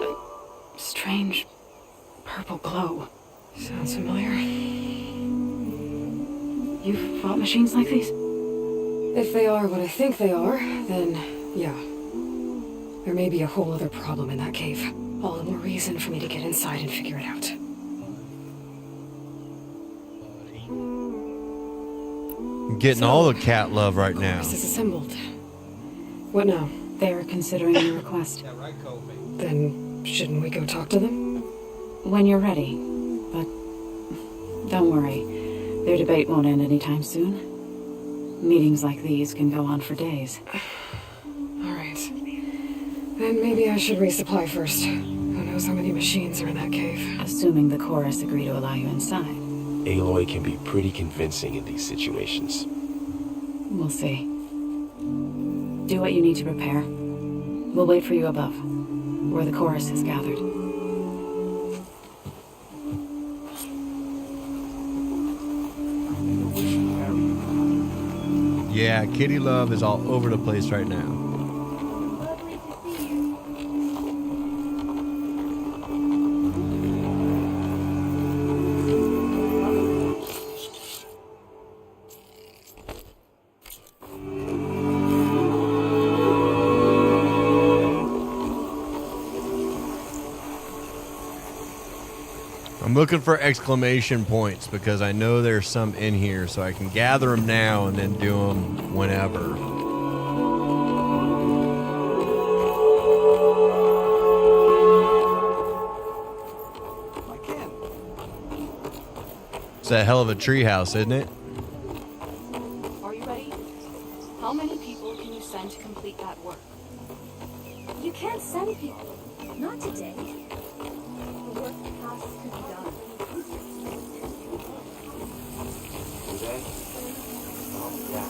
[SPEAKER 13] a strange purple glow.
[SPEAKER 3] Sounds familiar.
[SPEAKER 13] You've fought machines like these?
[SPEAKER 3] If they are what I think they are, then yeah. There may be a whole other problem in that cave. All the more reason for me to get inside and figure it out.
[SPEAKER 2] I'm getting all the cat love right now.
[SPEAKER 3] Chorus is assembled. What now?
[SPEAKER 13] They're considering your request.
[SPEAKER 3] Then shouldn't we go talk to them?
[SPEAKER 13] When you're ready. But don't worry. Their debate won't end anytime soon. Meetings like these can go on for days.
[SPEAKER 3] Alright. Then maybe I should resupply first. Who knows how many machines are in that cave?
[SPEAKER 13] Assuming the chorus agree to allow you inside.
[SPEAKER 11] Aloy can be pretty convincing in these situations.
[SPEAKER 13] We'll see. Do what you need to prepare. We'll wait for you above, where the chorus is gathered.
[SPEAKER 2] Yeah, Kitty Love is all over the place right now. I'm looking for exclamation points because I know there's some in here, so I can gather them now and then do them whenever. It's a hell of a treehouse, isn't it?
[SPEAKER 10] Are you ready? How many people can you send to complete that work?
[SPEAKER 14] You can't send people. Not today. The work tasks could be done.
[SPEAKER 9] Today? Oh, yeah.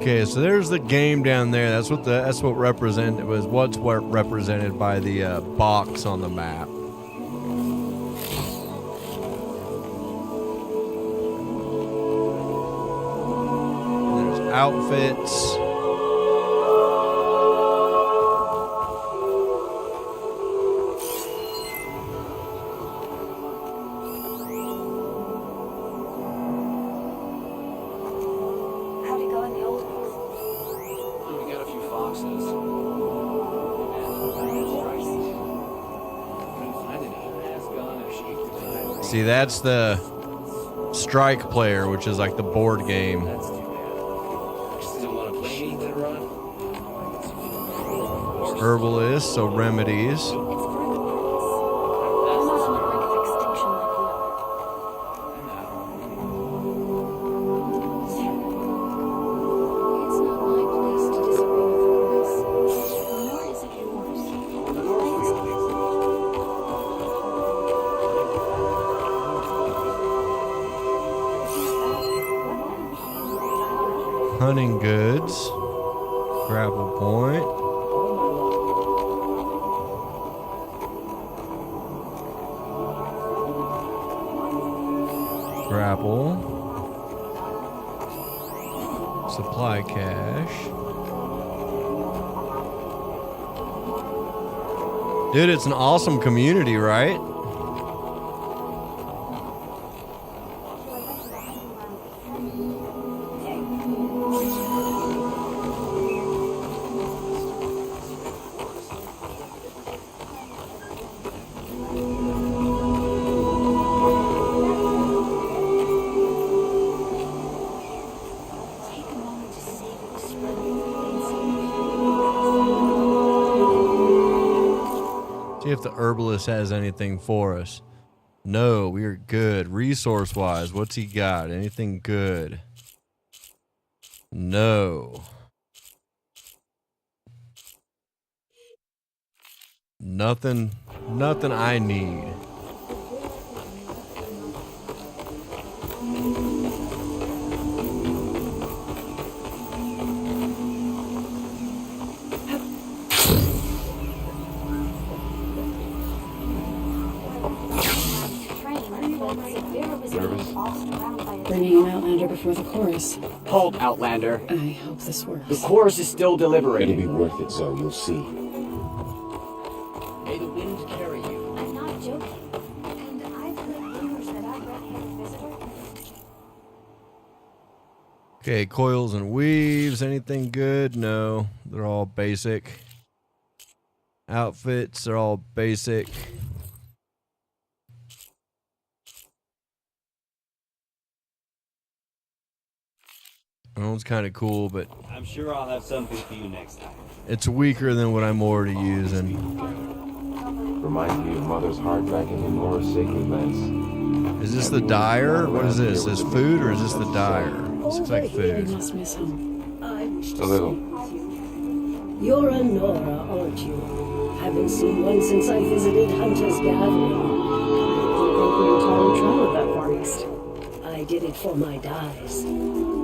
[SPEAKER 2] Okay, so there's the game down there. That's what what's represented by the box on the map. And there's outfits.
[SPEAKER 14] How'd it go in the old ones?
[SPEAKER 9] We got a few foxes.
[SPEAKER 2] See, that's the strike player, which is like the board game.
[SPEAKER 9] Still want to play me later on?
[SPEAKER 2] Herbalist, so remedies. Hunting goods. Grapple point. Grapple. Supply cache. Dude, it's an awesome community, right? See if the herbalist has anything for us. No, we are good. Resource-wise, what's he got? Anything good? No. Nothing I need.
[SPEAKER 13] Bringing an Outlander before the chorus.
[SPEAKER 9] Halt, Outlander.
[SPEAKER 13] I hope this works.
[SPEAKER 9] The chorus is still deliberating. It'll be worth it, Zoe. You'll see. May the wind carry you.
[SPEAKER 14] I'm not joking. And I've heard rumors that I've red-headed visitor.
[SPEAKER 2] Okay, coils and weaves. Anything good? No. They're all basic. Outfits are all basic. That one's kind of cool, but
[SPEAKER 12] I'm sure I'll have something for you next time.
[SPEAKER 2] it's weaker than what I'm already using.
[SPEAKER 11] Reminds me of Mother's heart back in Nora's sacred lands.
[SPEAKER 2] Is this the dyer? What is this? Is this food or is this the dyer? This looks like food.
[SPEAKER 13] You must miss home.
[SPEAKER 16] I wish to
[SPEAKER 11] A little.
[SPEAKER 16] speak with you. You're a Nora, aren't you? Haven't seen one since I visited Hunter's Gathering.
[SPEAKER 13] I think we entirely traveled that far east.
[SPEAKER 16] I did it for my dyes.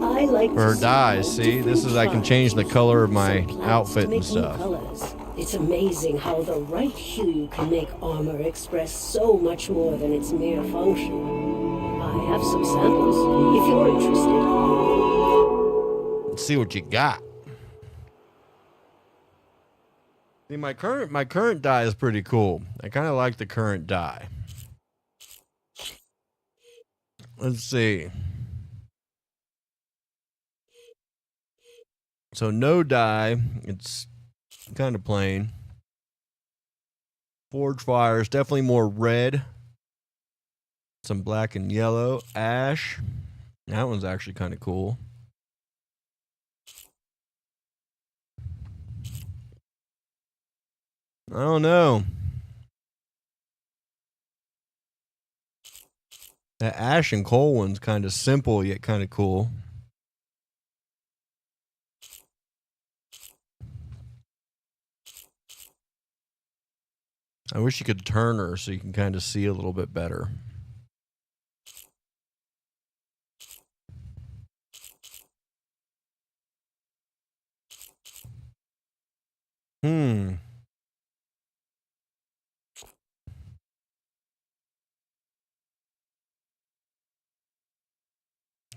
[SPEAKER 16] I like
[SPEAKER 2] For
[SPEAKER 16] to
[SPEAKER 2] dyes, see? This is, I can change the color of my outfit and
[SPEAKER 16] make new
[SPEAKER 2] stuff.
[SPEAKER 16] colors. It's amazing how the right hue can make armor express so much more than its mere function. I have some samples, if you're interested.
[SPEAKER 2] Let's see what you got. See, my current dye is pretty cool. I kind of like the current dye. Let's see. So no dye. It's kind of plain. Forge fires, definitely more red. Some black and yellow. Ash. That one's actually kind of cool. I don't know. That ash and coal one's kind of simple yet kind of cool. I wish you could turn her so you can kind of see a little bit better.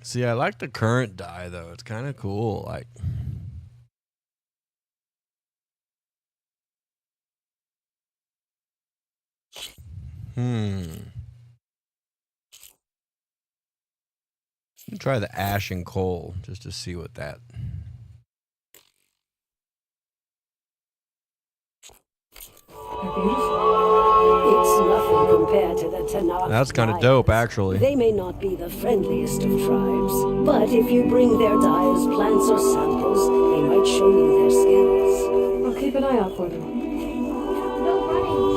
[SPEAKER 2] See, I like the current dye though. It's kind of cool. Like, try the ash and coal just to see what that.
[SPEAKER 16] They're beautiful. It's nothing compared to the Tanakh.
[SPEAKER 2] That's kind of dope, actually.
[SPEAKER 16] They may not be the friendliest of tribes, but if you bring their dyes, plants, or samples, they might show you their skills.
[SPEAKER 13] I'll keep an eye out for them.
[SPEAKER 14] No running.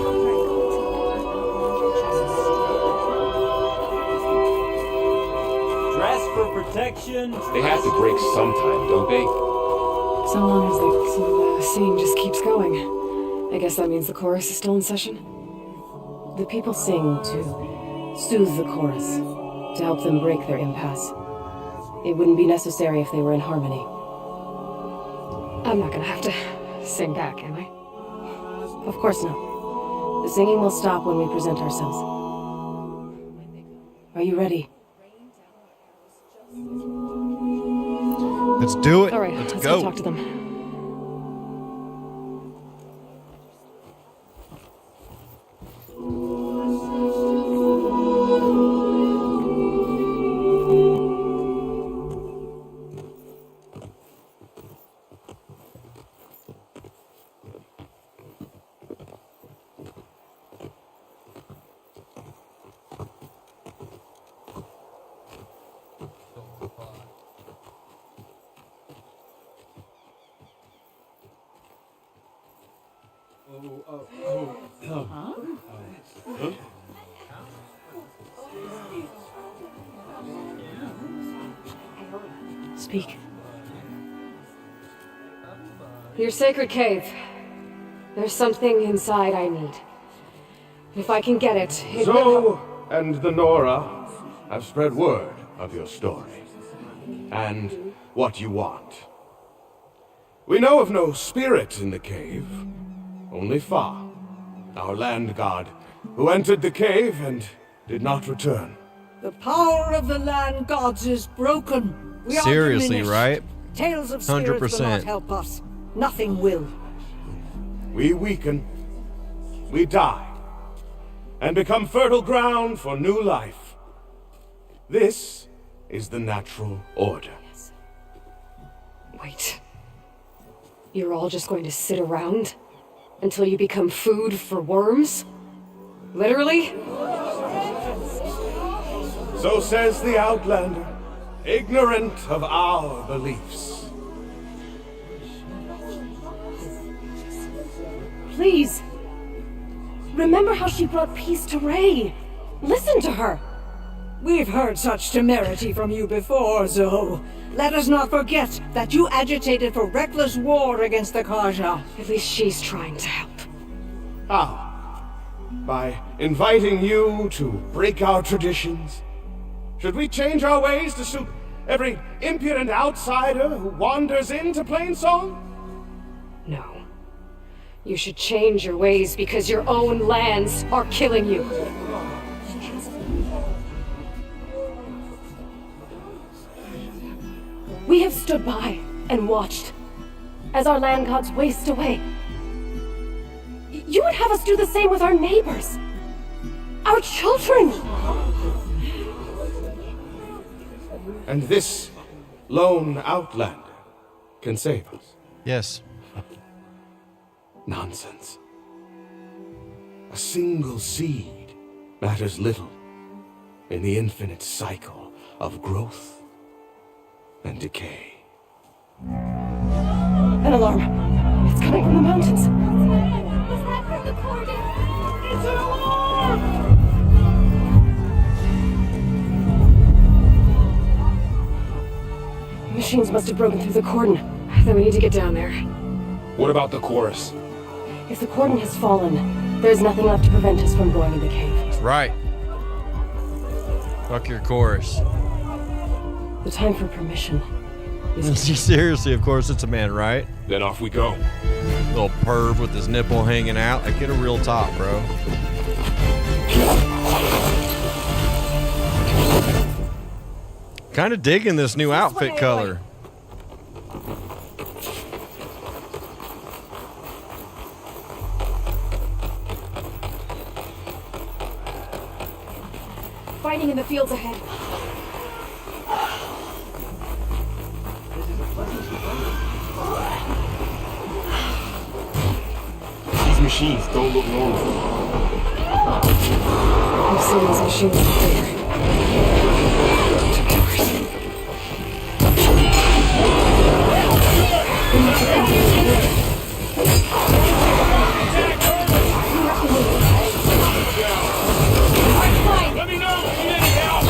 [SPEAKER 12] Dress for protection.
[SPEAKER 11] They have to break sometime, don't they?
[SPEAKER 13] So long as the singing just keeps going. I guess that means the chorus is still in session? The people sing to soothe the chorus, to help them break their impasse. It wouldn't be necessary if they were in harmony. I'm not gonna have to sing back, am I? Of course not. The singing will stop when we present ourselves. Are you ready?
[SPEAKER 2] Let's do it.
[SPEAKER 13] All right,
[SPEAKER 2] let's
[SPEAKER 13] go
[SPEAKER 2] go.
[SPEAKER 13] Talk to them. Speak.
[SPEAKER 3] Your sacred cave. There's something inside I need. If I can get it, it will...
[SPEAKER 17] So, and the Nora have spread word of your story, and what you want. We know of no spirit in the cave, only Fa, our land god, who entered the cave and did not return.
[SPEAKER 18] The power of the land gods is broken. We
[SPEAKER 2] Seriously,
[SPEAKER 18] are diminished.
[SPEAKER 2] right?
[SPEAKER 18] Tales of spirits will not
[SPEAKER 2] 100%.
[SPEAKER 18] help us. Nothing will.
[SPEAKER 17] We weaken, we die, and become fertile ground for new life. This is the natural order.
[SPEAKER 3] Wait. You're all just going to sit around until you become food for worms? Literally?
[SPEAKER 17] So says the Outlander, ignorant of our beliefs.
[SPEAKER 3] Please. Remember how she brought peace to Ray. Listen to her.
[SPEAKER 18] We've heard such temerity from you before, Zoe. Let us not forget that you agitated for reckless war against the Kaja.
[SPEAKER 3] At least she's trying to help.
[SPEAKER 17] How? By inviting you to break our traditions? Should we change our ways to suit every impudent outsider who wanders into Plainsong?
[SPEAKER 3] No. You should change your ways because your own lands are killing you. We have stood by and watched as our land gods waste away. You would have us do the same with our neighbors, our children.
[SPEAKER 17] And this lone outlander can save us?
[SPEAKER 2] Yes.
[SPEAKER 17] Nonsense. A single seed matters little in the infinite cycle of growth and decay.
[SPEAKER 3] An alarm. It's coming from the mountains.
[SPEAKER 14] Was that from the Corden? It's an alarm!
[SPEAKER 3] Machines must have broken through the cordon. Then we need to get down there.
[SPEAKER 11] What about the chorus?
[SPEAKER 3] If the cordon has fallen, there's nothing left to prevent us from going to the cave.
[SPEAKER 2] Right. Fuck your chorus.
[SPEAKER 3] The time for permission is...
[SPEAKER 2] Seriously, of course it's a man, right?
[SPEAKER 11] Then off we go.
[SPEAKER 2] Little perv with his nipple hanging out. Like, get a real top, bro. Kind of digging this new outfit color.
[SPEAKER 3] Fighting in the fields ahead.
[SPEAKER 11] These machines don't look normal.
[SPEAKER 3] I've seen these machines before.
[SPEAKER 11] Let me know if you need any help.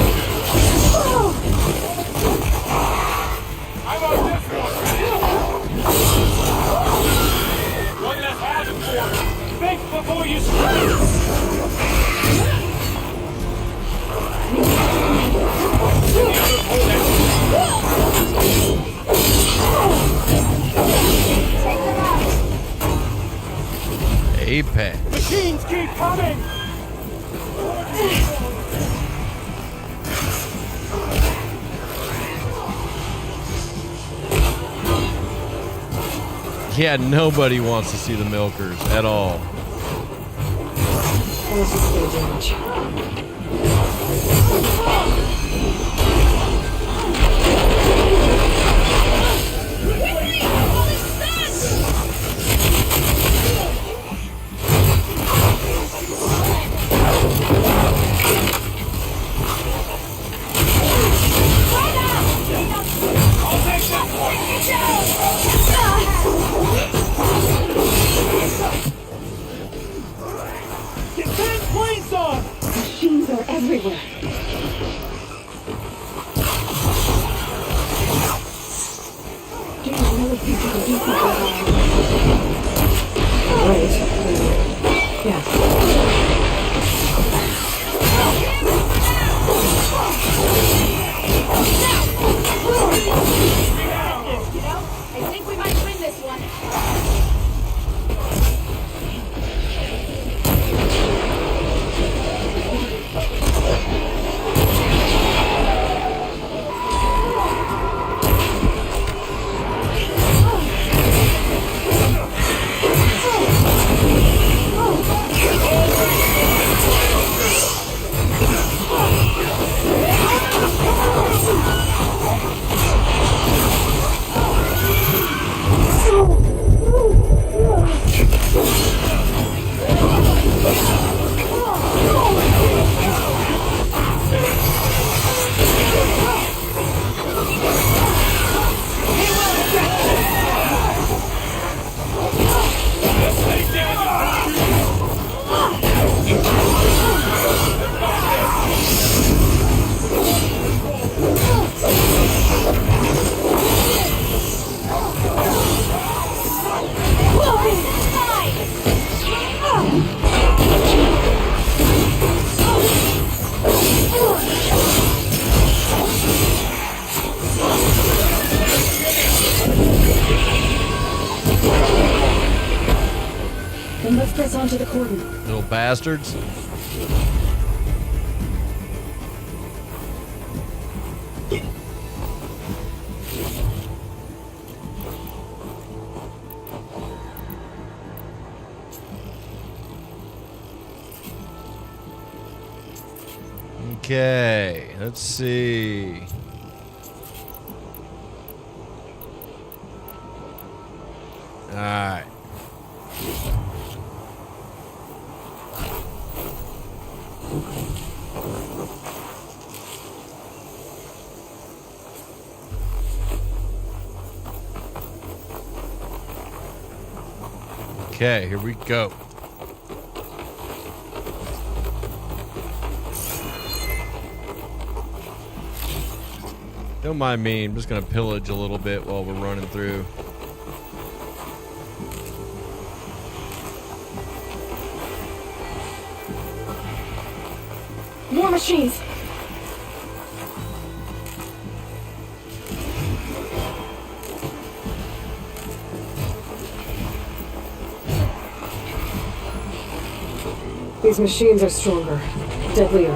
[SPEAKER 11] I'm on this one less hazard for you. Think before you
[SPEAKER 2] Apex.
[SPEAKER 11] Machines keep coming.
[SPEAKER 2] Yeah, nobody wants to see the milkers at all.
[SPEAKER 3] Let's just do damage. Machines are everywhere. Do you really think you can do something about it? Right. Yeah.
[SPEAKER 14] I think we might win this one.
[SPEAKER 3] press onto the cordon.
[SPEAKER 2] Little bastards. Okay, let's see. All right. Okay, here we go. Don't mind me, I'm just gonna pillage a little bit while we're running through.
[SPEAKER 3] More machines! These machines are stronger, deadlier.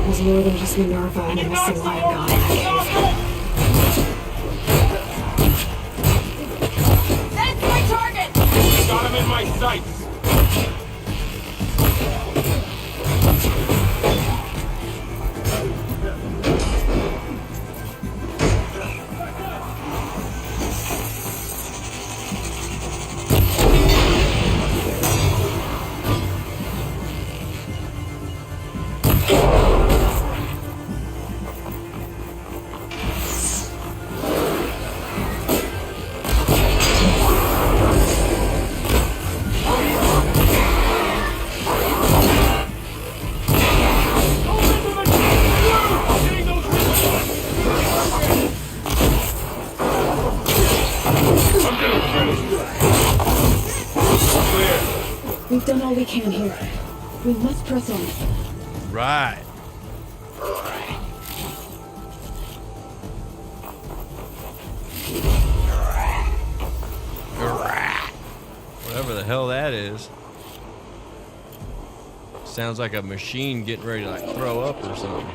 [SPEAKER 3] There's more than just Minerva and a missing lion god in that cave.
[SPEAKER 14] That's my target!
[SPEAKER 11] Got him in my sights!
[SPEAKER 3] We've done all we can here. We must press on.
[SPEAKER 2] Right. Whatever the hell that is. Sounds like a machine getting ready to like throw up or something.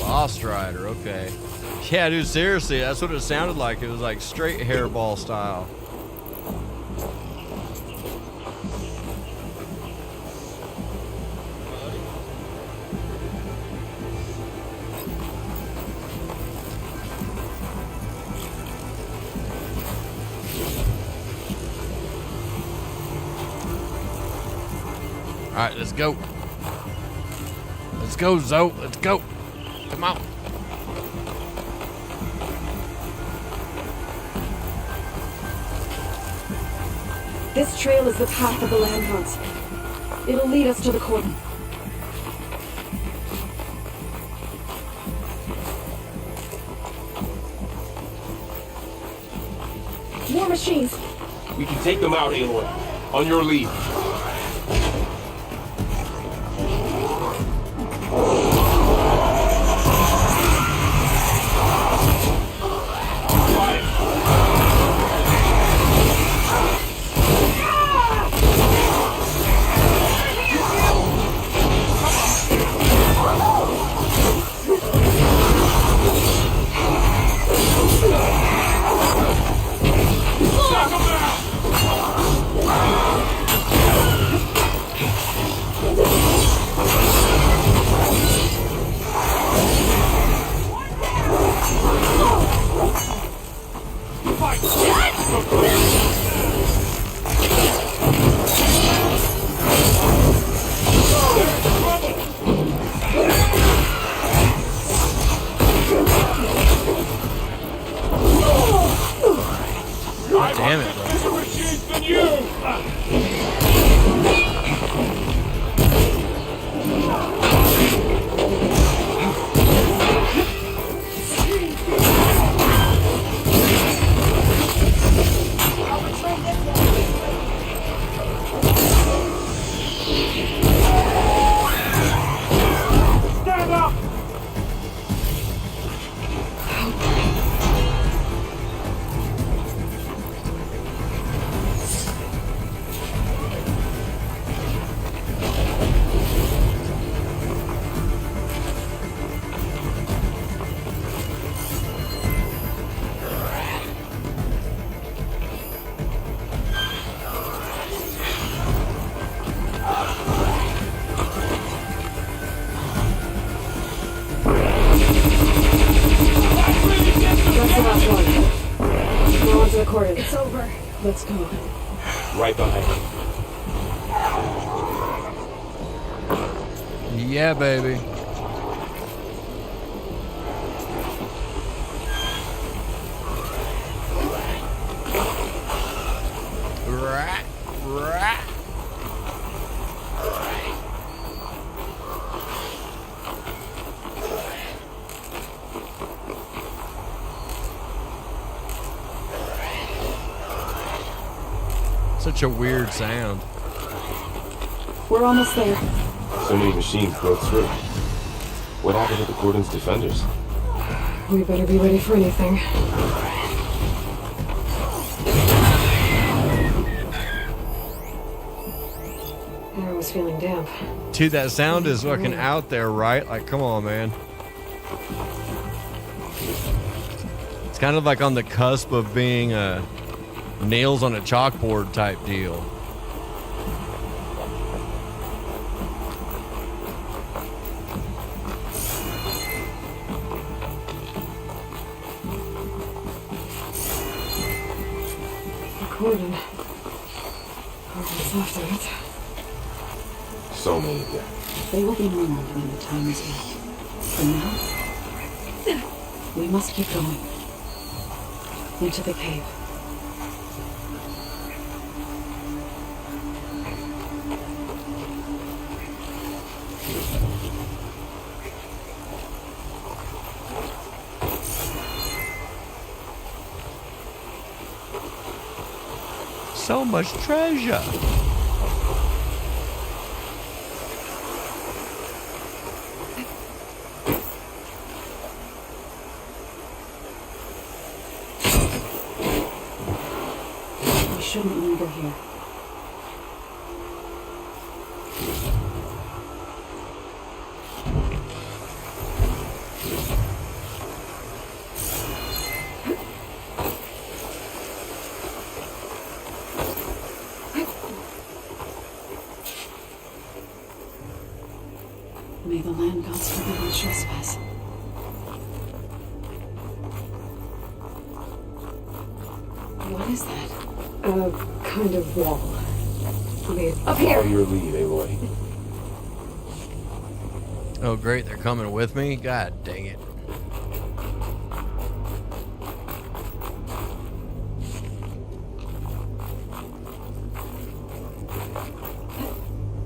[SPEAKER 2] Lost Rider, okay. Yeah, dude, seriously, that's what it sounded like. It was like straight hairball style. All right, let's go. Let's go, Zoe. Let's go. Come on.
[SPEAKER 3] This trail is the path of the land hunt. It'll lead us to the cordon. More machines.
[SPEAKER 11] We can take them out, Aloy. On your lead.
[SPEAKER 13] Let's go.
[SPEAKER 11] Right behind you.
[SPEAKER 2] Yeah, baby. Right, right. Such a weird sound.
[SPEAKER 13] We're almost there.
[SPEAKER 11] So many machines broke through. What happened to the Cordon's defenders?
[SPEAKER 3] We better be ready for anything. I was feeling damp.
[SPEAKER 2] Dude, that sound is fucking out there, right? Like, come on, man. It's kind of like on the cusp of being nails on a chalkboard type deal.
[SPEAKER 3] Cordon. Cordon's after it.
[SPEAKER 11] So many there.
[SPEAKER 13] They will be normal when the time is right. For now, we must keep going. Into the cave.
[SPEAKER 2] So much treasure.
[SPEAKER 13] We shouldn't linger here. May the land gods forgive our trespass. What is that?
[SPEAKER 3] A kind of wall. Made
[SPEAKER 11] Follow your lead, Aloy.
[SPEAKER 2] Oh, great. They're coming with me? God dang it.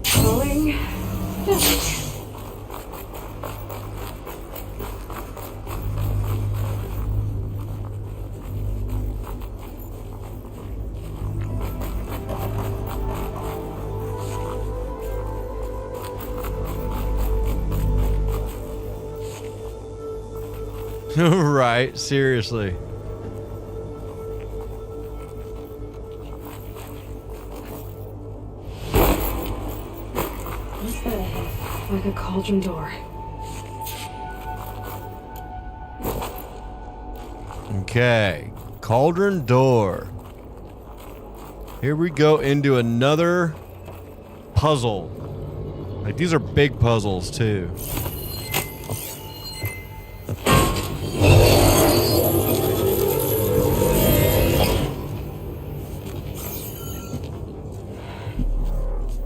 [SPEAKER 3] Falling.
[SPEAKER 2] Right, seriously.
[SPEAKER 3] What's that ahead? Like a cauldron door.
[SPEAKER 2] Okay, cauldron door. Here we go into another puzzle. Like, these are big puzzles too.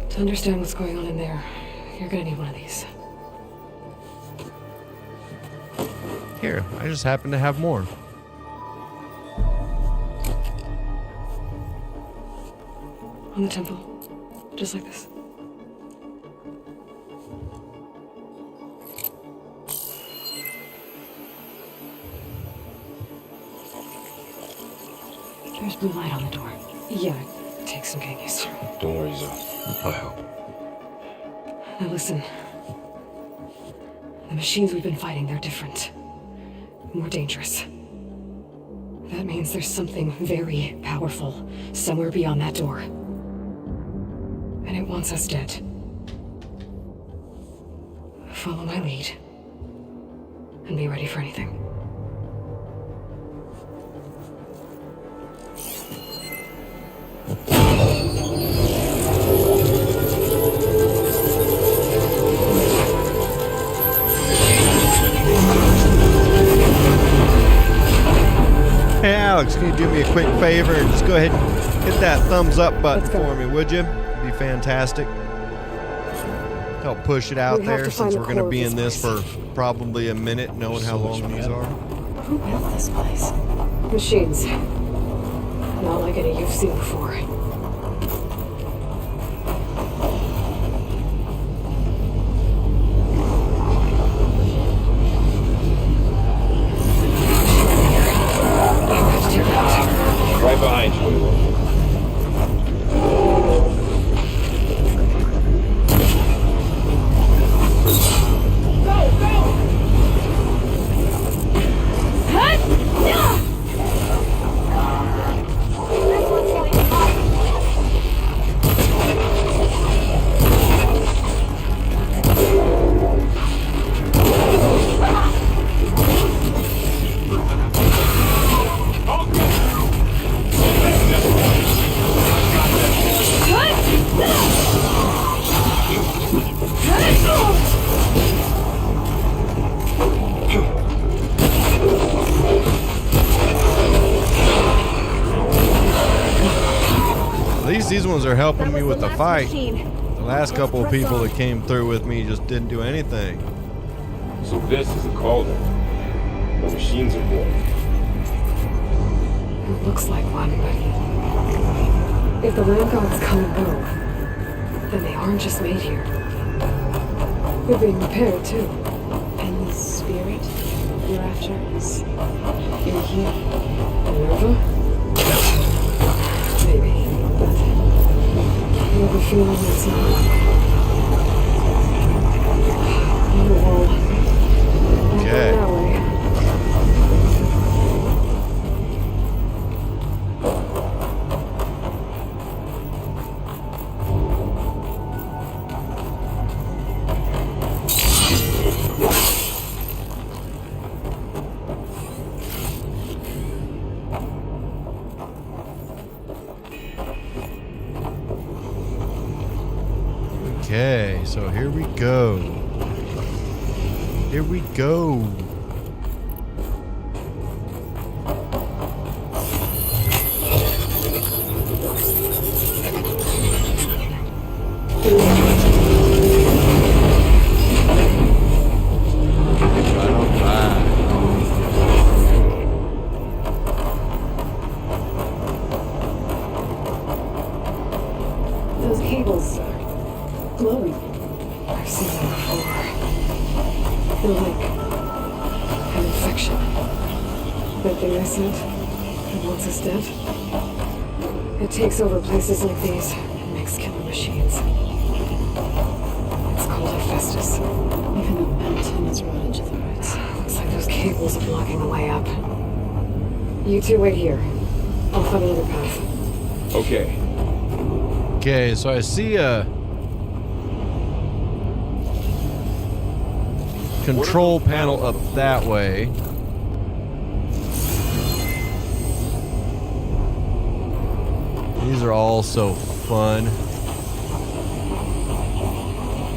[SPEAKER 3] To understand what's going on in there, you're gonna need one of these.
[SPEAKER 2] Here, I just happen to have more.
[SPEAKER 3] On the temple. Just like this.
[SPEAKER 13] There's blue light on the door.
[SPEAKER 3] Yeah, it takes some getting used to.
[SPEAKER 11] Don't worry, Zoe. I'll help.
[SPEAKER 3] Now listen. The machines we've been fighting, they're different. More dangerous. That means there's something very powerful somewhere beyond that door. And it wants us dead. Follow my lead. And be ready for anything.
[SPEAKER 2] Hey Alex, can you do me a quick favor and just go ahead and hit that thumbs up button for me, would you? It'd be fantastic. Help push it out there since we're going to be in this for probably a minute, knowing how long these are.
[SPEAKER 3] Who built this place? Machines. Not like any you've seen before.
[SPEAKER 11] Right behind you.
[SPEAKER 2] These ones are helping me with the fight. The last couple of people that came through with me just didn't do anything.
[SPEAKER 11] So this is a cauldron. The machines are born.
[SPEAKER 3] It looks like one, but if the land gods come and go, then they aren't just made here. They're being repaired too.
[SPEAKER 13] And the spirit you're after is in here?
[SPEAKER 3] Minerva? Maybe, but I have a feeling it's not. On the wall.
[SPEAKER 2] Okay.
[SPEAKER 3] That way.
[SPEAKER 2] Okay, so here we go. Here we go.
[SPEAKER 3] Those cables are glowing. I've seen them before. They're like an infection. That thing I sent that wants us dead. It takes over places like these and makes killer machines. It's called Hephaestus.
[SPEAKER 13] Even the mountain is rotted to the roots.
[SPEAKER 3] Looks like those cables are blocking the way up. You two wait here. I'll find another path.
[SPEAKER 11] Okay.
[SPEAKER 2] Okay, so I see a control panel up that way. These are all so fun.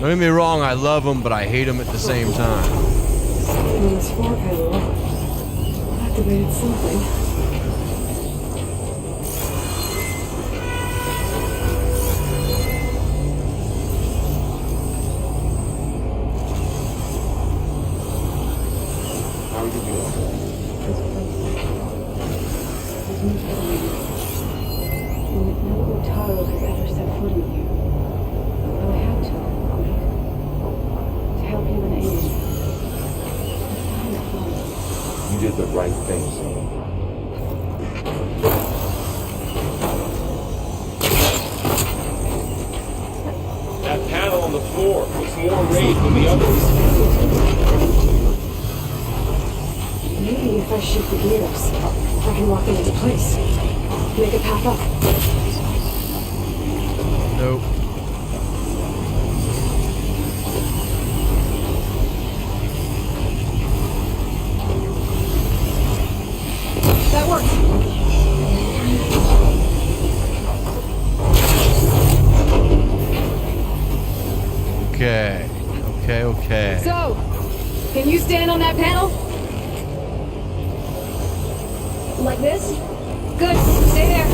[SPEAKER 2] Don't get me wrong, I love them, but I hate them at the same time.
[SPEAKER 3] On this floor panel, activated something.
[SPEAKER 11] You did the right thing, son. That panel on the floor looks more raised than the others.
[SPEAKER 3] Maybe if I shift the gears, I can lock it into place. Make a path up.
[SPEAKER 2] Nope.
[SPEAKER 3] That works.
[SPEAKER 2] Okay. Okay.
[SPEAKER 10] So, can you stand on that panel?
[SPEAKER 14] Like this?
[SPEAKER 10] Good. Stay there.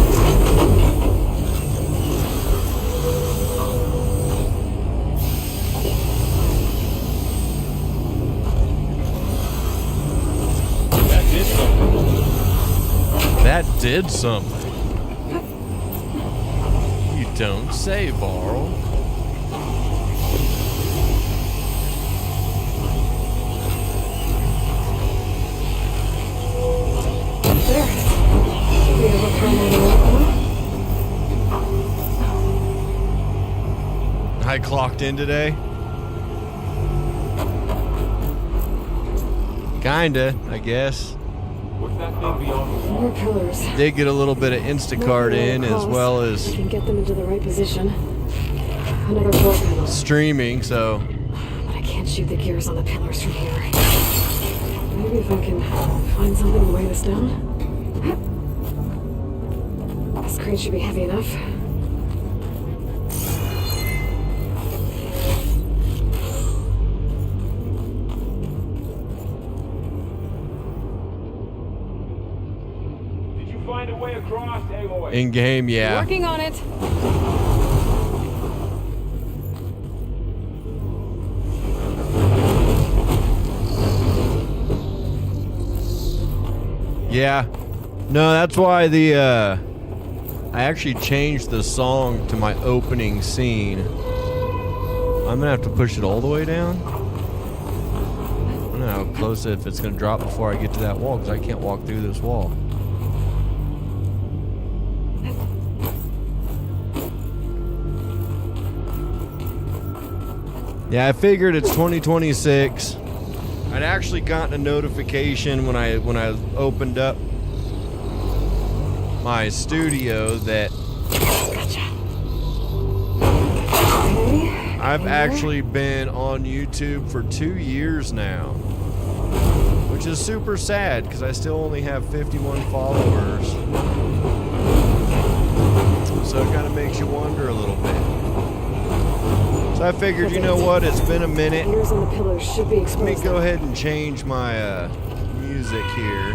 [SPEAKER 2] did something. You don't say, Varl.
[SPEAKER 3] There. Should be able to turn that on.
[SPEAKER 2] I clocked in today. Kinda, I guess.
[SPEAKER 11] What's that thing beyond the wall?
[SPEAKER 3] More pillars.
[SPEAKER 2] Did get a little bit of Instacart in as well as
[SPEAKER 3] We can get them into the right position. Another floor panel.
[SPEAKER 2] streaming, so.
[SPEAKER 3] But I can't shoot the gears on the pillars from here. Maybe if I can find something to weigh this down. This crate should be heavy enough.
[SPEAKER 11] Find a way across, Aloy.
[SPEAKER 2] In game, yeah.
[SPEAKER 10] Working on it.
[SPEAKER 2] Yeah. No, that's why I actually changed the song to my opening scene. I'm gonna have to push it all the way down. I don't know how close if it's gonna drop before I get to that wall, because I can't walk through this wall. Yeah, I figured it's 2026. I'd actually gotten a notification when I opened up my studio that I've actually been on YouTube for 2 years now, which is super sad because I still only have 51 followers. So it kind of makes you wonder a little bit. So I figured, you know what, it's been a minute. Let me go ahead and change my music here.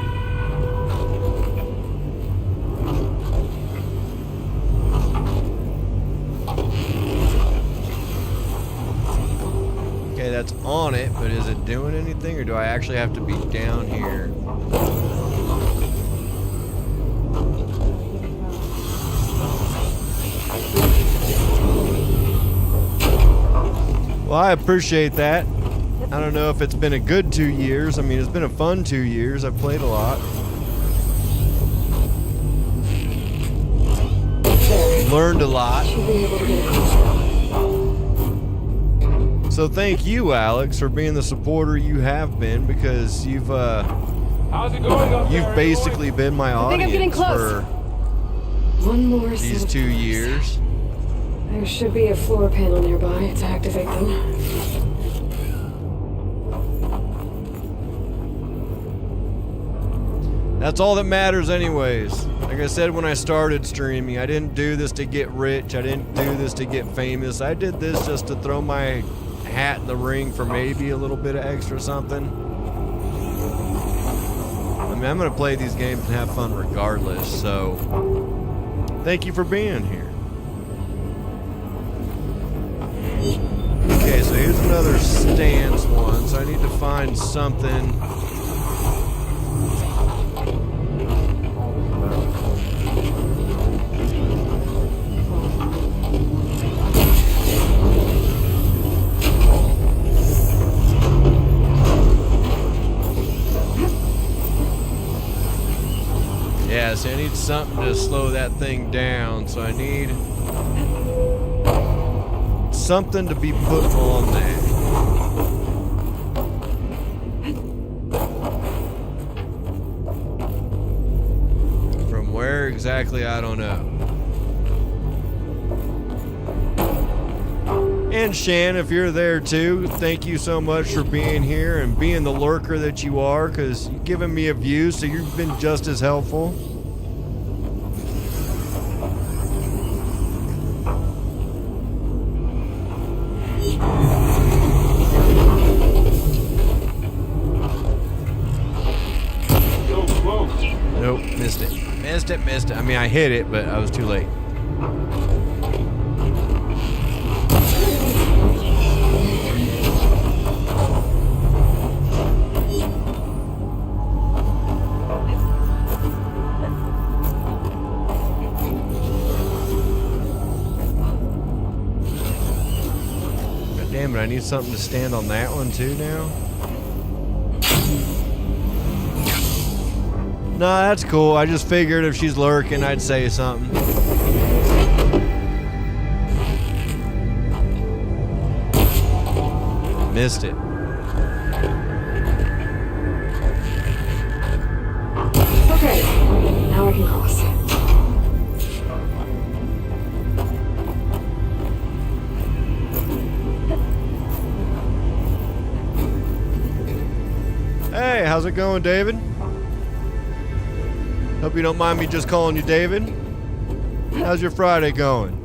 [SPEAKER 2] Okay, that's on it, but is it doing anything, or do I actually have to be down here? Well, I appreciate that. I don't know if it's been a good 2 years. I mean, it's been a fun 2 years. I've played a lot. Learned a lot. So thank you, Alex, for being the supporter you have been, because you've
[SPEAKER 11] How's it going up
[SPEAKER 2] you've
[SPEAKER 11] there,
[SPEAKER 2] basically
[SPEAKER 11] Aloy?
[SPEAKER 2] been my audience for
[SPEAKER 3] one more
[SPEAKER 2] these 2 years.
[SPEAKER 3] There should be a floor panel nearby to activate them.
[SPEAKER 2] That's all that matters anyways. Like I said when I started streaming, I didn't do this to get rich. I didn't do this to get famous. I did this just to throw my hat in the ring for maybe a little bit of extra something. I mean, I'm going to play these games and have fun regardless, so thank you for being here. Okay, so here's another stance one, so I need to find something. Yeah, so I need something to slow that thing down, so I need something to be put on that. From where exactly, I don't know. And Shan, if you're there too, thank you so much for being here and being the lurker that you are, because you've given me a view, so you've been just as helpful. Nope, missed it. Missed it. I mean, I hit it, but I was too late. Damn it, I need something to stand on that one too now. No, that's cool. I just figured if she's lurking, I'd say something. Missed it.
[SPEAKER 3] Okay, now I can cross.
[SPEAKER 2] Hey, how's it going, David? Hope you don't mind me just calling you David. How's your Friday going?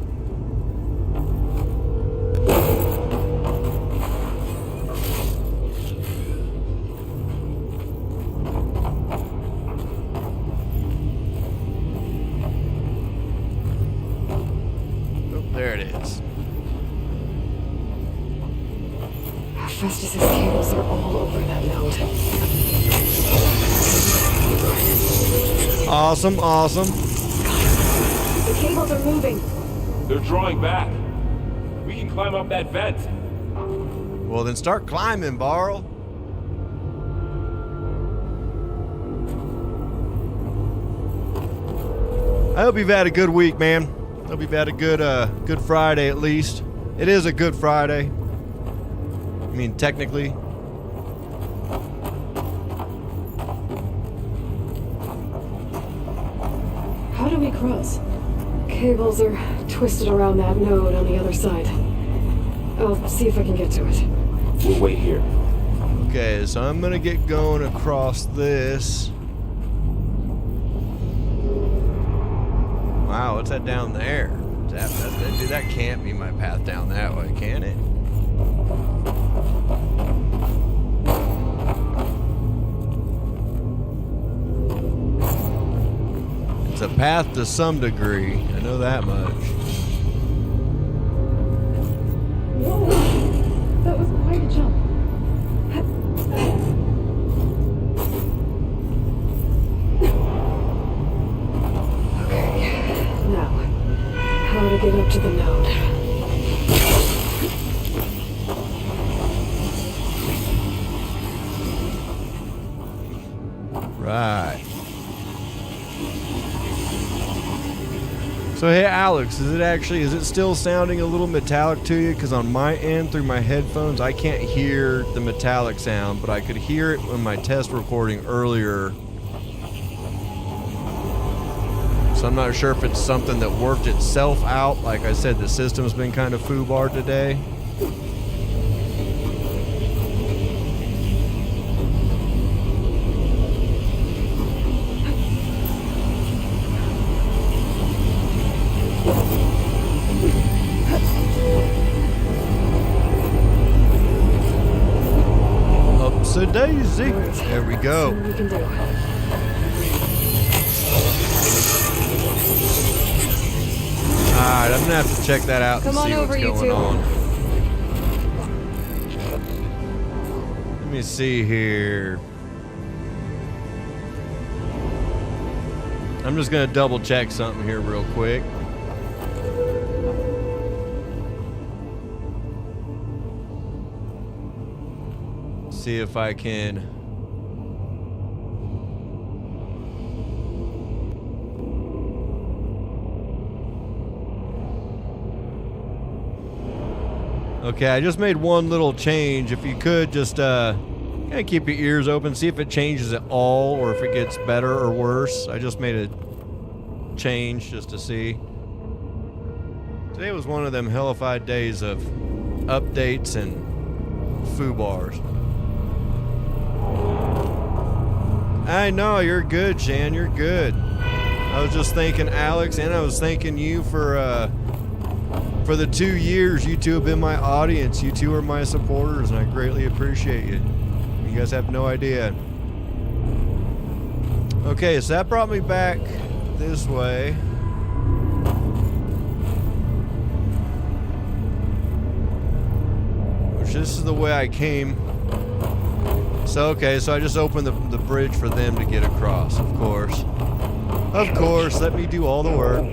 [SPEAKER 2] Oh, there it is.
[SPEAKER 3] Festus's cables are all over that node.
[SPEAKER 2] Awesome, awesome.
[SPEAKER 3] The cables are moving.
[SPEAKER 11] They're drawing back. We can climb up that vent.
[SPEAKER 2] Well, then start climbing, Barl. I hope you've had a good week, man. Hope you've had a good Friday at least. It is a good Friday. I mean, technically.
[SPEAKER 3] How do we cross? Cables are twisted around that node on the other side. I'll see if I can get to it.
[SPEAKER 11] We'll wait here.
[SPEAKER 2] Okay, so I'm gonna get going across this. Wow, what's that down there? Dude, that can't be my path down that way, can it? It's a path to some degree. I know that much.
[SPEAKER 3] Whoa! That was quite a jump. Okay, now, how to get up to the node.
[SPEAKER 2] Right. So hey Alex, is it still sounding a little metallic to you? Because on my end through my headphones I can't hear the metallic sound, but I could hear it in my test recording earlier. So I'm not sure if it's something that worked itself out. Like I said, the system's been kind of foobarred today. Daisy. There we go.
[SPEAKER 3] We can do.
[SPEAKER 2] Alright, I'm gonna have to check that out and
[SPEAKER 10] Come on
[SPEAKER 2] see
[SPEAKER 10] over,
[SPEAKER 2] what's
[SPEAKER 10] you
[SPEAKER 2] going
[SPEAKER 10] two.
[SPEAKER 2] on. Let me see here. I'm just gonna double check something here real quick. See if I can. Okay, I just made one little change. If you could just kind of keep your ears open, see if it changes at all or if it gets better or worse. I just made a change just to see. Today was one of them hellified days of updates and foobars. I know, you're good, Shan, you're good. I was just thanking Alex, and I was thanking you for the 2 years you two have been my audience. You two are my supporters, and I greatly appreciate you. You guys have no idea. Okay, so that brought me back this way. Which this is the way I came. So, okay, so I just opened the bridge for them to get across, of course. Of course, let me do all the work.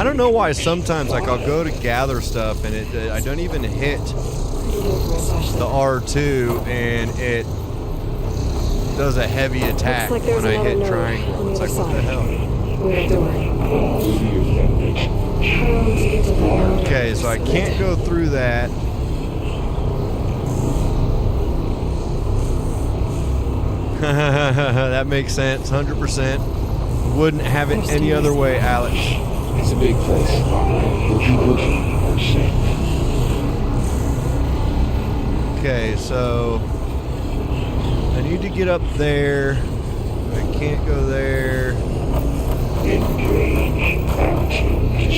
[SPEAKER 2] don't know why sometimes like I'll go to gather stuff and I don't even hit the R2 and it does a heavy attack
[SPEAKER 3] like
[SPEAKER 2] when I hit
[SPEAKER 3] another
[SPEAKER 2] triangle. It's like, what the hell? Okay, so I can't go through that. That makes sense, 100%. Wouldn't have it any other way, Alex.
[SPEAKER 5] It's a big place. What you looking for, Sam?
[SPEAKER 2] Okay, so I need to get up there. I can't go there.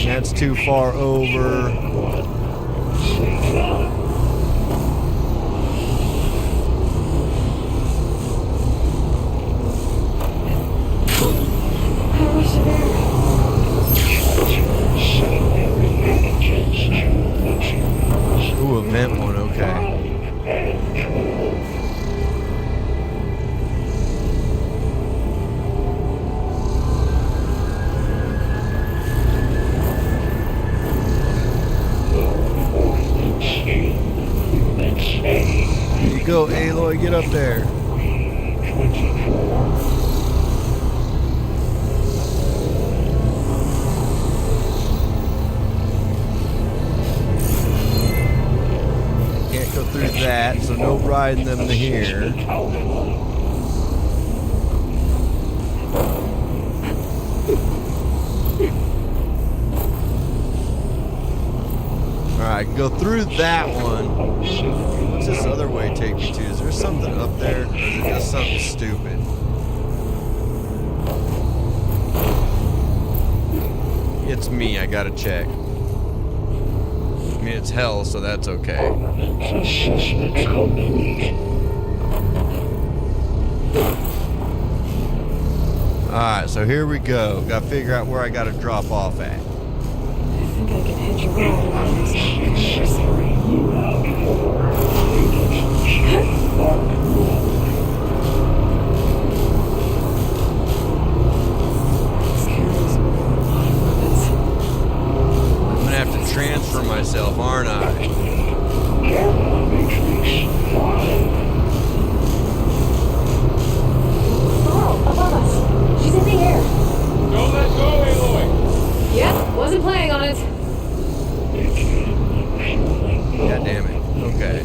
[SPEAKER 2] That's too far over. Ooh, event one, okay. Here you go, Aloy, get up there. Can't go through that, so no riding them to here. Alright, go through that one. What's this other way take me to? Is there something up there? Or is it just something stupid? It's me, I gotta check. I mean, it's hell, so that's okay. Alright, so here we go. Gotta figure out where I gotta drop off at.
[SPEAKER 3] I think I can hitch a ride on this.
[SPEAKER 2] I'm gonna have to transfer myself, aren't I?
[SPEAKER 3] Oh, above us. She's in the air.
[SPEAKER 11] Don't let go, Aloy!
[SPEAKER 3] Yep, wasn't planning on it.
[SPEAKER 2] God damn it. Okay.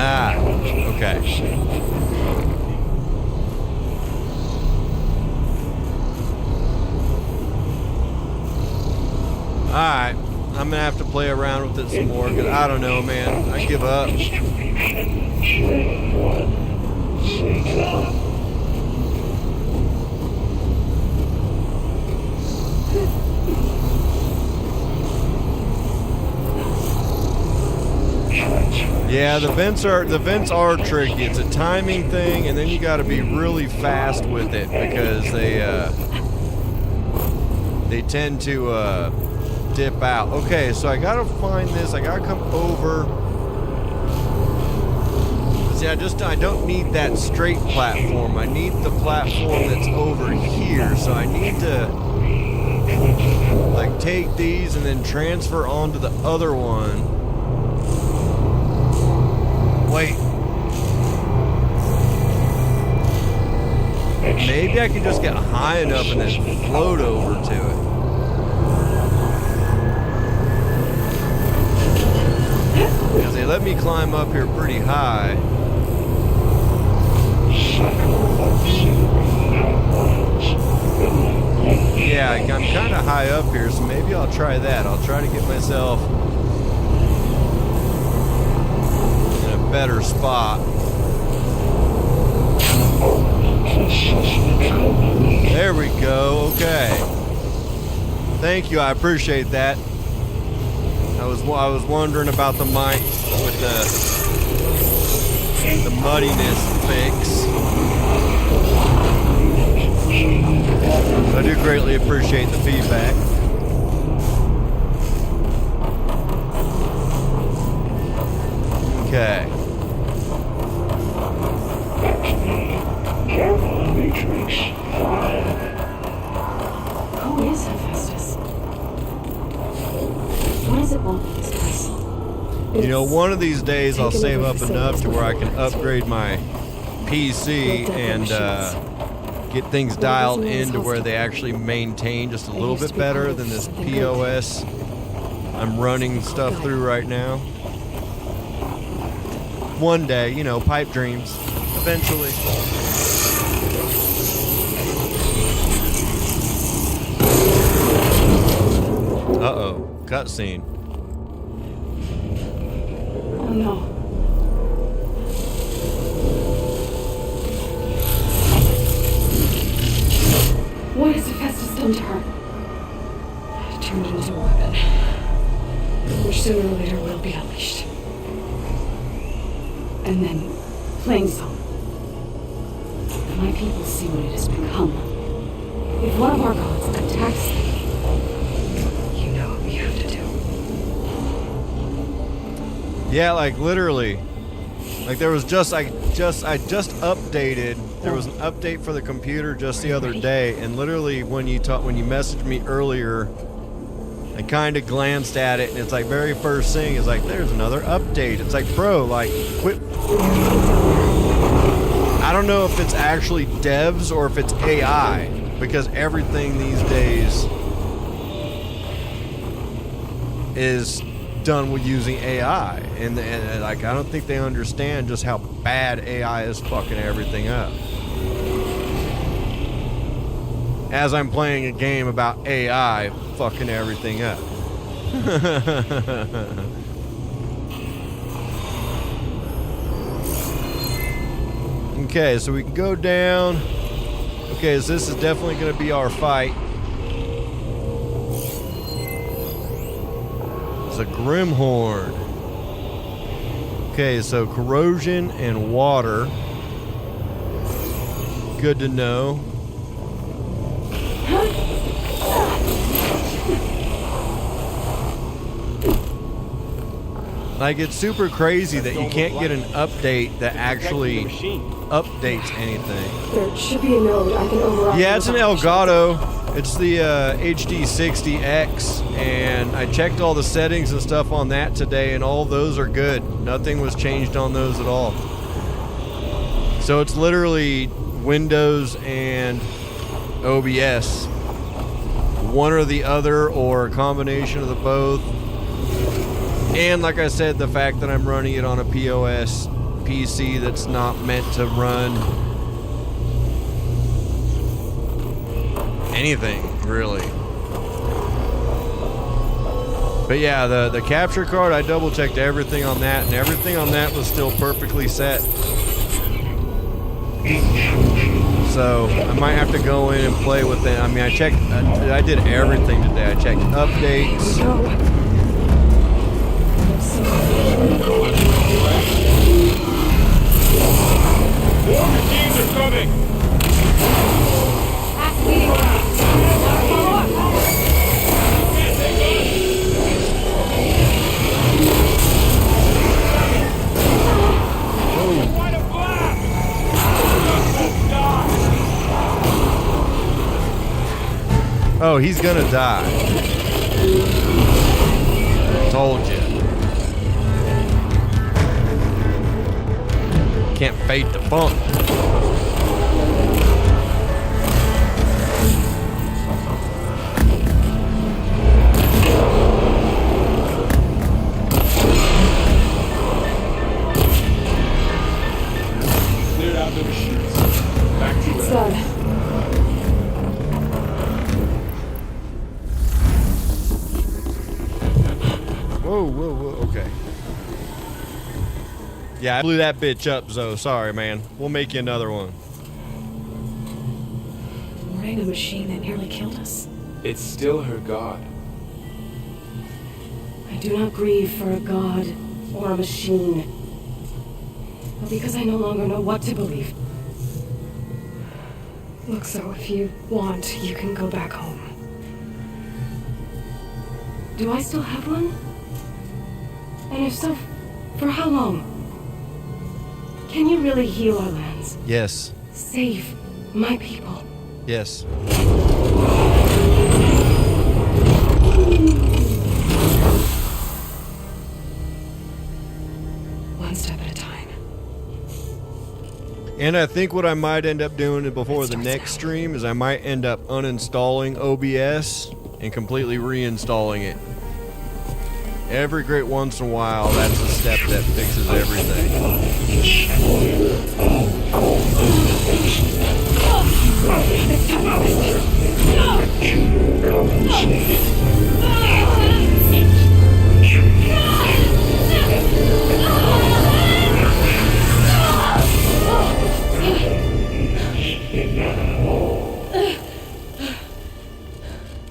[SPEAKER 2] Ah, okay. Alright, I'm gonna have to play around with it some more because I don't know, man. I give up. Yeah, the vents are tricky. It's a timing thing, and then you got to be really fast with it because they tend to dip out. Okay, so I gotta find this. I gotta come over. See, I don't need that straight platform. I need the platform that's over here. So I need to like take these and then transfer onto the other one. Wait. Maybe I can just get high enough and then float over to it. Because they let me climb up here pretty high. Yeah, I'm kind of high up here, so maybe I'll try that. I'll try to get myself in a better spot. There we go. Okay. Thank you. I appreciate that. I was wondering about the mic with the muddiness fix. I do greatly appreciate the feedback.
[SPEAKER 5] Matrix 5.
[SPEAKER 13] Who is Hephaestus? What does it want with this place?
[SPEAKER 2] You know, one of these days I'll save up enough to where I can upgrade my PC and get things dialed into where they actually maintain just a little bit better than this POS I'm running stuff through right now. One day, you know, pipe dreams. Eventually. Uh-oh. Cutscene.
[SPEAKER 13] Oh no. What has Hephaestus done to her?
[SPEAKER 3] Turned into a weapon, which sooner or later will be unleashed.
[SPEAKER 13] And then, Plainsong. My people see what it has become. If one of our gods attacks them,
[SPEAKER 3] you know what we have to do.
[SPEAKER 2] Yeah, like literally. Like there was I just updated. There was an update for the computer just the other day, and literally when you messaged me earlier, I kind of glanced at it, and it's like very first thing is like, there's another update. It's like, bro, like quit. I don't know if it's actually devs or if it's AI, because everything these days is done with using AI, and like I don't think they understand just how bad AI is fucking everything up. As I'm playing a game about AI fucking everything up. Okay, so we can go down. Okay, so this is definitely going to be our fight. It's a Grimhorn. Okay, so corrosion and water. Good to know. Like, it's super crazy that you can't get an update that actually updates anything.
[SPEAKER 3] There should be a node I can override.
[SPEAKER 2] Yeah, it's an Elgato. It's the HD60X, and I checked all the settings and stuff on that today, and all those are good. Nothing was changed on those at all. So it's literally Windows and OBS. One or the other, or a combination of the both. And like I said, the fact that I'm running it on a POS PC that's not meant to run anything, really. But yeah, the capture card, I double checked everything on that, and everything on that was still perfectly set. So I might have to go in and play with it. I mean, I did everything today. I checked updates.
[SPEAKER 11] More machines are coming!
[SPEAKER 2] Oh, he's gonna die. Told you. Can't fade the funk.
[SPEAKER 11] Cleared out the machines. Back to
[SPEAKER 3] It's done.
[SPEAKER 2] Whoa, okay. Yeah, I blew that bitch up, Zoe. Sorry, man. We'll make you another one.
[SPEAKER 3] Morning, a machine that nearly killed us.
[SPEAKER 11] It's still her god.
[SPEAKER 3] I do not grieve for a god or a machine, but because I no longer know what to believe. Look, so if you want, you can go back home. Do I still have one? And if so, for how long? Can you really heal our lands?
[SPEAKER 2] Yes.
[SPEAKER 3] Save My people.
[SPEAKER 2] Yes.
[SPEAKER 3] One step at a time.
[SPEAKER 2] And I think what I might end up doing before the next stream is I might end up uninstalling OBS and completely reinstalling it. Every great once in a while, that's a step that fixes everything.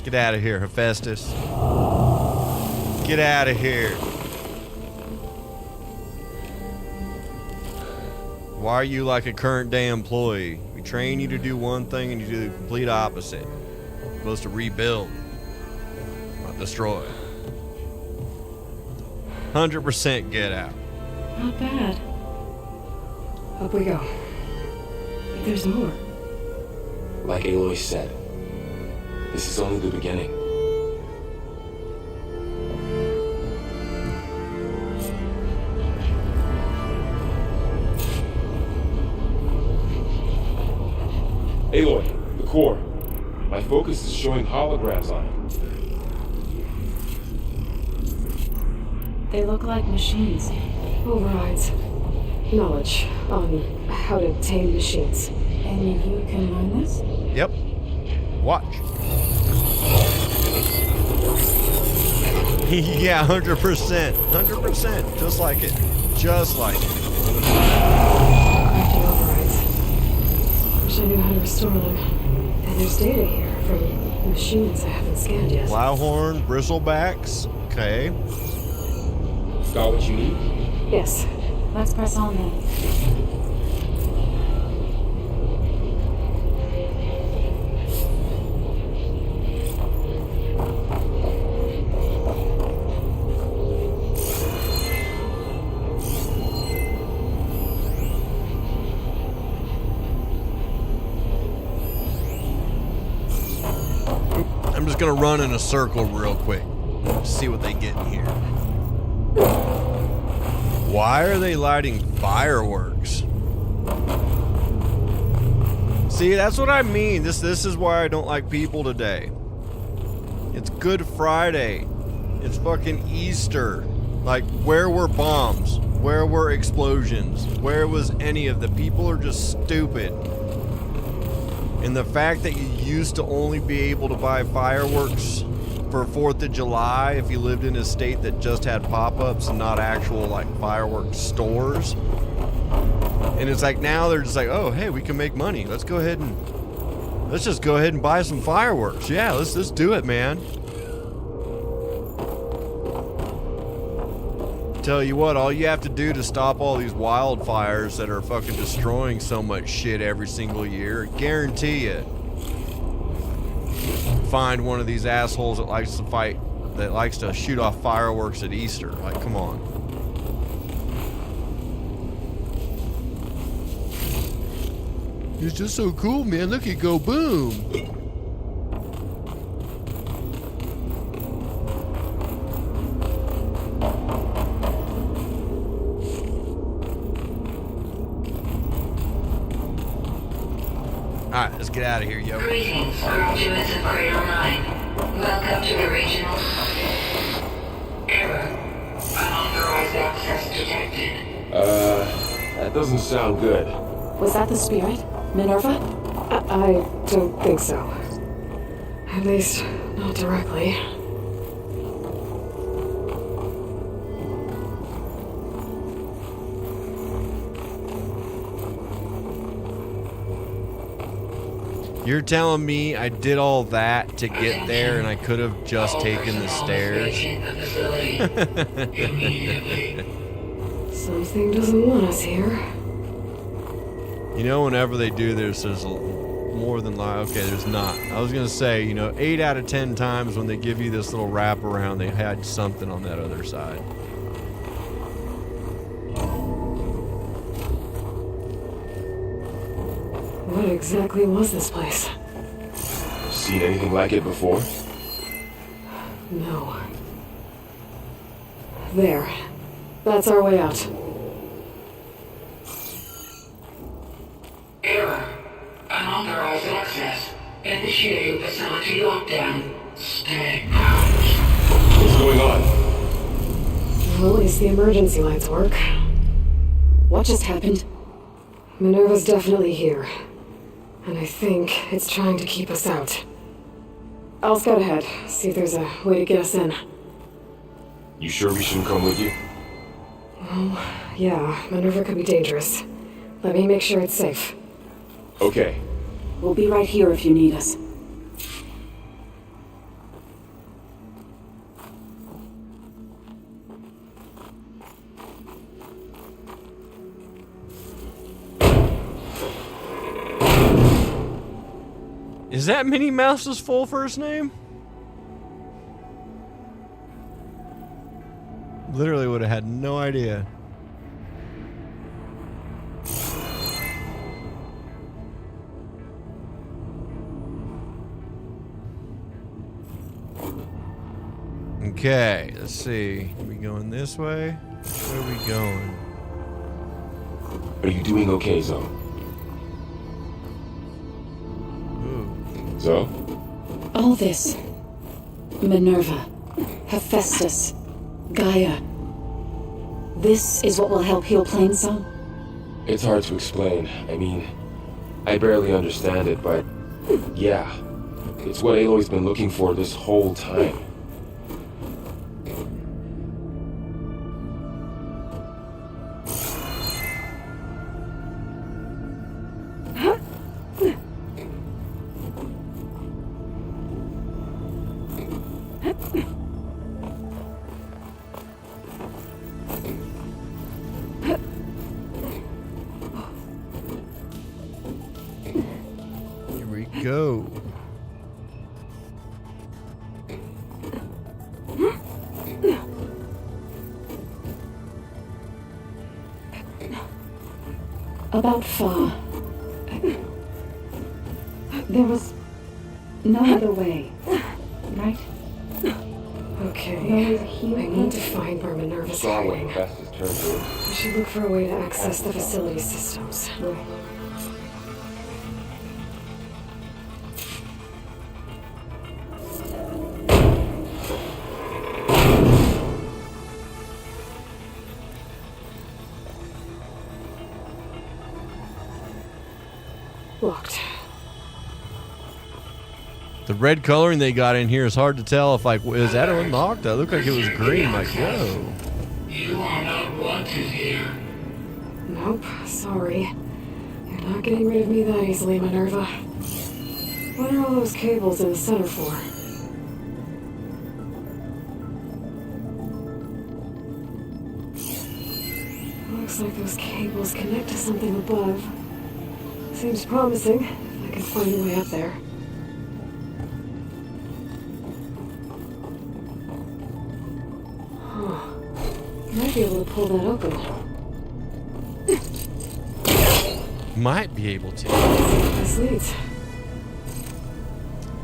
[SPEAKER 2] Get out of here, Hephaestus. Get out of here. Why are you like a current day employee? We train you to do one thing and you do the complete opposite. You're supposed to rebuild, not destroy. 100% get out.
[SPEAKER 3] Not bad. Up we go. There's more.
[SPEAKER 11] Like Aloy said, this is only the beginning. Aloy, the core. My focus is showing holograms on it.
[SPEAKER 13] They look like machines.
[SPEAKER 3] Overrides. Knowledge on how to tame machines.
[SPEAKER 13] And you can learn this?
[SPEAKER 2] Yep. Watch. Yeah, 100%. 100%. Just like it. Just like it.
[SPEAKER 3] Crafting overrides. Wish I knew how to restore them. And there's data here from machines I haven't scanned yet.
[SPEAKER 2] Plowhorn, bristlebacks. Okay.
[SPEAKER 11] Got what you need?
[SPEAKER 3] Yes.
[SPEAKER 13] Let's press on then.
[SPEAKER 2] I'm just gonna run in a circle real quick. See what they get in here. Why are they lighting fireworks? See, that's what I mean. This is why I don't like people today. It's Good Friday. It's fucking Easter. Like, where were bombs? Where were explosions? Where was any of the people are just stupid. And the fact that you used to only be able to buy fireworks for 4th of July if you lived in a state that just had pop-ups and not actual like fireworks stores. And it's like now they're just like, oh hey, we can make money. Let's just go ahead and buy some fireworks. Yeah, let's do it, man. Tell you what, all you have to do to stop all these wildfires that are fucking destroying so much shit every single year, guarantee you, find one of these assholes that likes to fight, that likes to shoot off fireworks at Easter. Like, come on. It's just so cool, man. Look, it go boom. Alright, let's get out of here, yo.
[SPEAKER 6] Greetings, graduates of Cradle 9. Welcome to the regional... Error. Unauthorized access detected.
[SPEAKER 11] That doesn't sound good.
[SPEAKER 13] Was that the spirit? Minerva?
[SPEAKER 3] I don't think so. At least, not directly.
[SPEAKER 2] You're telling me I did all that to get there and I could have just taken the stairs?
[SPEAKER 3] Something doesn't want us here.
[SPEAKER 2] You know, whenever they do this, there's more than like, okay, there's not. I was gonna say, you know, 8 out of 10 times when they give you this little wraparound, they had something on that other side.
[SPEAKER 3] What exactly was this place?
[SPEAKER 11] Seen anything like it before?
[SPEAKER 3] No. There. That's our way out.
[SPEAKER 6] Error. Unauthorized access. Initiating facility lockdown. Stay out.
[SPEAKER 11] What's going on?
[SPEAKER 3] Well, at least the emergency lights work.
[SPEAKER 13] What just happened?
[SPEAKER 3] Minerva's definitely here. And I think it's trying to keep us out. I'll scout ahead, see if there's a way to get us in.
[SPEAKER 11] You sure we shouldn't come with you?
[SPEAKER 3] Well, yeah, Minerva could be dangerous. Let me make sure it's safe.
[SPEAKER 11] Okay.
[SPEAKER 13] We'll be right here if you need us.
[SPEAKER 2] Is that Minnie Mouse's full first name? Literally would have had no idea. Okay, let's see. Are we going this way? Where are we going?
[SPEAKER 11] Are you doing okay, Zoe? Zoe?
[SPEAKER 13] All this. Minerva. Hephaestus. Gaia. This is what will help heal Plainsong?
[SPEAKER 11] It's hard to explain. I mean, I barely understand it, but yeah. It's what Aloy's been looking for this whole time.
[SPEAKER 2] Go.
[SPEAKER 13] About far. There was no other way, right?
[SPEAKER 3] Okay. I need to find where Minerva's hiding. We should look for a way to access the facility systems. Locked.
[SPEAKER 2] The red coloring they got in here is hard to tell if, like, is that unlocked? That looked like it was green, like, whoa.
[SPEAKER 6] You are not wanted here.
[SPEAKER 3] Nope, sorry. You're not getting rid of me that easily, Minerva. What are all those cables in the center for? Looks like those cables connect to something above. Seems promising, if I can find a way up there. Huh. Might be able to pull that open.
[SPEAKER 2] Might be able to.
[SPEAKER 3] This leads.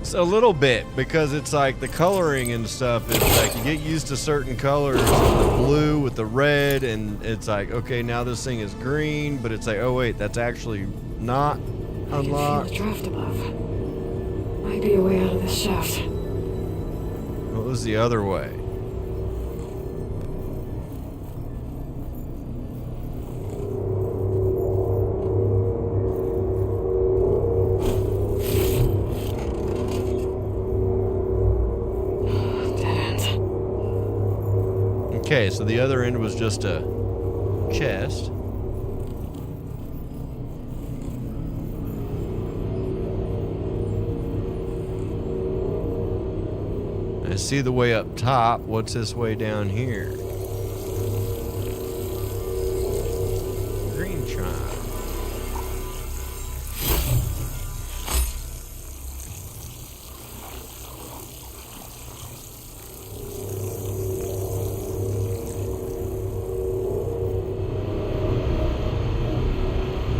[SPEAKER 2] It's a little bit, because it's like the coloring and stuff, it's like you get used to certain colors, the blue with the red, and it's like, okay, now this thing is green, but it's like, oh wait, that's actually not unlocked.
[SPEAKER 3] I can feel a draft above. Might be a way out of this shaft.
[SPEAKER 2] What was the other way? Okay, so the other end was just a chest. I see the way up top. What's this way down here? Green tribe.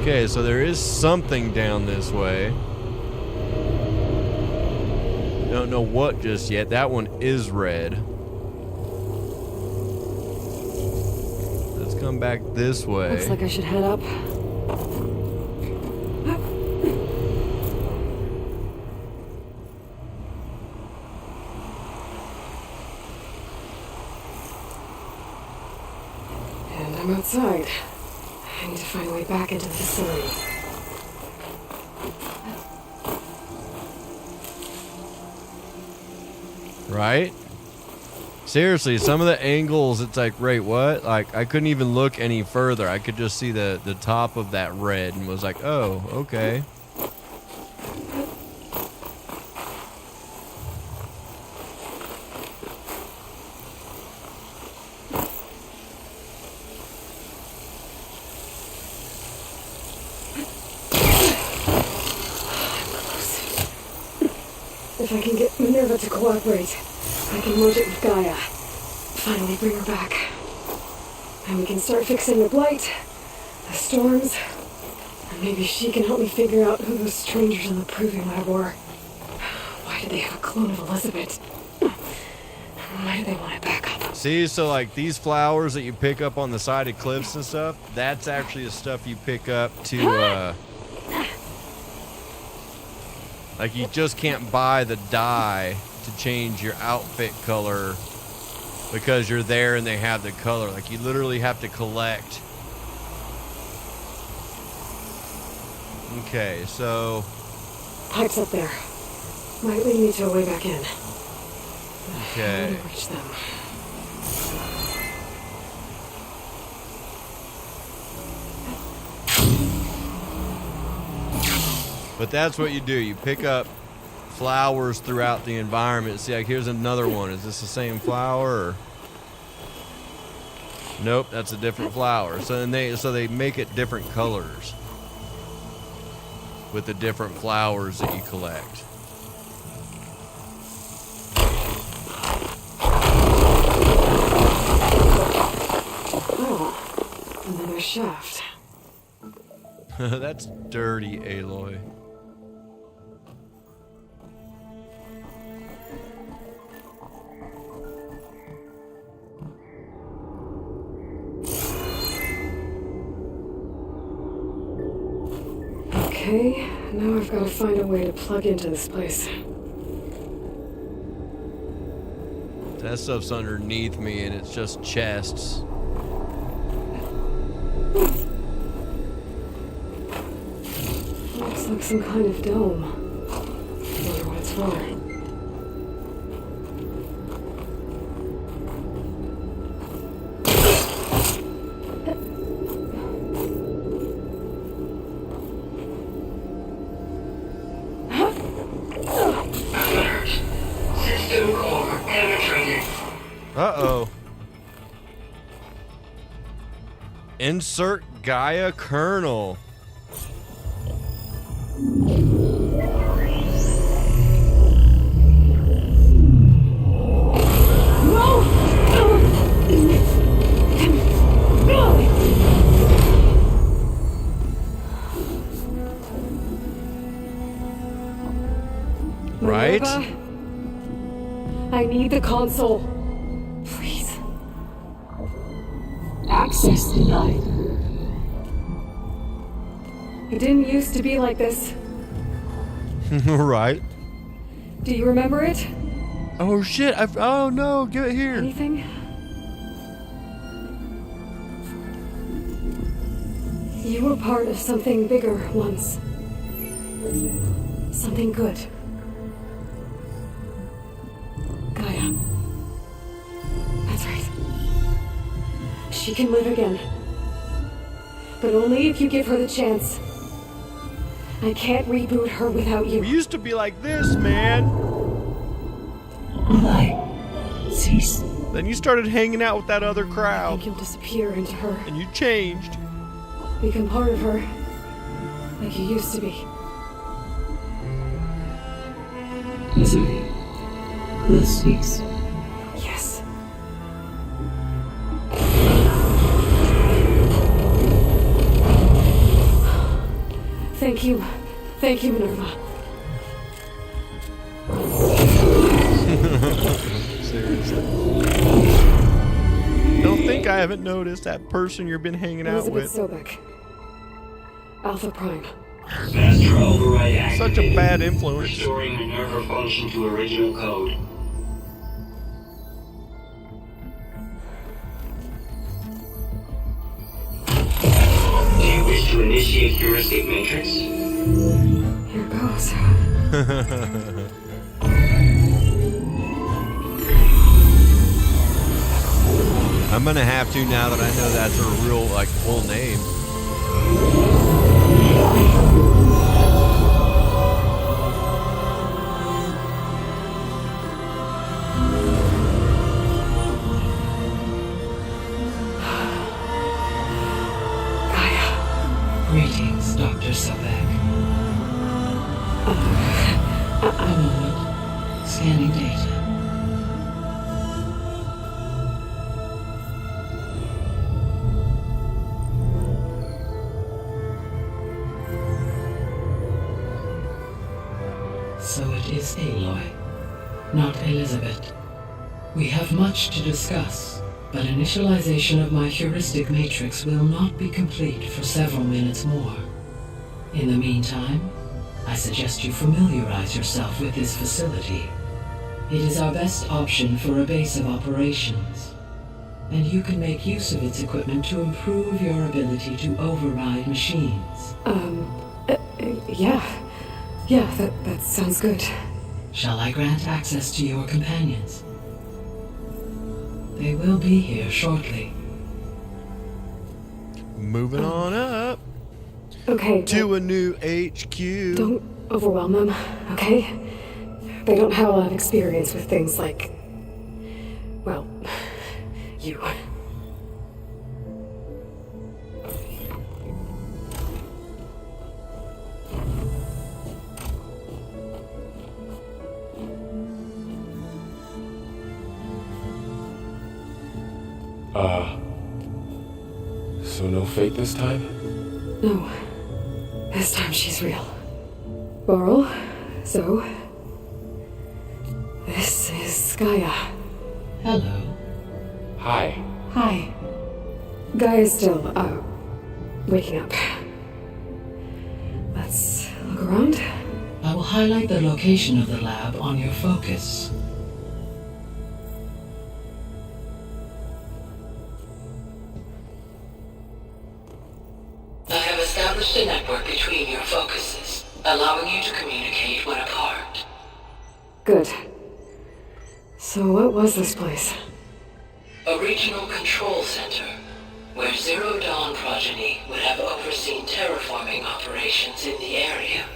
[SPEAKER 2] Okay, so there is something down this way. Don't know what just yet. That one is red. Let's come back this way.
[SPEAKER 3] Looks like I should head up. And I'm outside. I need to find a way back into the facility.
[SPEAKER 2] Right? Seriously, some of the angles, it's like, wait, what? Like, I couldn't even look any further. I could just see the top of that red and was like, oh, okay.
[SPEAKER 3] If I can get Minerva to cooperate, I can merge it with Gaia. Finally bring her back. And we can start fixing the blight, the storms, and maybe she can help me figure out who those strangers in the proving lab were. Why did they have a clone of Elizabeth? Why do they want it back up?
[SPEAKER 2] See, so like these flowers that you pick up on the side of cliffs and stuff, that's actually the stuff you pick up to, like you just can't buy the dye to change your outfit color because you're there and they have the color. Like you literally have to collect. Okay, so...
[SPEAKER 3] Pipes up there. Might lead me to a way back in.
[SPEAKER 2] Okay.
[SPEAKER 3] How to reach them.
[SPEAKER 2] But that's what you do. You pick up flowers throughout the environment. See, like here's another one. Is this the same flower? Or... Nope, that's a different flower. So then they make it different colors with the different flowers that you collect.
[SPEAKER 3] Oh, another shaft.
[SPEAKER 2] That's dirty, Aloy.
[SPEAKER 3] Okay, now I've got to find a way to plug into this place.
[SPEAKER 2] That stuff's underneath me and it's just chests.
[SPEAKER 3] Looks like some kind of dome. Wonder what it's for.
[SPEAKER 6] System core penetrated.
[SPEAKER 2] Uh-oh. Insert Gaia kernel. Right?
[SPEAKER 3] Minerva, I need the console. Please.
[SPEAKER 13] Access denied.
[SPEAKER 3] It didn't used to be like this.
[SPEAKER 2] Right.
[SPEAKER 3] Do you remember it?
[SPEAKER 2] Oh shit, oh no, give it here.
[SPEAKER 3] Anything? You were part of something bigger once. Something good. Gaia. That's right. She can live again. But only if you give her the chance. I can't reboot her without you.
[SPEAKER 2] We used to be like this, man.
[SPEAKER 13] Cease.
[SPEAKER 2] Then you started hanging out with that other crowd.
[SPEAKER 3] I think you'll disappear into her.
[SPEAKER 2] And you changed.
[SPEAKER 3] Become part of her. Like you used to be.
[SPEAKER 13] Misery will cease.
[SPEAKER 3] Yes. Thank you. Thank you, Minerva.
[SPEAKER 2] Seriously. Don't think I haven't noticed that person you've been hanging out with.
[SPEAKER 3] Elizabeth Sobek. Alpha Prime.
[SPEAKER 19] Master override activated.
[SPEAKER 2] Such a bad influence.
[SPEAKER 19] Restoring Minerva function to original code. Do you wish to initiate heuristic matrix?
[SPEAKER 3] Here goes.
[SPEAKER 2] I'm gonna have to now that I know that's her real, like, full name.
[SPEAKER 20] Greetings, Dr. Sobek. A moment. Scanning data. So it is Aloy, not Elizabeth. We have much to discuss, but initialization of my heuristic matrix will not be complete for several minutes more. In the meantime, I suggest you familiarize yourself with this facility. It is our best option for a base of operations, and you can make use of its equipment to improve your ability to override machines.
[SPEAKER 3] Yeah, that sounds good.
[SPEAKER 20] Shall I grant access to your companions? They will be here shortly.
[SPEAKER 2] Moving on up.
[SPEAKER 3] Okay.
[SPEAKER 2] To a new HQ.
[SPEAKER 3] Don't overwhelm them, okay? They don't have a lot of experience with things like, well, you.
[SPEAKER 11] So no fake this time?
[SPEAKER 3] No. This time she's real. Laurel, so... This is Gaia.
[SPEAKER 20] Hello.
[SPEAKER 11] Hi.
[SPEAKER 3] Hi. Gaia's still, waking up. Let's look around.
[SPEAKER 20] I will highlight the location of the lab on your focus. I have established a network between your focuses, allowing you to communicate when apart.
[SPEAKER 3] Good. So what was this place?
[SPEAKER 20] A regional control center, where Zero Dawn progeny would have overseen terraforming operations in the area.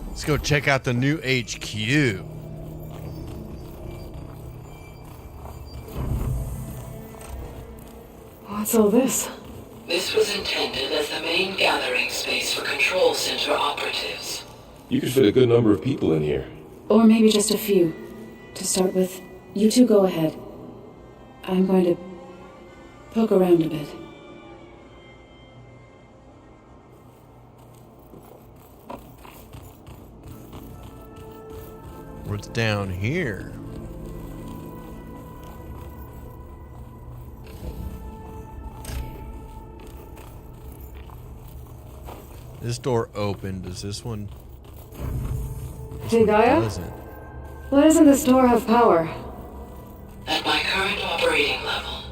[SPEAKER 2] Let's go check out the new HQ.
[SPEAKER 3] What's all this?
[SPEAKER 20] This was intended as the main gathering space for control center operatives.
[SPEAKER 11] You could fit a good number of people in here.
[SPEAKER 13] Or maybe just a few. To start with, you two go ahead. I'm going to poke around a bit.
[SPEAKER 2] What's down here? This door opened. Does this one?
[SPEAKER 3] Hey, Gaia?
[SPEAKER 2] Doesn't.
[SPEAKER 3] Why doesn't this door have power?
[SPEAKER 20] At my current operating level,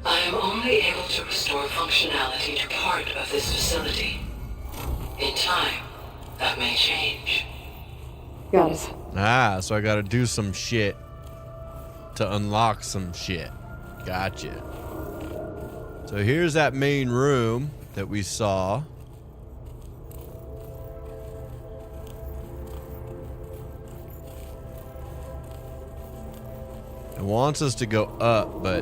[SPEAKER 20] I am only able to restore functionality to part of this facility. In time, that may change.
[SPEAKER 3] Got it.
[SPEAKER 2] Ah, so I gotta do some shit to unlock some shit. Gotcha. So here's that main room that we saw. It wants us to go up, but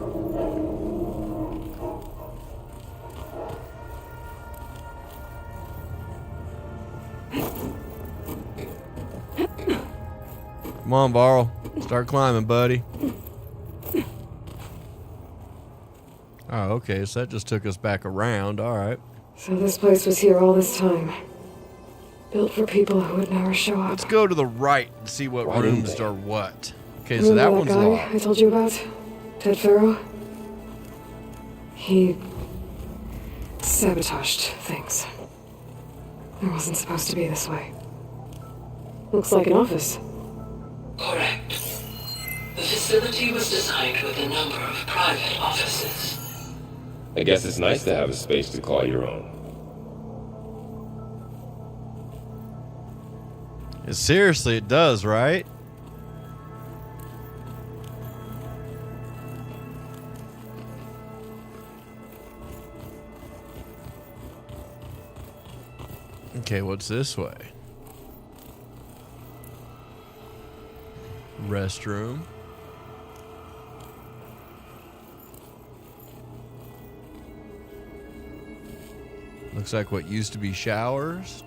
[SPEAKER 2] come on, Varl. Start climbing, buddy. Oh, okay, so that just took us back around. All right.
[SPEAKER 3] So this place was here all this time. Built for people who would never show up.
[SPEAKER 2] Let's go to the right and see what
[SPEAKER 3] Why
[SPEAKER 2] rooms
[SPEAKER 3] didn't
[SPEAKER 2] are what. Okay,
[SPEAKER 3] Remember
[SPEAKER 2] so that
[SPEAKER 3] that
[SPEAKER 2] one's
[SPEAKER 3] guy
[SPEAKER 2] locked.
[SPEAKER 3] I told you about? Ted Farrow? He sabotaged things. It wasn't supposed to be this way. Looks like an office.
[SPEAKER 20] Correct. The facility was designed with a number of private offices.
[SPEAKER 11] I guess it's nice to have a space to call your own.
[SPEAKER 2] Seriously, it does, right? Okay, what's this way? Restroom. Looks like what used to be showers.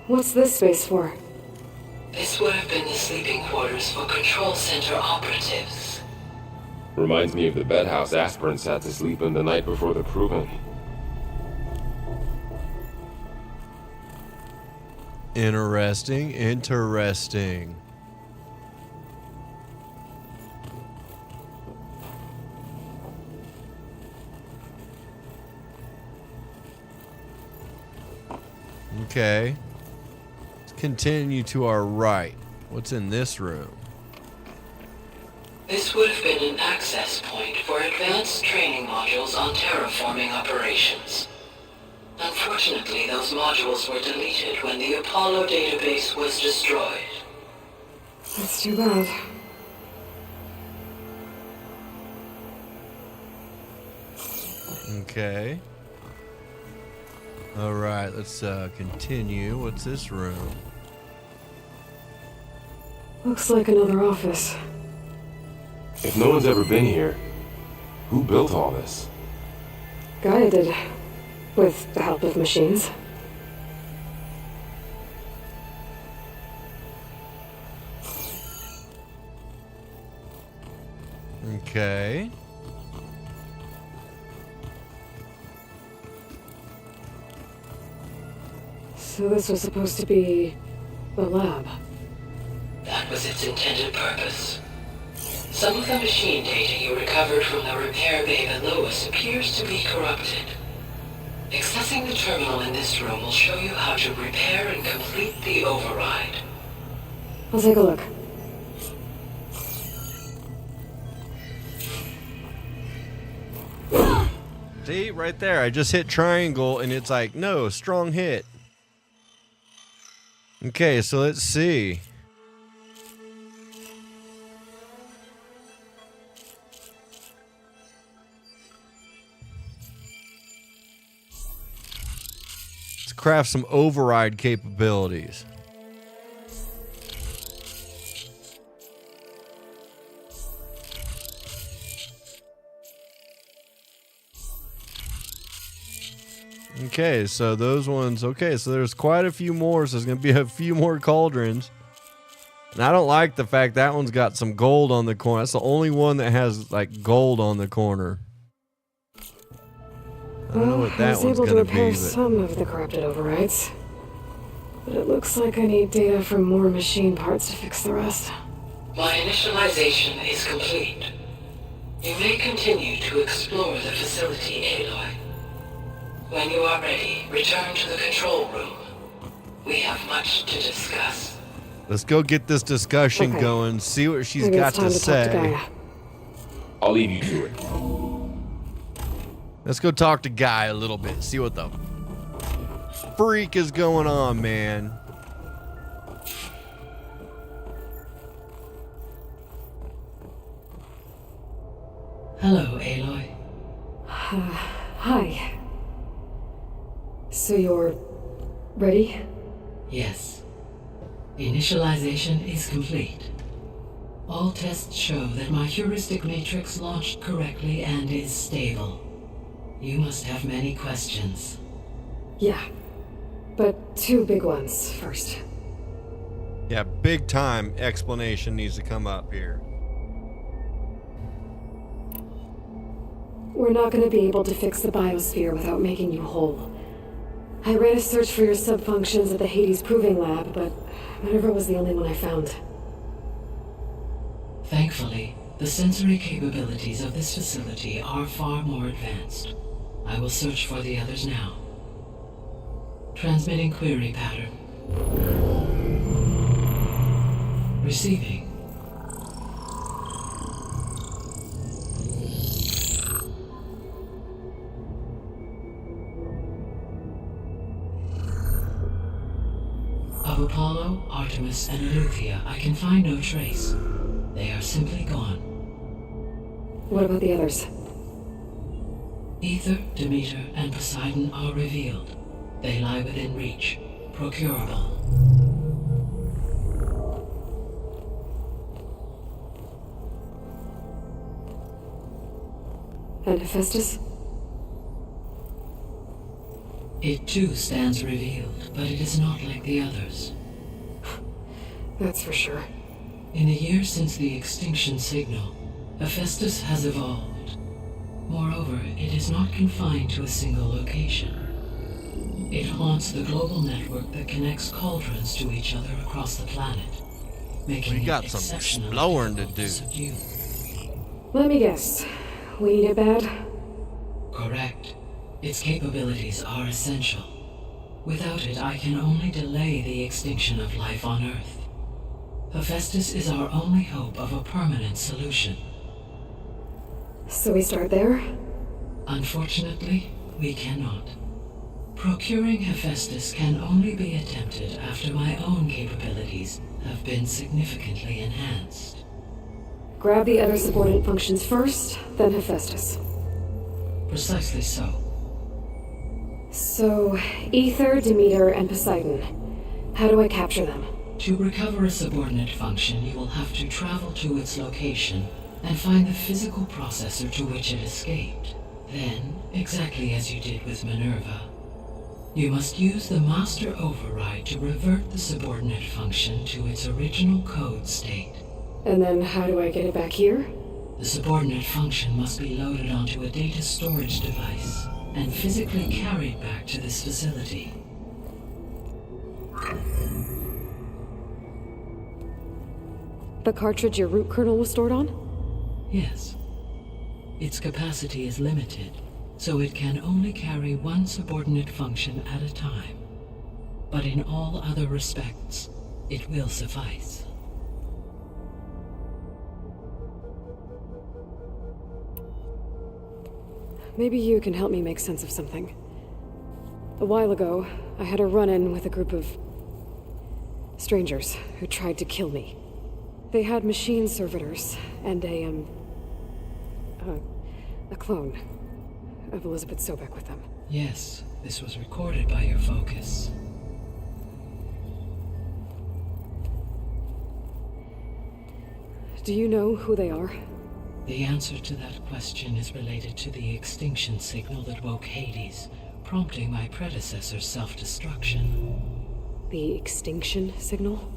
[SPEAKER 3] What's this space for?
[SPEAKER 20] This would have been the sleeping quarters for control center operatives.
[SPEAKER 11] Reminds me of the bedhouse aspirants had to sleep in the night before the proving.
[SPEAKER 2] Interesting, interesting. Okay. Let's continue to our right. What's in this room?
[SPEAKER 20] This would have been an access point for advanced training modules on terraforming operations. Unfortunately, those modules were deleted when the Apollo database was destroyed.
[SPEAKER 3] That's too bad.
[SPEAKER 2] Okay. All right, let's continue. What's this room?
[SPEAKER 3] Looks like another office.
[SPEAKER 11] If no one's ever been here, who built all this?
[SPEAKER 3] Gaia did. With the help of machines.
[SPEAKER 2] Okay.
[SPEAKER 3] So this was supposed to be a lab.
[SPEAKER 20] That was its intended purpose. Some of the machine data you recovered from the repair bay below us appears to be corrupted. Accessing the terminal in this room will show you how to repair and complete the override.
[SPEAKER 3] I'll take a look.
[SPEAKER 2] See, right there, I just hit triangle and it's like, no, strong hit. Okay, so let's see. Let's craft some override capabilities. Okay, so those ones, okay, so there's quite a few more, so there's going to be a few more cauldrons. And I don't like the fact that one's got some gold on the corner. That's the only one that has, like, gold on the corner. I don't know what that one's going to be.
[SPEAKER 3] I was able to repair some of the corrupted overrides. But it looks like I need data from more machine parts to fix the rest.
[SPEAKER 20] My initialization is complete. You may continue to explore the facility, Aloy. When you are ready, return to the control room. We have much to discuss.
[SPEAKER 2] Let's go get this discussion going, see what she's
[SPEAKER 3] Maybe
[SPEAKER 2] got
[SPEAKER 3] it's time
[SPEAKER 2] to
[SPEAKER 3] to
[SPEAKER 2] say.
[SPEAKER 3] talk to Gaia.
[SPEAKER 11] I'll leave you to it.
[SPEAKER 2] Let's go talk to Guy a little bit, see what the freak is going on, man.
[SPEAKER 20] Hello, Aloy.
[SPEAKER 3] Hi. So you're ready?
[SPEAKER 20] Yes. Initialization is complete. All tests show that my heuristic matrix launched correctly and is stable. You must have many questions.
[SPEAKER 3] Yeah. But two big ones first.
[SPEAKER 2] Yeah, big time explanation needs to come up here.
[SPEAKER 3] we're not going to be able to fix the biosphere without making you whole. I ran a search for your subfunctions at the Hades Proving Lab, but Minerva was the only one I found.
[SPEAKER 20] Thankfully, the sensory capabilities of this facility are far more advanced. I will search for the others now. Transmitting query pattern. Receiving. Of Apollo, Artemis, and Eleuthia, I can find no trace. They are simply gone.
[SPEAKER 3] What about the others?
[SPEAKER 20] Ether, Demeter, and Poseidon are revealed. They lie within reach, procurable.
[SPEAKER 3] And Hephaestus?
[SPEAKER 20] It too stands revealed, but it is not like the others.
[SPEAKER 3] That's for sure.
[SPEAKER 20] In the years since the extinction signal, Hephaestus has evolved. Moreover, it is not confined to a single location. It haunts the global network that connects cauldrons to each other across the planet, making
[SPEAKER 2] We got
[SPEAKER 20] it
[SPEAKER 2] some
[SPEAKER 20] exceptionally
[SPEAKER 2] exploring to
[SPEAKER 20] difficult
[SPEAKER 2] do.
[SPEAKER 20] subdue.
[SPEAKER 3] Let me guess. We need it bad?
[SPEAKER 20] Correct. Its capabilities are essential. Without it, I can only delay the extinction of life on Earth. Hephaestus is our only hope of a permanent solution.
[SPEAKER 3] So we start there?
[SPEAKER 20] Unfortunately, we cannot. Procuring Hephaestus can only be attempted after my own capabilities have been significantly enhanced.
[SPEAKER 3] Grab the other subordinate functions first, then Hephaestus.
[SPEAKER 20] Precisely so.
[SPEAKER 3] So, Ether, Demeter, and Poseidon. How do I capture them?
[SPEAKER 20] To recover a subordinate function, you will have to travel to its location and find the physical processor to which it escaped. Then, exactly as you did with Minerva, you must use the master override to revert the subordinate function to its original code state.
[SPEAKER 3] And then how do I get it back here?
[SPEAKER 20] The subordinate function must be loaded onto a data storage device and physically carried back to this facility.
[SPEAKER 3] The cartridge your root kernel was stored on?
[SPEAKER 20] Yes. Its capacity is limited, so it can only carry one subordinate function at a time. But in all other respects, it will suffice.
[SPEAKER 3] Maybe you can help me make sense of something. A while ago, I had a run-in with a group of strangers who tried to kill me. They had machine servitors and a clone of Elizabeth Sobek with them.
[SPEAKER 20] Yes, this was recorded by your focus.
[SPEAKER 3] Do you know who they are?
[SPEAKER 20] The answer to that question is related to the extinction signal that woke Hades, prompting my predecessor's self-destruction.
[SPEAKER 3] The extinction signal?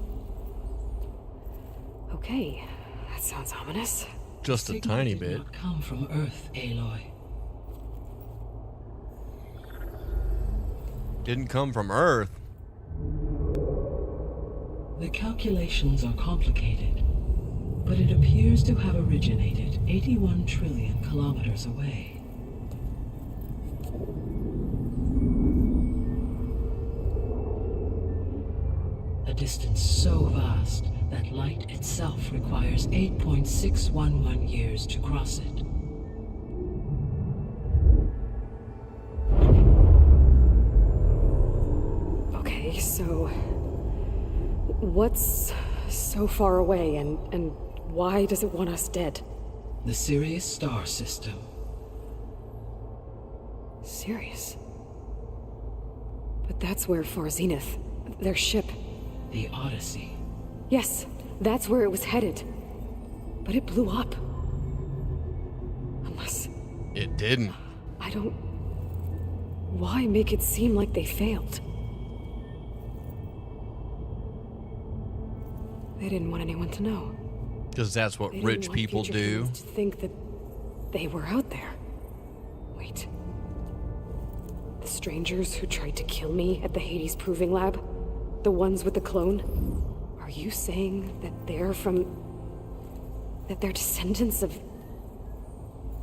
[SPEAKER 3] Okay, that sounds ominous.
[SPEAKER 2] Just a tiny bit.
[SPEAKER 20] Did not come from Earth, Aloy.
[SPEAKER 2] Didn't come from Earth.
[SPEAKER 20] The calculations are complicated, but it appears to have originated 81 trillion kilometers away. A distance so vast that light itself requires 8.611 years to cross it.
[SPEAKER 3] Okay, so what's so far away and why does it want us dead?
[SPEAKER 20] The Sirius star system.
[SPEAKER 3] Sirius? But that's where Far Zenith, their ship.
[SPEAKER 20] The Odyssey.
[SPEAKER 3] Yes, that's where it was headed. But it blew up. Unless...
[SPEAKER 2] It didn't.
[SPEAKER 3] I don't... Why make it seem like they failed? They didn't want anyone to know.
[SPEAKER 2] Because that's what rich people do.
[SPEAKER 3] To think that they were out there. strangers who tried to kill me at the Hades Proving Lab? The ones with the clone? Are you saying that they're descendants of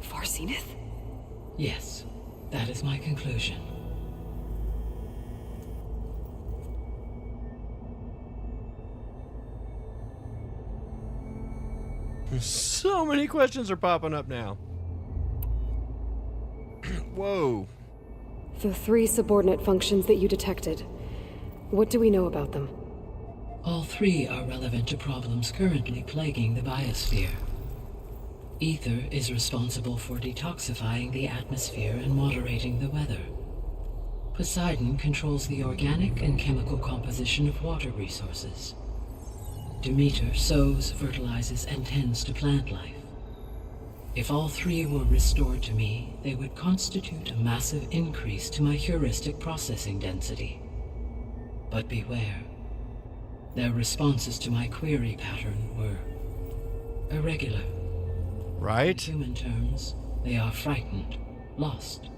[SPEAKER 3] Farsenith?
[SPEAKER 20] Yes, that is my conclusion.
[SPEAKER 2] So many questions are popping up now. Whoa.
[SPEAKER 3] The 3 subordinate functions that you detected. What do we know about them?
[SPEAKER 20] All 3 are relevant to problems currently plaguing the biosphere. Ether is responsible for detoxifying the atmosphere and moderating the weather. Poseidon controls the organic and chemical composition of water resources. Demeter sows, fertilizes, and tends to plant life. If all 3 were restored to me, they would constitute a massive increase to my heuristic processing density. But beware. Their responses to my query pattern were irregular.
[SPEAKER 2] Right?
[SPEAKER 20] In human terms, they are frightened, lost,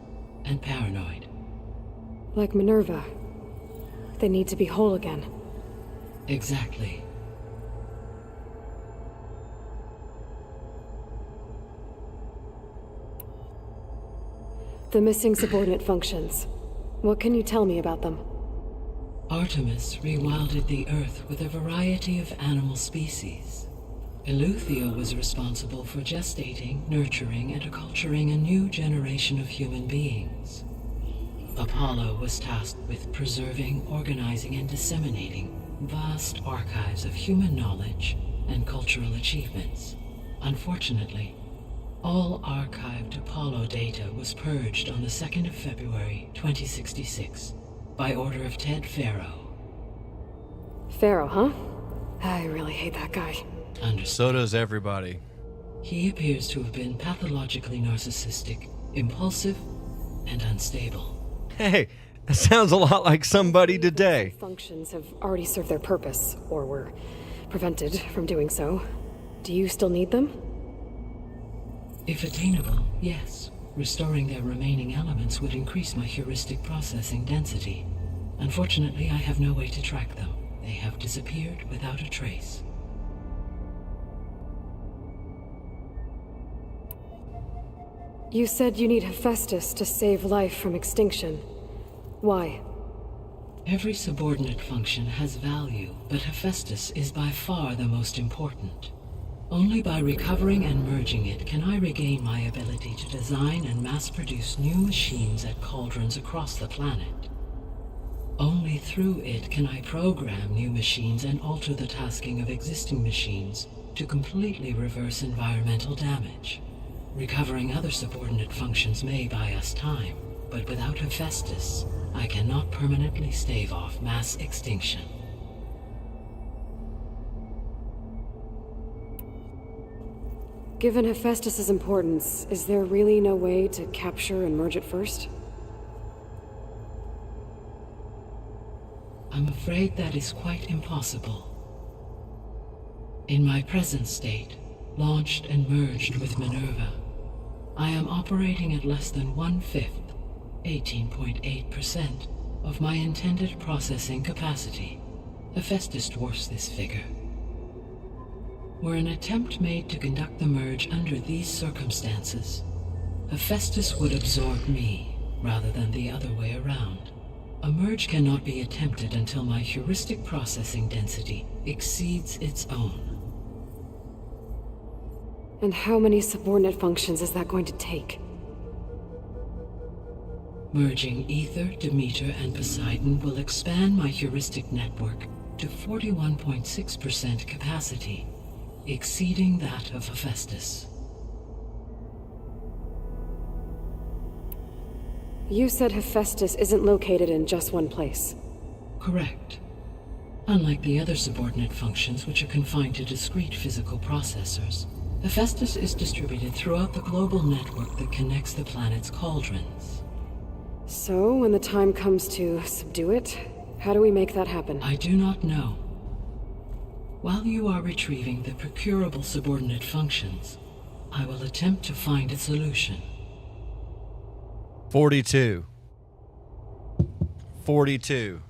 [SPEAKER 20] and paranoid.
[SPEAKER 3] Like Minerva. They need to be whole again.
[SPEAKER 20] Exactly.
[SPEAKER 3] The missing subordinate functions. What can you tell me about them?
[SPEAKER 20] Artemis rewilded the Earth with a variety of animal species. Eleuthia was responsible for gestating, nurturing, and acculturating a new generation of human beings. Apollo was tasked with preserving, organizing, and disseminating vast archives of human knowledge and cultural achievements. Unfortunately, all archived Apollo data was purged on the 2nd of February, 2066, by order of Ted Farrow.
[SPEAKER 3] Farrow, huh? I really hate that guy.
[SPEAKER 2] So does everybody.
[SPEAKER 20] He appears to have been pathologically narcissistic, impulsive, and unstable.
[SPEAKER 2] Hey, that sounds a lot like somebody today.
[SPEAKER 3] Functions have already served their purpose, or were prevented from doing so. Do you still need them?
[SPEAKER 20] If attainable, yes. Restoring their remaining elements would increase my heuristic processing density. Unfortunately, I have no way to track them. They have disappeared without a trace.
[SPEAKER 3] You said you need Hephaestus to save life from extinction. Why?
[SPEAKER 20] Every subordinate function has value, but Hephaestus is by far the most important. Only by recovering and merging it can I regain my ability to design and mass-produce new machines at cauldrons across the planet. Only through it can I program new machines and alter the tasking of existing machines to completely reverse environmental damage. Recovering other subordinate functions may buy us time, but without Hephaestus, I cannot permanently stave off mass extinction.
[SPEAKER 3] Given Hephaestus' importance, is there really no way to capture and merge it first?
[SPEAKER 20] I'm afraid that is quite impossible. In my present state, launched and merged with Minerva, I am operating at less than 1/5, 18.8%, of my intended processing capacity. Hephaestus dwarfs this figure. Were an attempt made to conduct the merge under these circumstances, Hephaestus would absorb me, rather than the other way around. A merge cannot be attempted until my heuristic processing density exceeds its own.
[SPEAKER 3] And how many subordinate functions is that going to take?
[SPEAKER 20] Merging Ether, Demeter, and Poseidon will expand my heuristic network to 41.6% capacity, exceeding that of Hephaestus.
[SPEAKER 3] You said Hephaestus isn't located in just one place.
[SPEAKER 20] Correct. Unlike the other subordinate functions, which are confined to discrete physical processors, Hephaestus is distributed throughout the global network that connects the planet's cauldrons.
[SPEAKER 3] So, when the time comes to subdue it, how do we make that happen?
[SPEAKER 20] I do not know. While you are retrieving the procurable subordinate functions, I will attempt to find a solution.
[SPEAKER 2] 42. 42.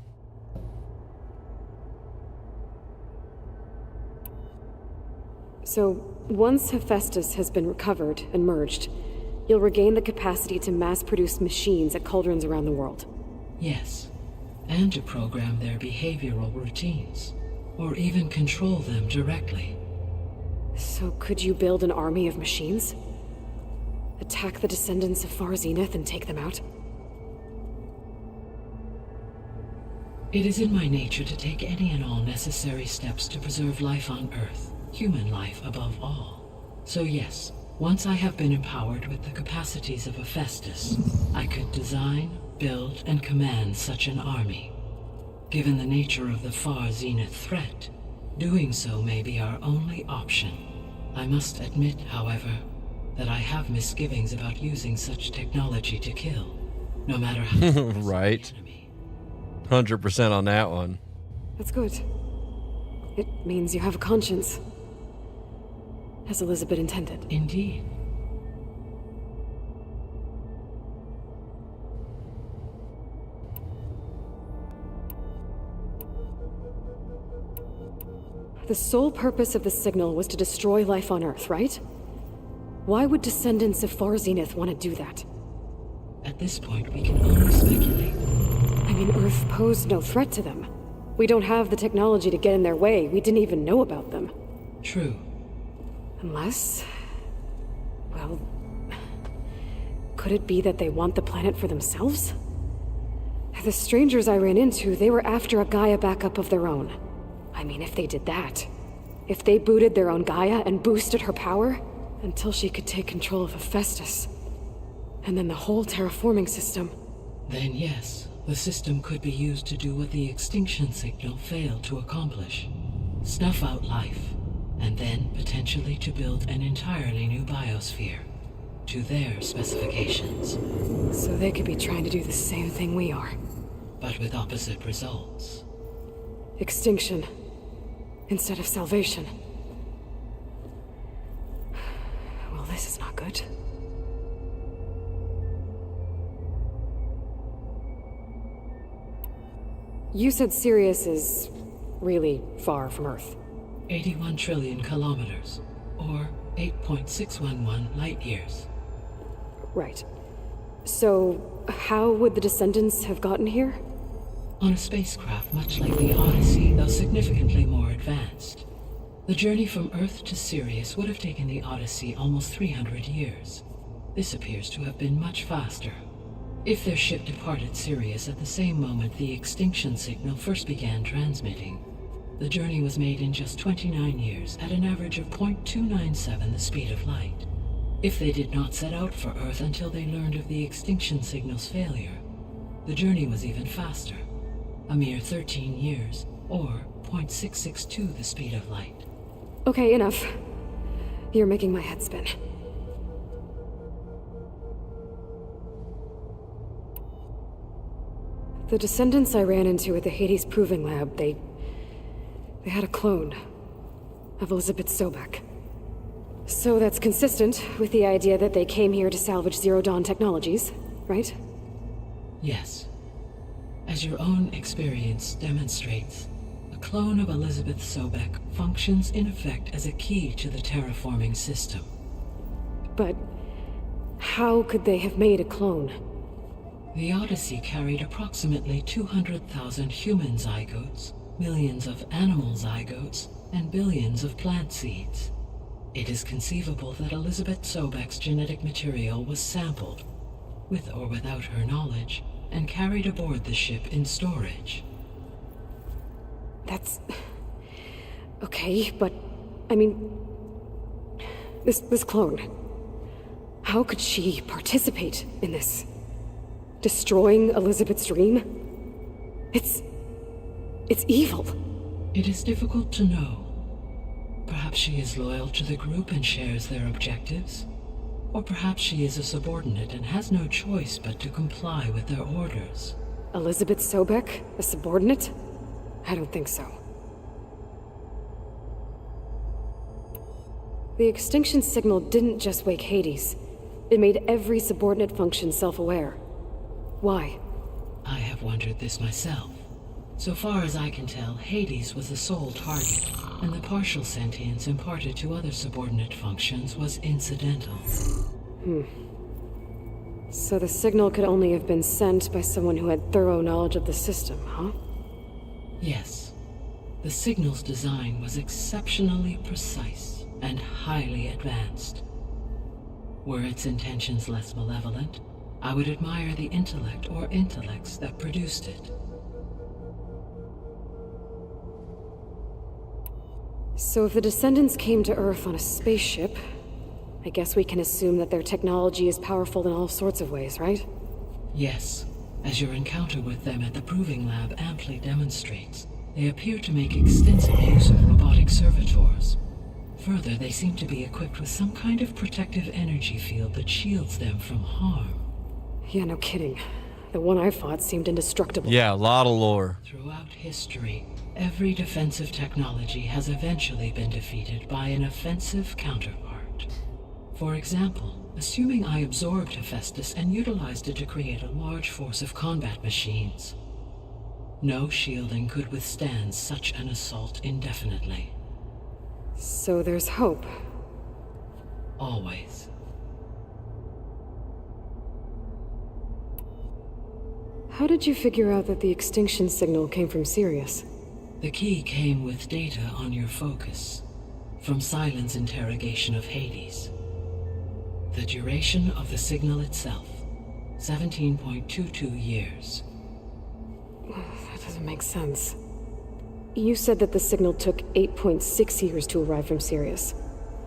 [SPEAKER 3] So, once Hephaestus has been recovered and merged, you'll regain the capacity to mass-produce machines at cauldrons around the world.
[SPEAKER 20] Yes, and to program their behavioral routines, or even control them directly.
[SPEAKER 3] So could you build an army of machines? Attack the descendants of Far Zenith and take them out?
[SPEAKER 20] It is in my nature to take any and all necessary steps to preserve life on Earth, human life above all. So yes, once I have been empowered with the capacities of Hephaestus, I could design, build, and command such an army. Given the nature of the Far Zenith threat, doing so may be our only option. I must admit, however, that I have misgivings about using such technology to kill, no matter how
[SPEAKER 2] right. 100% on that one.
[SPEAKER 3] That's good. It means you have a conscience. As Elizabeth intended.
[SPEAKER 20] Indeed.
[SPEAKER 3] The sole purpose of the signal was to destroy life on Earth, right? Why would descendants of Far Zenith want to do that?
[SPEAKER 20] At this point, we can only speculate.
[SPEAKER 3] I mean, Earth posed no threat to them. We don't have the technology to get in their way. We didn't even know about them.
[SPEAKER 20] True.
[SPEAKER 3] Unless... well... could it be that they want the planet for themselves? The strangers I ran into, they were after a Gaia backup of their own. I mean, if they did that... if they booted their own Gaia and boosted her power... until she could take control of Hephaestus. And then the whole terraforming system.
[SPEAKER 20] Then yes, the system could be used to do what the extinction signal failed to accomplish. Snuff out life, and then potentially to build an entirely new biosphere, to their specifications.
[SPEAKER 3] So they could be trying to do the same thing we are.
[SPEAKER 20] But with opposite results.
[SPEAKER 3] Extinction, instead of salvation. Well, this is not good. You said Sirius is really far from Earth.
[SPEAKER 20] 81 trillion kilometers, or 8.611 light years.
[SPEAKER 3] Right. So, how would the descendants have gotten here?
[SPEAKER 20] On a spacecraft much like the Odyssey, though significantly more advanced. The journey from Earth to Sirius would have taken the Odyssey almost 300 years. This appears to have been much faster. If their ship departed Sirius at the same moment the extinction signal first began transmitting, the journey was made in just 29 years at an average of 0.297 the speed of light. If they did not set out for Earth until they learned of the extinction signal's failure, the journey was even faster, a mere 13 years, or 0.662 the speed of light.
[SPEAKER 3] Okay, enough. You're making my head spin. The descendants I ran into at the Hades Proving Lab, they had a clone of Elizabeth Sobek. So that's consistent with the idea that they came here to salvage Zero Dawn technologies, right?
[SPEAKER 20] Yes. As your own experience demonstrates, a clone of Elizabeth Sobek functions in effect as a key to the terraforming system.
[SPEAKER 3] But how could they have made a clone?
[SPEAKER 20] The Odyssey carried approximately 200,000 human zygotes, millions of animal zygotes, and billions of plant seeds. It is conceivable that Elizabeth Sobek's genetic material was sampled, with or without her knowledge, and carried aboard the ship in storage.
[SPEAKER 3] That's... okay, but... I mean... This clone... how could she participate in this? Destroying Elizabeth's dream? It's evil.
[SPEAKER 20] It is difficult to know. Perhaps she is loyal to the group and shares their objectives. Or perhaps she is a subordinate and has no choice but to comply with their orders.
[SPEAKER 3] Elizabeth Sobek? A subordinate? I don't think so. The extinction signal didn't just wake Hades. It made every subordinate function self-aware. Why?
[SPEAKER 20] I have have wondered this myself. So far as I can tell, Hades was the sole target, and the partial sentience imparted to other subordinate functions was incidental.
[SPEAKER 3] So the signal could only have been sent by someone who had thorough knowledge of the system, huh?
[SPEAKER 20] Yes. The signal's design was exceptionally precise and highly advanced. Were its intentions less malevolent, I would admire the intellect or intellects that produced it.
[SPEAKER 3] So if the descendants came to Earth on a spaceship, I guess we can assume that their technology is powerful in all sorts of ways, right?
[SPEAKER 20] Yes, as your encounter with them at the Proving Lab amply demonstrates, they appear to make extensive use of robotic servitors. Further, they seem to be equipped with some kind of protective energy field that shields them from harm.
[SPEAKER 3] Yeah, no kidding. The one I fought seemed indestructible.
[SPEAKER 2] Yeah, a lot of lore.
[SPEAKER 20] Throughout history, every defensive technology has eventually been defeated by an offensive counterpart. For example, assuming I absorbed Hephaestus and utilized it to create a large force of combat machines. No shielding could withstand such an assault indefinitely.
[SPEAKER 3] So there's hope.
[SPEAKER 20] Always.
[SPEAKER 3] How did you figure out that the extinction signal came from Sirius?
[SPEAKER 20] The key came with data on your focus, from Silent's interrogation of Hades. The duration of the signal itself, 17.22 years.
[SPEAKER 3] That doesn't make sense. You said that the signal took 8.6 years to arrive from Sirius.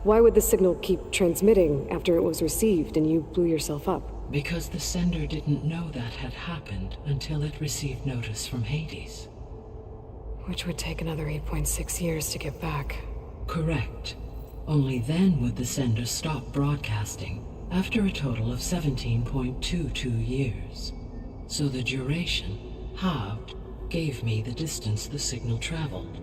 [SPEAKER 3] Why would the signal keep transmitting after it was received and you blew yourself up?
[SPEAKER 20] Because the sender didn't know that had happened until it received notice from Hades.
[SPEAKER 3] Which would take another 8.6 years to get back.
[SPEAKER 20] Correct. Only then would the sender stop broadcasting, after a total of 17.22 years. So the duration, halved, gave me the distance the signal traveled.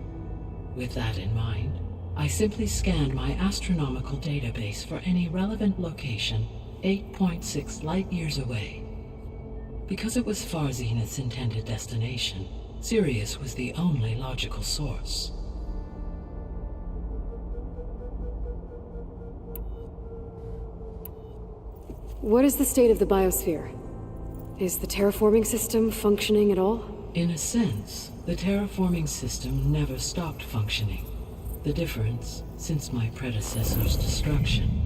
[SPEAKER 20] With that in mind, I simply scanned my astronomical database for any relevant location 8.6 light-years away. Because it was far Zenith's intended destination, Sirius was the only logical source.
[SPEAKER 3] What is the state of the biosphere? Is the terraforming system functioning at all?
[SPEAKER 20] In a sense, the terraforming system never stopped functioning. The difference, since my predecessor's destruction,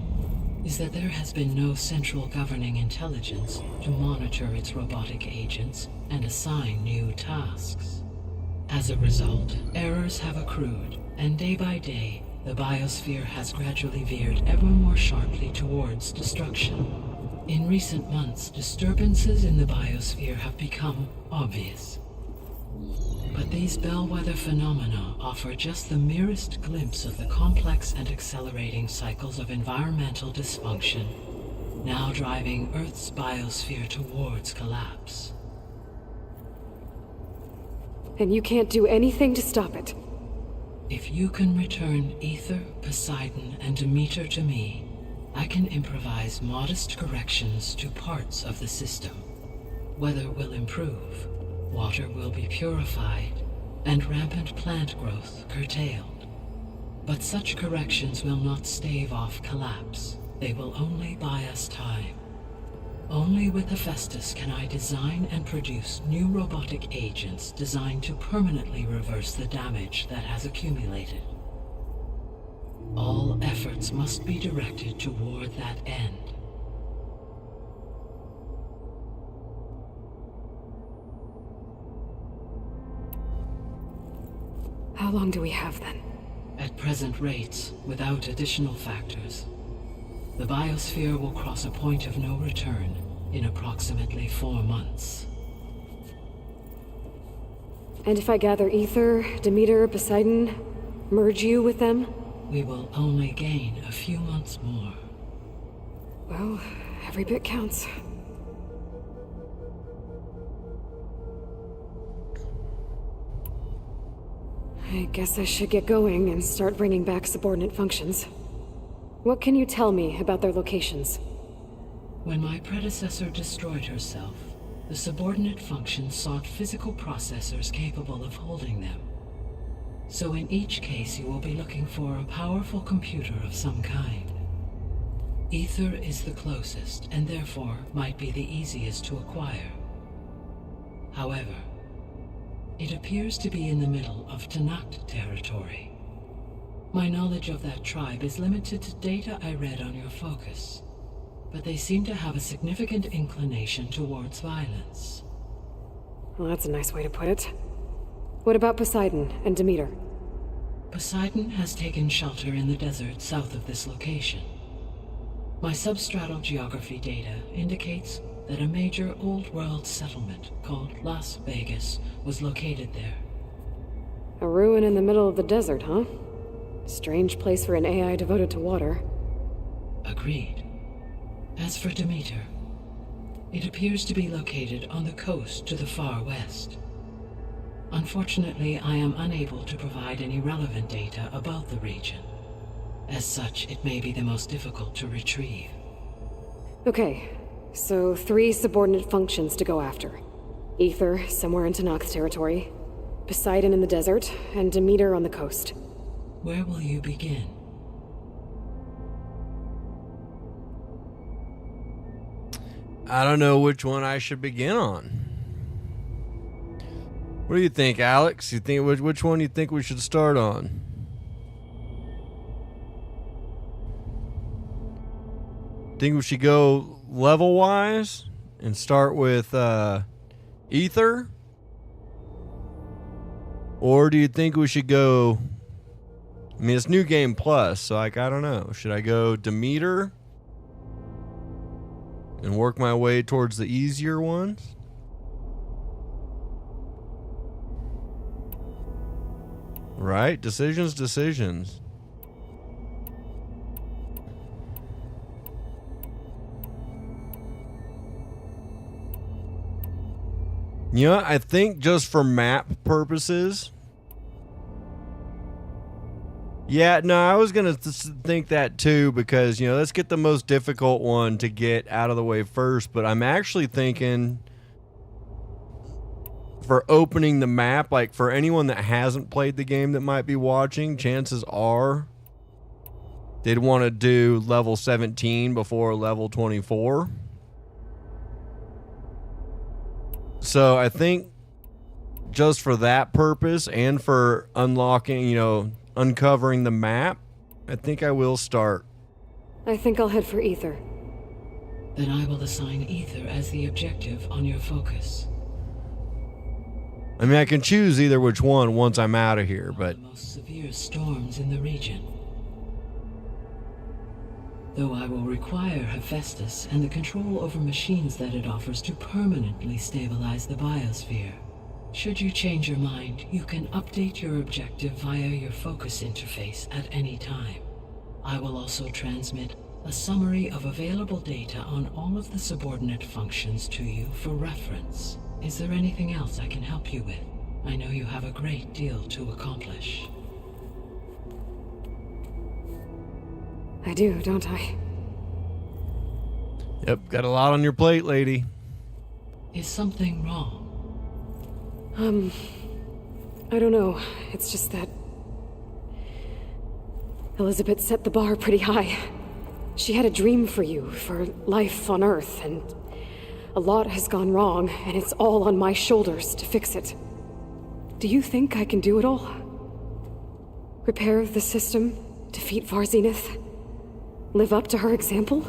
[SPEAKER 20] is that there has been no central governing intelligence to monitor its robotic agents and assign new tasks. As a result, errors have accrued, and day by day, the biosphere has gradually veered ever more sharply towards destruction. In recent months, disturbances in the biosphere have become obvious. But these bellwether phenomena offer just the merest glimpse of the complex and accelerating cycles of environmental dysfunction, now driving Earth's biosphere towards collapse.
[SPEAKER 3] And you can't do anything to stop it?
[SPEAKER 20] If you can return Ether, Poseidon, and Demeter to me, I can improvise modest corrections to parts of the system. Weather will improve, water will be purified, and rampant plant growth curtailed. But such corrections will not stave off collapse. They will only buy us time. Only with Hephaestus can I design and produce new robotic agents designed to permanently reverse the damage that has accumulated. All efforts must be directed toward that end.
[SPEAKER 3] How long do we have then?
[SPEAKER 20] At present rates, without additional factors, the biosphere will cross a point of no return in approximately 4 months.
[SPEAKER 3] And if I gather Ether, Demeter, Poseidon, merge you with them?
[SPEAKER 20] We will only gain a few months more.
[SPEAKER 3] Well, every bit counts. I guess I should get going and start bringing back subordinate functions. What can you tell me about their locations?
[SPEAKER 20] When my predecessor destroyed herself, the subordinate functions sought physical processors capable of holding them. So in each case you will be looking for a powerful computer of some kind. Ether is the closest, and therefore might be the easiest to acquire. However, it appears to be in the middle of Tanakh territory. My knowledge of that tribe is limited to data I read on your focus, but they seem to have a significant inclination towards violence.
[SPEAKER 3] Well, that's a nice way to put it. What about Poseidon and Demeter?
[SPEAKER 20] Poseidon has taken shelter in the desert south of this location. My substratal geography data indicates that a major old-world settlement called Las Vegas was located there.
[SPEAKER 3] A ruin in the middle of the desert, huh? Strange place for an AI devoted to water.
[SPEAKER 20] Agreed. As for Demeter, it appears to be located on the coast to the far west. Unfortunately, I am unable to provide any relevant data about the region. As such, it may be the most difficult to retrieve.
[SPEAKER 3] Okay, so 3 subordinate functions to go after. Ether, somewhere in Tanakh territory, Poseidon in the desert, and Demeter on the coast.
[SPEAKER 20] Where will you begin?
[SPEAKER 2] I don't know which one I should begin on. What do you think, Alex? You think which one you think we should start on? Think we should go level-wise and start with Ether? Or do you think we should go... I mean, it's New Game Plus, so I don't know. Should I go Demeter and work my way towards the easier ones? Right? Decisions. You know, I think just for map purposes... Yeah, no, I was going to think that too because, you know, let's get the most difficult one to get out of the way first. But I'm actually thinking for opening the map, like for anyone that hasn't played the game that might be watching, chances are they'd want to do level 17 before level 24. So I think just for that purpose and for unlocking, you know, uncovering the map, I think I will start.
[SPEAKER 3] I think I'll head for Ether.
[SPEAKER 20] Then I will assign Ether as the objective on your focus.
[SPEAKER 2] I mean, I can choose either which one once I'm out of here, but...
[SPEAKER 20] the most severe storms in the region. Though I will require Hephaestus and the control over machines that it offers to permanently stabilize the biosphere. Should you change your mind, you can update your objective via your focus interface at any time. I will also transmit a summary of available data on all of the subordinate functions to you for reference. Is there anything else I can help you with? I know you have a great deal to accomplish.
[SPEAKER 3] I do, don't I?
[SPEAKER 2] Yep, got a lot on your plate, lady.
[SPEAKER 20] Is something wrong?
[SPEAKER 3] I don't know. It's just that... Elizabeth set the bar pretty high. She had a dream for you, for life on Earth, and a lot has gone wrong, and it's all on my shoulders to fix it. Do you think I can do it all? Repair the system, defeat Varzenith, live up to her example?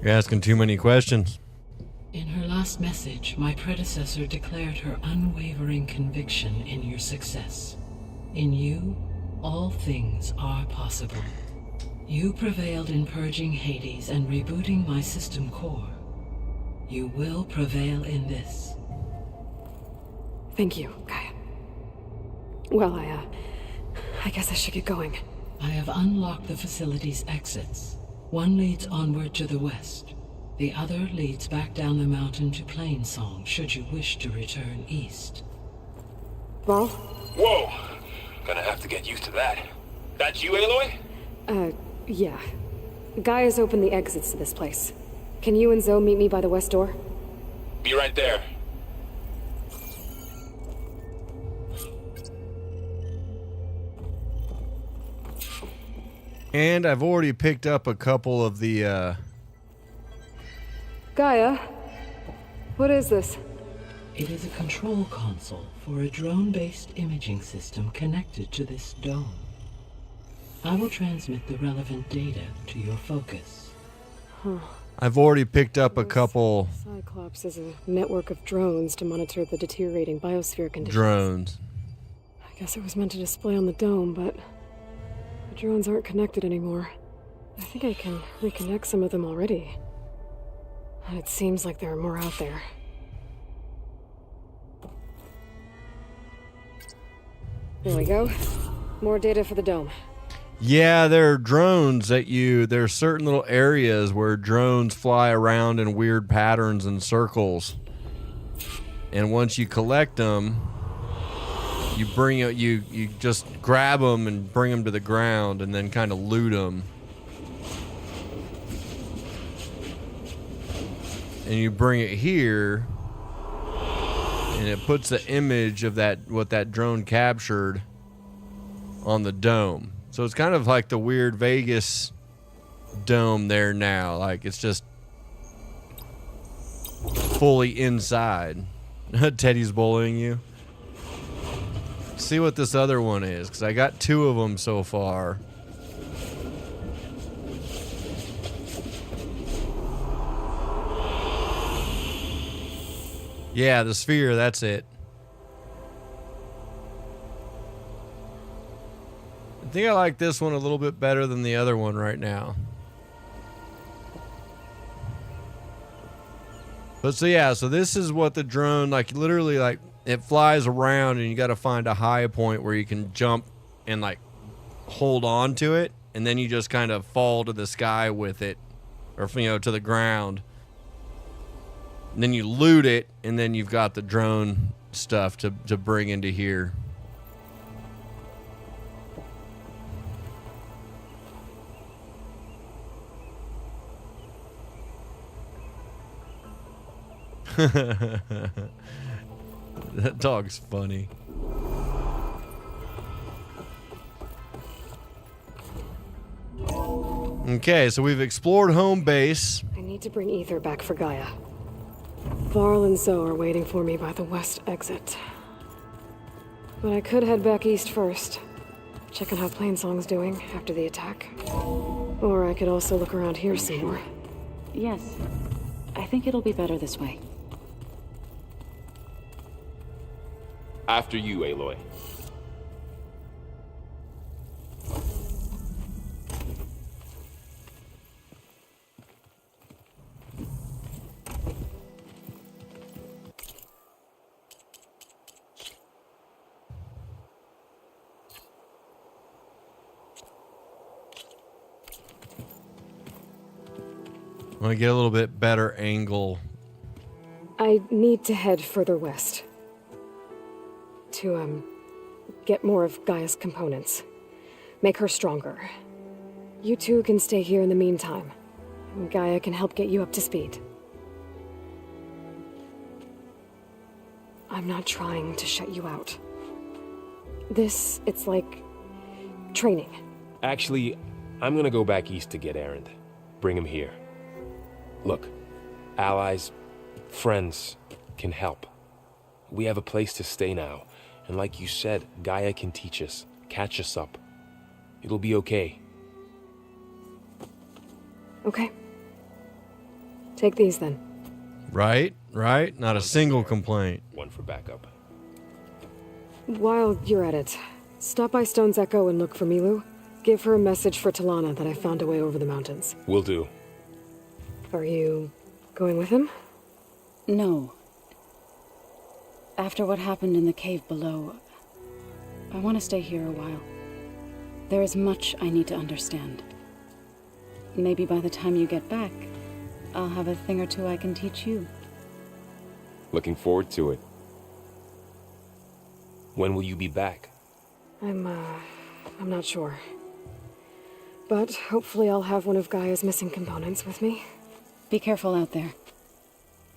[SPEAKER 2] You're asking too many questions.
[SPEAKER 20] In her last message, my predecessor declared her unwavering conviction in your success. In you, all things are possible. You prevailed in purging Hades and rebooting my system core. You will prevail in this.
[SPEAKER 3] Thank you, Gaia. Well, I guess I should get going.
[SPEAKER 20] I have unlocked the facility's exits. One leads onward to the west. The other leads back down the mountain to Plainsong, should you wish to return east.
[SPEAKER 3] Varl?
[SPEAKER 11] Whoa! Gonna have to get used to that. That's you, Aloy?
[SPEAKER 3] Yeah. Gaia's opened the exits to this place. Can you and Zoe meet me by the west door?
[SPEAKER 11] Be right there.
[SPEAKER 2] And I've already picked up a couple of the,
[SPEAKER 3] Gaia? What is this?
[SPEAKER 20] It is a control console for a drone-based imaging system connected to this dome. I will transmit the relevant data to your focus.
[SPEAKER 3] Huh.
[SPEAKER 2] I've already picked up a couple
[SPEAKER 3] Cyclops is a network of drones to monitor the deteriorating biosphere conditions.
[SPEAKER 2] drones.
[SPEAKER 3] I guess it was meant to display on the dome, but the drones aren't connected anymore. I think I can reconnect some of them already. And it seems like there are more out there. There we go. More data for the dome.
[SPEAKER 2] Yeah, there are drones there are certain little areas where drones fly around in weird patterns and circles. And once you collect them, you just grab them and bring them to the ground and then kind of loot them. And you bring it here and it puts the image of what that drone captured on the dome. So it's kind of like the weird Vegas dome there now. Like it's just fully inside. Teddy's bullying you. See what this other one is, because I got 2 of them so far. Yeah, the sphere, that's it. I think I like this one a little bit better than the other one right now. But so this is what the drone, like literally like it flies around and you got to find a high point where you can jump and like hold on to it. And then you just kind of fall to the sky with it or, to the ground. And then you loot it and then you've got the drone stuff to bring into here. That dog's funny. Okay, so we've explored home base.
[SPEAKER 3] I need to bring Ether back for Gaia. Varl and Zoe are waiting for me by the west exit. But I could head back east first. Check on how Plainsong's doing after the attack. Or I could also look around here some more.
[SPEAKER 13] Yes. I think it'll be better this way.
[SPEAKER 11] After you, Aloy.
[SPEAKER 2] I want to get a little bit better angle.
[SPEAKER 3] I need to head further west. To, get more of Gaia's components. Make her stronger. You two can stay here in the meantime. And Gaia can help get you up to speed. I'm not trying to shut you out. It's like training.
[SPEAKER 11] Actually, I'm gonna go back east to get Erend. Bring him here. Look, allies, friends can help. We have a place to stay now. And like you said, Gaia can teach us, catch us up. It'll be okay.
[SPEAKER 3] Okay. Take these then.
[SPEAKER 2] Right? Not a single complaint.
[SPEAKER 11] One for backup.
[SPEAKER 3] While you're at it, stop by Stone's Echo and look for Milu. Give her a message for Talana that I found a way over the mountains.
[SPEAKER 11] Will do.
[SPEAKER 3] Are you going with him?
[SPEAKER 13] No. After what happened in the cave below, I want to stay here a while. There is much I need to understand. Maybe by the time you get back, I'll have a thing or two I can teach you.
[SPEAKER 11] Looking forward to it. When will you be back?
[SPEAKER 3] I'm not sure. But hopefully I'll have one of Gaia's missing components with me.
[SPEAKER 13] Be careful out there.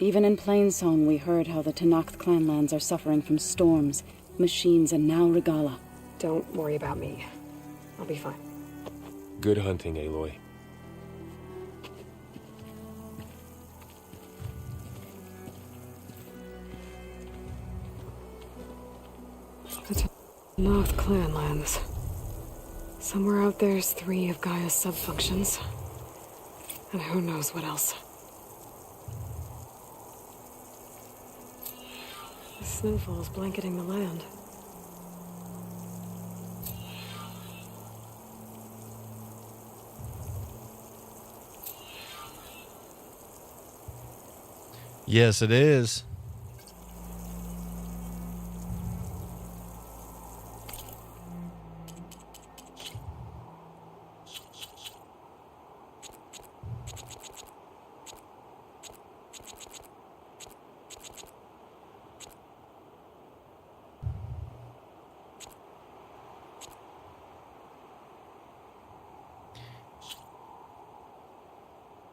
[SPEAKER 13] Even in Plainsong, we heard how the Tenakth clanlands are suffering from storms, machines, and now Regala.
[SPEAKER 3] Don't worry about me. I'll be fine.
[SPEAKER 11] Good hunting, Aloy.
[SPEAKER 3] The Tenakth clanlands. Somewhere out there's 3 of Gaia's subfunctions. And who knows what else. The snowfall's blanketing the land.
[SPEAKER 2] Yes, it is.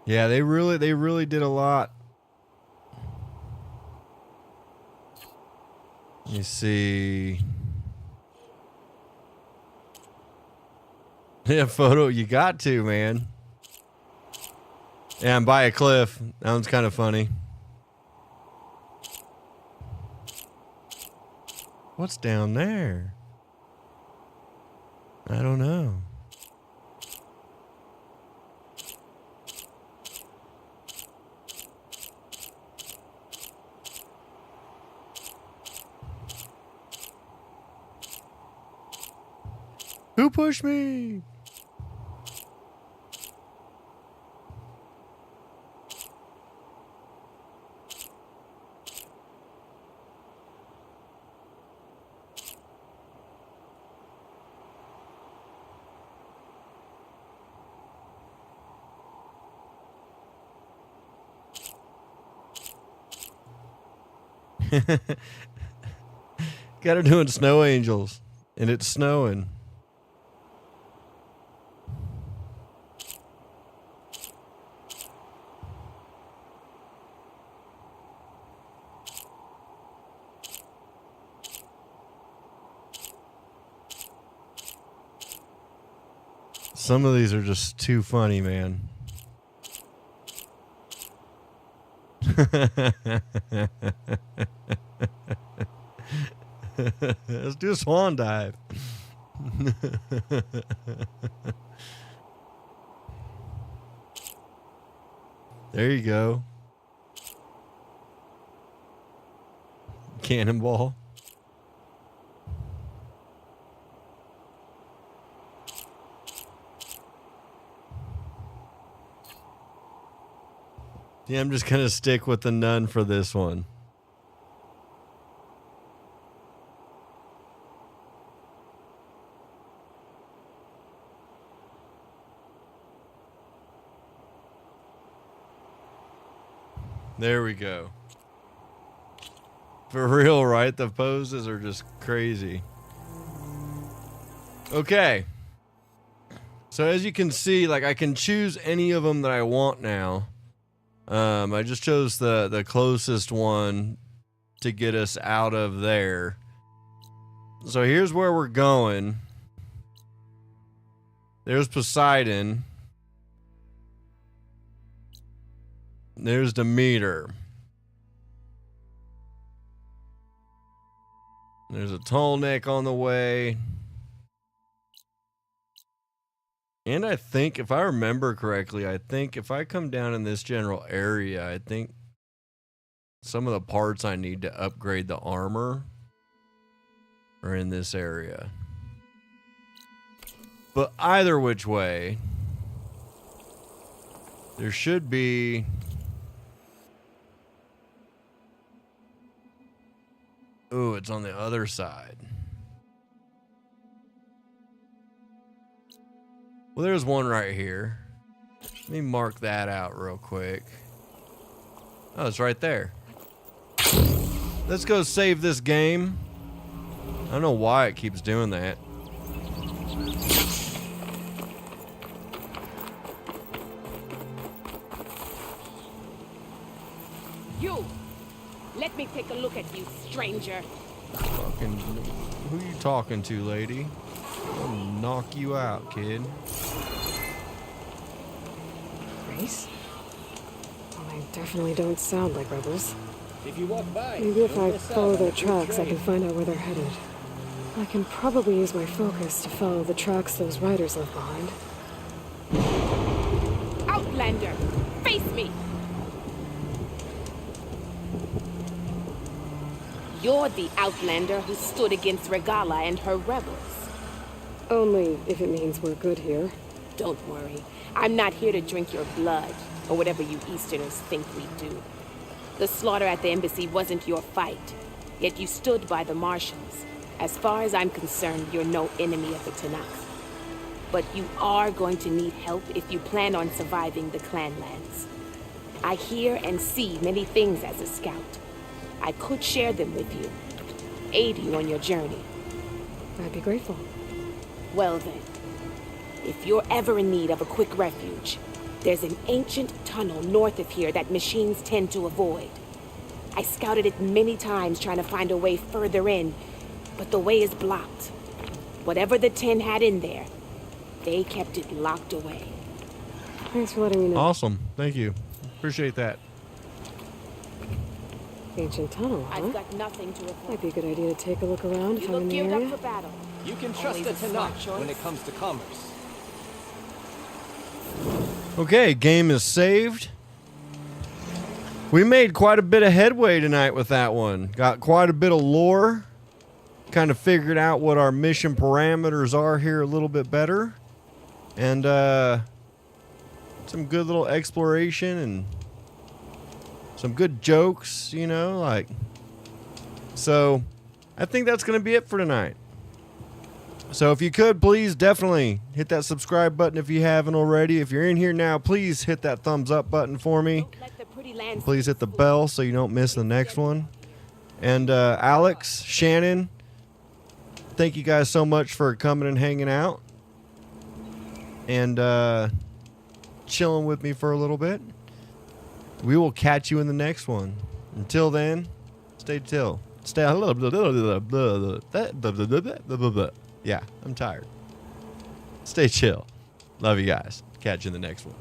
[SPEAKER 2] Yeah, they really did a lot. Let me see. Yeah, photo. You got to, man. Yeah, I'm by a cliff. That one's kind of funny. What's down there? I don't know. Who pushed me? Got her doing snow angels, and it's snowing. Some of these are just too funny, man. Let's do a swan dive. There you go. Cannonball. Yeah, I'm just gonna stick with the nun for this one. There we go. For real, right? The poses are just crazy. Okay. So as you can see, like, I can choose any of them that I want now. I just chose the closest one to get us out of there. So here's where we're going. There's Poseidon. There's Demeter. There's a tall neck on the way. And I think, if I remember correctly, I think if I come down in this general area, I think some of the parts I need to upgrade the armor are in this area. But either which way, there should be... Ooh, it's on the other side. Well, there's one right here. Let me mark that out real quick. Oh, it's right there. Let's go save this game. I don't know why it keeps doing that.
[SPEAKER 21] You! Let me take a look at you, stranger.
[SPEAKER 2] Fucking, who you talking to, lady? I'll knock you out, kid.
[SPEAKER 3] Race? Well, they definitely don't sound like rebels.
[SPEAKER 12] If you walk by,
[SPEAKER 3] Maybe if
[SPEAKER 12] don't
[SPEAKER 3] I
[SPEAKER 12] miss out
[SPEAKER 3] follow
[SPEAKER 12] on
[SPEAKER 3] their
[SPEAKER 12] a good
[SPEAKER 3] tracks, I
[SPEAKER 12] train.
[SPEAKER 3] can find out where they're headed. I can probably use my focus to follow the tracks those riders left behind.
[SPEAKER 21] Outlander! Face me! You're the Outlander who stood against Regala and her rebels.
[SPEAKER 3] Only if it means we're good here.
[SPEAKER 21] Don't worry. I'm not here to drink your blood, or whatever you Easterners think we do. The slaughter at the embassy wasn't your fight, yet you stood by the Martians. As far as I'm concerned, you're no enemy of the Tanakh. But you are going to need help if you plan on surviving the Clanlands. I hear and see many things as a scout. I could share them with you, aid you on your journey.
[SPEAKER 3] I'd be grateful.
[SPEAKER 21] Well then, if you're ever in need of a quick refuge, there's an ancient tunnel north of here that machines tend to avoid. I scouted it many times trying to find a way further in, but the way is blocked. Whatever the 10 had in there, they kept it locked away.
[SPEAKER 3] Thanks for letting me know.
[SPEAKER 2] Awesome. Thank you. Appreciate that.
[SPEAKER 3] Ancient tunnel, huh?
[SPEAKER 21] I've got nothing to report.
[SPEAKER 3] Might be a good idea to take a look around if
[SPEAKER 21] You
[SPEAKER 3] I'm in
[SPEAKER 21] look
[SPEAKER 3] the
[SPEAKER 21] geared
[SPEAKER 3] area.
[SPEAKER 21] up for battle.
[SPEAKER 12] You can trust
[SPEAKER 21] Always
[SPEAKER 12] the
[SPEAKER 21] a smart
[SPEAKER 12] Tanakh when
[SPEAKER 21] choice.
[SPEAKER 12] it comes to commerce.
[SPEAKER 2] Okay, game is saved. We made quite a bit of headway tonight with that one. Got quite a bit of lore. Kind of figured out what our mission parameters are here a little bit better. And some good little exploration and some good jokes, you know, like. So, I think that's going to be it for tonight. So if you could, please definitely hit that subscribe button if you haven't already. If you're in here now, please hit that thumbs up button for me. Please hit the bell so you don't miss the next one. And Alex, Shannon, thank you guys so much for coming and hanging out. And chilling with me for a little bit. We will catch you in the next one. Until then, stay chill. Stay. Yeah, I'm tired. Stay chill. Love you guys. Catch you in the next one.